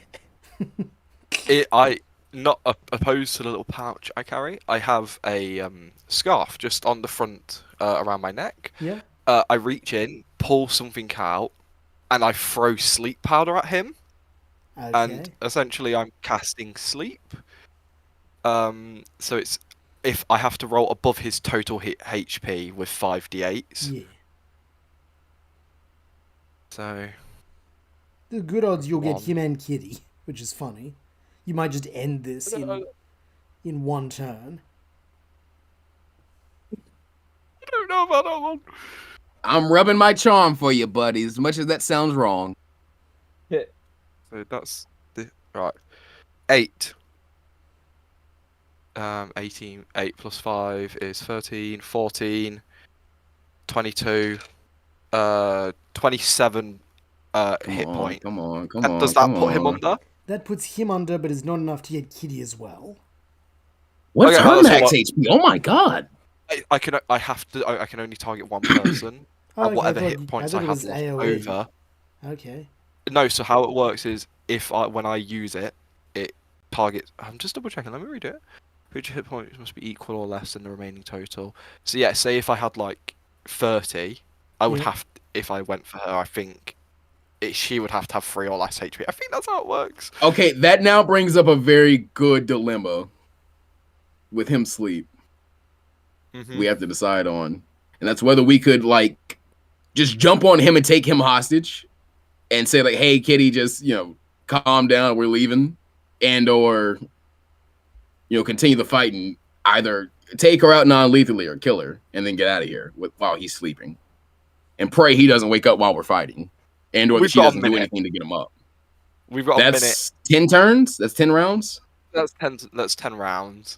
D: Not opposed to the little pouch I carry. I have a scarf just on the front around my neck.
A: Yeah.
D: I reach in, pull something out, and I throw sleep powder at him.
A: Okay.
D: And essentially, I'm casting sleep. So it's if I have to roll above his total hit HP with 5d8s.
A: Yeah.
D: So
A: The good odds you'll get
D: One.
A: him and Kitty, which is funny. You might just end this in one turn.
D: I don't know about that one.
B: I'm rubbing my charm for you, buddy. As much as that sounds wrong.
D: So that's right. 8. 18. 8 plus 5 is 13. 14. 22. 27 hit point.
B: Come on.
D: And does that put him under?
A: That puts him under, but is not enough to get Kitty as well.
B: What's
D: Okay,
B: her
D: that's
B: max
D: what-
B: HP? Oh my god.
D: I can only target one person.
A: Oh,
D: And whatever
A: I thought-
D: hit points
A: I
D: I
A: thought it
D: have
A: was
D: left
A: AoE.
D: over.
A: Okay.
D: No, so how it works is when I use it, it targets. I'm just double checking. Let me read it. Which hit points must be equal or less than the remaining total. So yeah, say if I had like 30, I would
A: Yeah.
D: have. If I went for her, I think she would have to have 3 or less HP. I think that's how it works.
B: Okay, that now brings up a very good dilemma with him sleep. We have to decide on. And that's whether we could like just jump on him and take him hostage and say like, hey Kitty, just calm down, we're leaving. And or continue the fight and either take her out non-lethally or kill her and then get out of here while he's sleeping. And pray he doesn't wake up while we're fighting. And or that
D: We've
B: she
D: got a
B: doesn't do
D: minute.
B: anything to get him up.
D: We've got a minute.
B: That's 10 turns? That's 10 rounds?
D: That's 10. That's 10 rounds.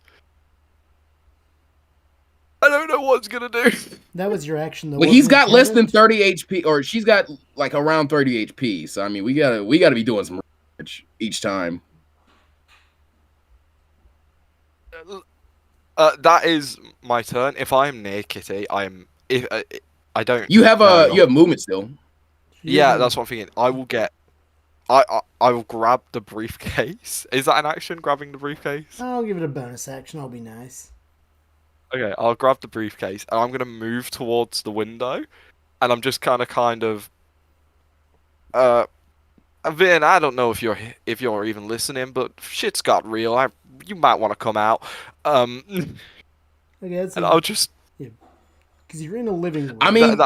D: I don't know what's gonna do.
A: That was your action, though.
B: Well, he's
A: wasn't it,
B: got less than
A: Cadet?
B: 30 HP, or she's got like around 30 HP. So I mean, we gotta be doing some research each time.
D: That is my turn. If I'm near Kitty, If I don't.
B: You have
D: no,
B: you have movement still.
D: Yeah, that's what I'm thinking. I will get. I will grab the briefcase. Is that an action? Grabbing the briefcase?
A: I'll give it a bonus action. I'll be nice.
D: Okay, I'll grab the briefcase and I'm gonna move towards the window, and I'm just kind of. Vin, I don't know if you're even listening, but shit's got real. You might want to come out.
A: Okay, that's
D: And I'll just.
A: because you're in a living room.
B: I mean,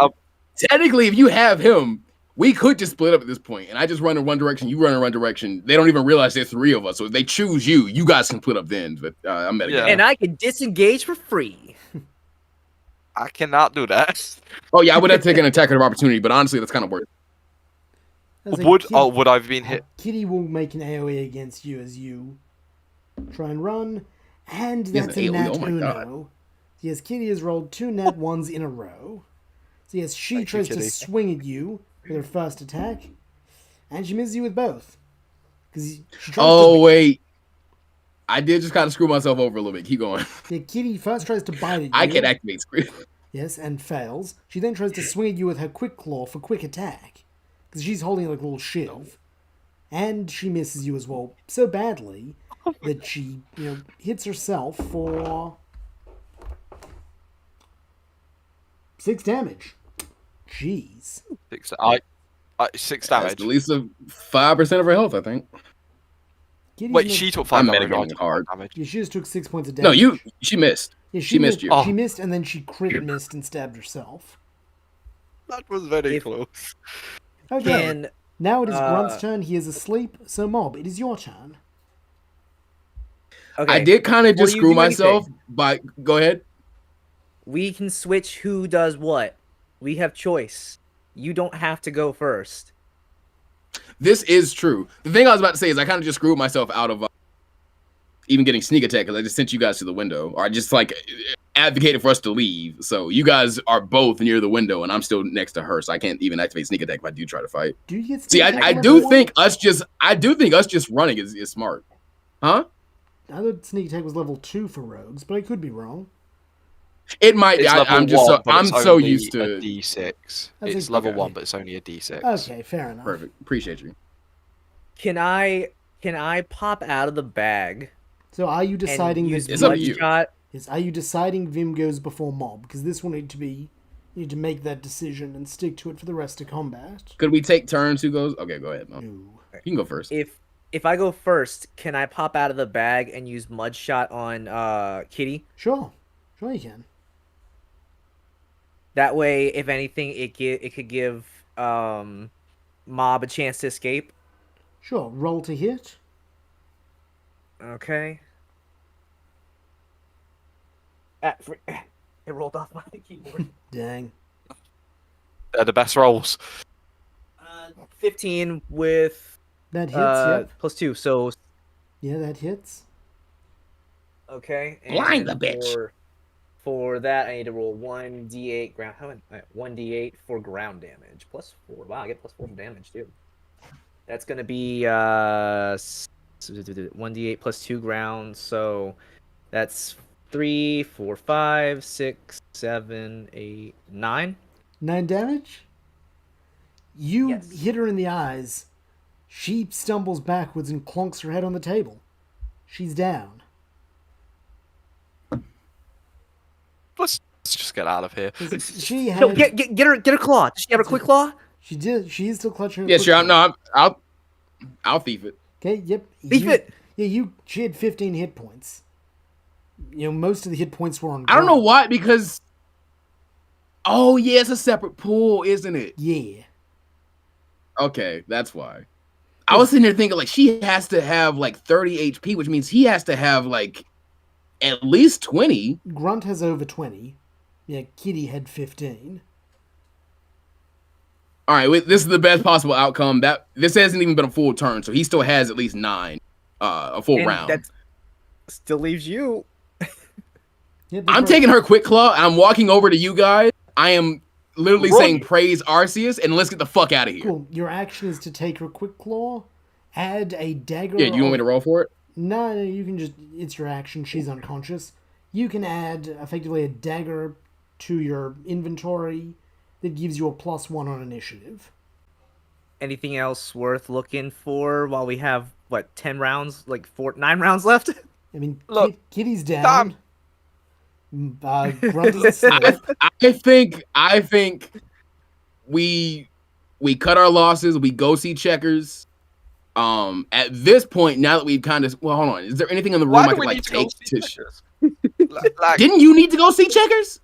B: technically, if you have him, we could just split up at this point, and I just run in one direction, you run in one direction. They don't even realize there's 3 of us. So if they choose you, you guys can split up then. But I'm metagaming.
D: Yeah.
C: And I can disengage for free.
D: I cannot do that.
B: Oh yeah, I would have taken an attack of opportunity, but honestly, that's kind of worth.
A: As a
D: Would
A: kid-
D: would I have been hit?
A: Kitty will make an AoE against you as you try and run, and
B: He has
A: that's
B: an
A: a
B: AoE,
A: nat
B: oh my God.
A: uno. Yes, Kitty has rolled 2 nat ones in a row. So yes, she
D: Thank you,
A: tries to
D: Kitty.
A: swing at you with her first attack, and she misses you with both. Because she tries
B: Oh wait, I did just kind of screw myself over a little bit. Keep going.
A: Yeah, Kitty first tries to bite at you.
B: I can activate screen.
A: Yes, and fails. She then tries to swing at you with her quick claw for quick attack. Because she's holding like a little shiv. And she misses you as well so badly that she, hits herself for 6 damage. Jeez.
D: 6
B: That's
D: damage.
B: at least 5% of her health, I think.
A: Kitty's
D: Wait,
A: not-
D: she took 5
B: I'm
D: damage.
B: metagaming
D: I took
B: hard.
D: 5 damage.
A: Yeah, she just took 6 points of
B: No,
A: damage.
B: she missed.
A: Yeah,
B: she missed you.
A: She missed and then she crit missed and stabbed herself.
D: That was very
C: If-
D: close.
A: Okay.
C: Can
A: Now it is Grunt's turn. He is asleep. So Mob, it is your turn.
C: okay.
B: I did kind of
C: Before
B: just
C: you
B: screw
C: do
B: myself
C: anything,
B: by. Go ahead.
C: We can switch who does what. We have choice. You don't have to go first.
B: This is true. The thing I was about to say is I kind of just screwed myself out of even getting sneak attack because I just sent you guys to the window, or I just advocated for us to leave. So you guys are both near the window, and I'm still next to her, so I can't even activate sneak attack if I do try to fight.
A: Do you get
B: See,
A: sneak attack
B: I
A: on
B: do
A: everyone?
B: think us just running is smart, huh?
A: I thought sneak attack was level 2 for rogues, but I could be wrong.
B: It might.
D: It's level
B: I'm just
D: 1, but
B: I'm
D: it's
B: so
D: only
B: used
D: a
B: to.
D: D6.
A: That's
D: It's
A: a-
D: level
B: okay.
D: 1, but it's only a D6.
A: Okay, fair enough.
B: Perfect. Appreciate you.
C: Can I pop out of the bag
A: So are you
C: and
A: deciding
C: use
A: this?
B: It's up to
C: blood
B: you.
C: shot?
A: Yes, are you deciding Vim goes before Mob? Because this will need to be. You need to make that decision and stick to it for the rest of combat.
B: Could we take turns? Who goes? Okay, go ahead. Mo.
A: No.
B: You can go first.
C: If I go first, can I pop out of the bag and use mud shot on Kitty?
A: Sure you can.
C: That way, if anything, it could give Mob a chance to escape.
A: Sure, roll to hit.
C: Okay. It rolled off my keyboard.
A: Dang.
D: They're the best rolls.
C: 15 with
A: That hits, yep.
C: +2, so
A: Yeah, that hits.
C: okay.
E: Blind
C: and
E: the bitch.
C: For that, I need to roll 1d8 ground. 1d8 for ground damage. +4. Wow, I get +4 for damage too. That's gonna be 1d8 +2 ground. So that's 3, 4, 5, 6, 7, 8, 9.
A: 9 damage? You
C: Yes.
A: hit her in the eyes. She stumbles backwards and clonks her head on the table. She's down.
D: Let's just get out of here.
A: She
C: No,
A: had.
C: get her claw. Does she have her quick claw?
A: She did. She is still clutching her.
B: Yeah,
A: quick
B: sure.
A: claw.
B: I'll thief it.
A: Okay, yep.
C: Thief
A: you,
C: it!
A: Yeah, she had 15 hit points. Most of the hit points were on
B: I don't know
A: Grunt.
B: why, because. Oh yeah, it's a separate pool, isn't it?
A: Yeah.
B: Okay, that's why. I was sitting there thinking she has to have 30 HP, which means he has to have at least 20.
A: Grunt has over 20. Yeah, Kitty had 15.
B: All right, this is the best possible outcome. This hasn't even been a full turn, so he still has at least 9, a full
C: And
B: round.
C: that still leaves you.
A: Yeah,
B: I'm taking her quick claw. I'm walking over to you guys. I am literally
C: Run.
B: saying praise Arceus, and let's get the fuck out of here.
A: Cool. Your action is to take her quick claw, add a dagger.
B: Yeah, do you want me to roll for it?
A: No, you can just. It's your action. She's unconscious. You can add effectively a dagger to your inventory that gives you a +1 on initiative.
C: Anything else worth looking for while we have 10 rounds, 9 rounds left?
A: I mean,
D: Look,
A: Kitty's down. Grunt is asleep.
B: I think we cut our losses. We go see Checkers. At this point, now that we've kind of hold on, is there anything in the room
D: Why
B: I
D: do
B: could
D: we need to go
B: take
D: see
B: to?
D: Checkers? Like,
B: Didn't you need to go see Checkers?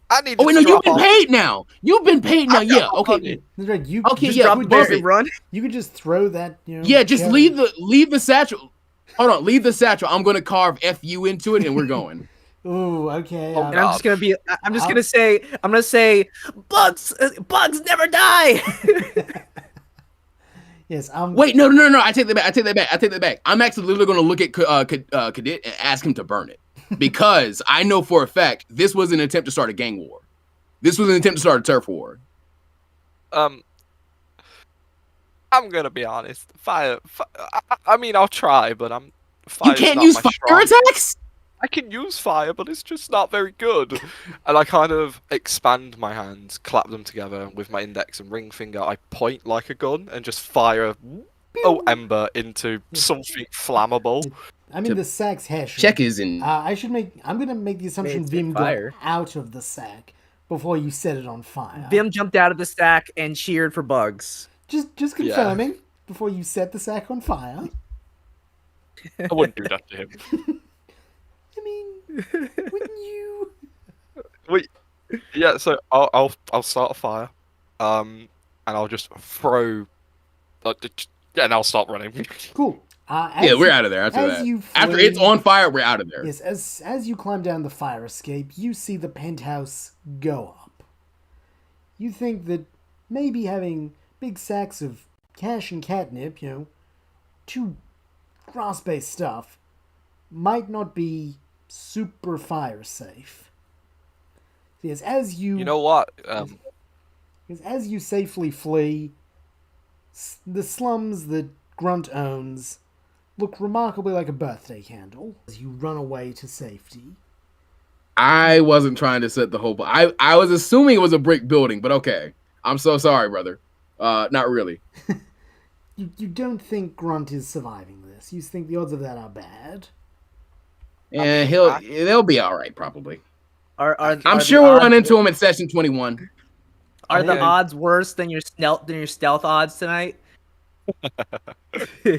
D: I need.
B: Oh wait, no, you've been paid now. You've been paid now. Yeah, okay.
A: That's right. You
B: Okay,
A: just
B: yeah,
A: could
B: bump
A: just-
B: it.
C: Run.
A: You could just throw that.
B: Yeah, just
A: cherry.
B: leave the satchel. Hold on, leave the satchel. I'm gonna carve FU into it, and we're going.
A: Ooh, okay.
D: Oh,
C: And I'm just gonna say, bugs never die.
A: Yes.
B: Wait, no. I take that back. I'm actually literally gonna look at Cadet and ask him to burn it because I know for a fact this was an attempt to start a gang war. This was an attempt to start a turf war.
D: I'm gonna be honest. Fire. I mean, I'll try, but
B: You
D: fire's
B: can't
D: not
B: use
D: my
B: fire
D: strong-
B: attacks.
D: I can use fire, but it's just not very good. And I kind of expand my hands, clap them together with my index and ring finger. I point like a gun and just fire ember into something flammable.
A: I mean, the sack's hash.
B: Check is in.
A: I'm gonna make the assumption
C: It's
A: Vim
C: fire.
A: got out of the sack before you set it on fire.
C: Vim jumped out of the sack and cheered for bugs.
A: Just confirming before you set the sack on fire.
D: I wouldn't do that to him.
A: I mean, wouldn't you?
D: Wait. Yeah, so I'll start a fire, and I'll just throw, and I'll start running.
A: Cool.
B: Yeah, we're out of there after
A: as
B: that.
A: you
B: After
A: flee-
B: it's on fire, we're out of there.
A: Yes, as you climb down the fire escape, you see the penthouse go up. You think that maybe having big sacks of cash and catnip, two grass-based stuff, might not be super fire safe. Yes, as you
D: You know what?
A: Because as you safely flee, the slums that Grunt owns look remarkably like a birthday candle as you run away to safety.
B: I wasn't trying to set the whole. I was assuming it was a brick building, but okay. I'm so sorry, brother. Not really.
A: You don't think Grunt is surviving this. You think the odds of that are bad.
B: And they'll be all right, probably. I'm
C: Are
B: sure
C: the
B: we'll
C: odds-
B: run into him at session 21.
C: Are the
D: Okay.
C: odds worse than your stealth odds tonight?
B: You're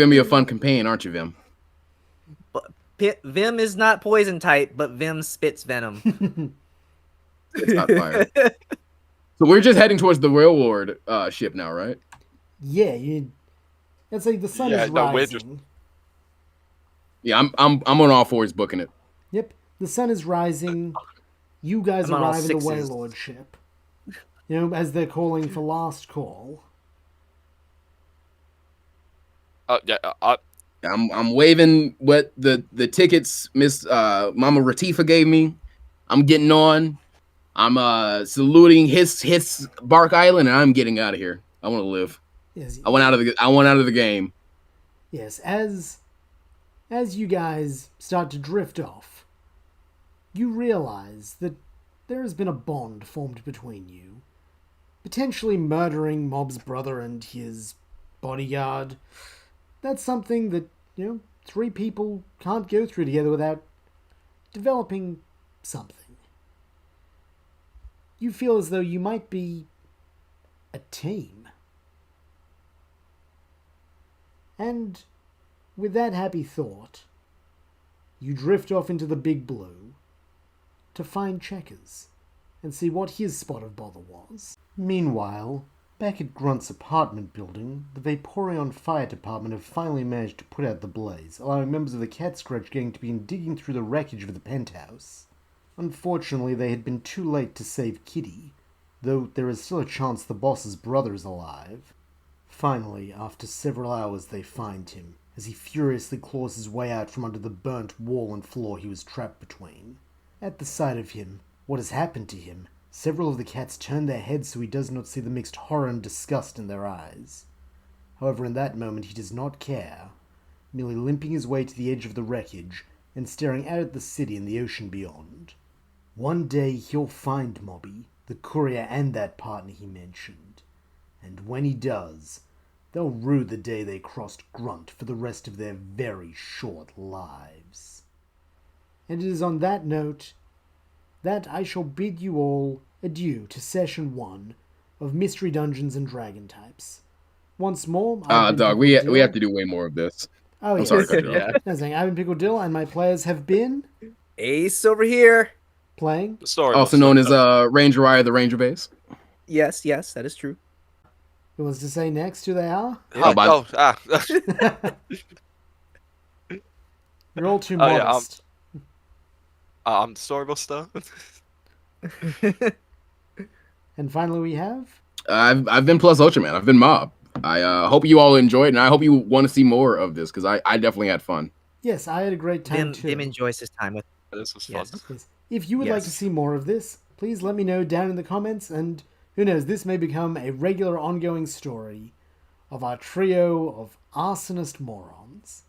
B: gonna be a fun companion, aren't you, Vim?
C: Vim is not poison type, but Vim spits venom.
B: It's not fire. So we're just heading towards the railroad ship now, right?
A: Yeah, it's like the sun
D: Yeah,
A: is
D: no, we're
A: rising.
D: just-
B: Yeah, I'm on all fours booking it.
A: Yep, the sun is rising. You guys
C: I'm on all
A: arrive at the
C: sixes.
A: Waylord ship. As they're calling for last call.
D: Yeah,
B: I'm waving what the tickets Miss Mama Ratifa gave me. I'm getting on. I'm saluting Hissbark Island, and I'm getting out of here. I want to live.
A: Yes,
B: I went out of the game.
A: yes. As you guys start to drift off, you realize that there has been a bond formed between you. Potentially murdering Mob's brother and his bodyguard. That's something that, three people can't go through together without developing something. You feel as though you might be a team. And with that happy thought, you drift off into the big blue to find Checkers and see what his spot of bother was. Meanwhile, back at Grunt's apartment building, the Vaporeon Fire Department have finally managed to put out the blaze, allowing members of the Cat Scratch Gang to begin digging through the wreckage of the penthouse. Unfortunately, they had been too late to save Kitty, though there is still a chance the boss's brother is alive. Finally, after several hours, they find him, as he furiously claws his way out from under the burnt wall and floor he was trapped between. At the sight of him, what has happened to him, several of the cats turn their heads so he does not see the mixed horror and disgust in their eyes. However, in that moment he does not care, merely limping his way to the edge of the wreckage and staring out at the city and the ocean beyond. One day he'll find Mobby, the courier and that partner he mentioned, and when he does, they'll rue the day they crossed Grunt for the rest of their very short lives. And it is on that note that I shall bid you all adieu to Session 1 of Mystery Dungeons and Dragon Types. Once more,
B: Dog, we have to do way more of this.
A: Oh,
B: I'm
A: yes.
B: sorry to cut you off.
C: Yeah.
A: No, saying, I've been Pickled Dill, and my players have been
C: Ace over here.
A: Playing.
D: The story
B: Also
D: was
B: known as
D: so-
B: Ranger Rye of the Ranger Base.
C: Yes, that is true.
A: Who wants to say next who they are?
B: How about-
A: You're all too
D: Oh, yeah,
A: modest.
D: I'm the Storybuster.
A: And finally we have...
B: I've been Plus Ultra, man. I've been Mob. I hope you all enjoyed, and I hope you want to see more of this because I definitely had fun.
A: Yes, I had a great time too.
C: Dim enjoys his time with.
D: This was fun.
A: Yes. If you would like to
C: Yes.
A: see more of this, please let me know down in the comments, and who knows, this may become a regular ongoing story of our trio of arsonist morons.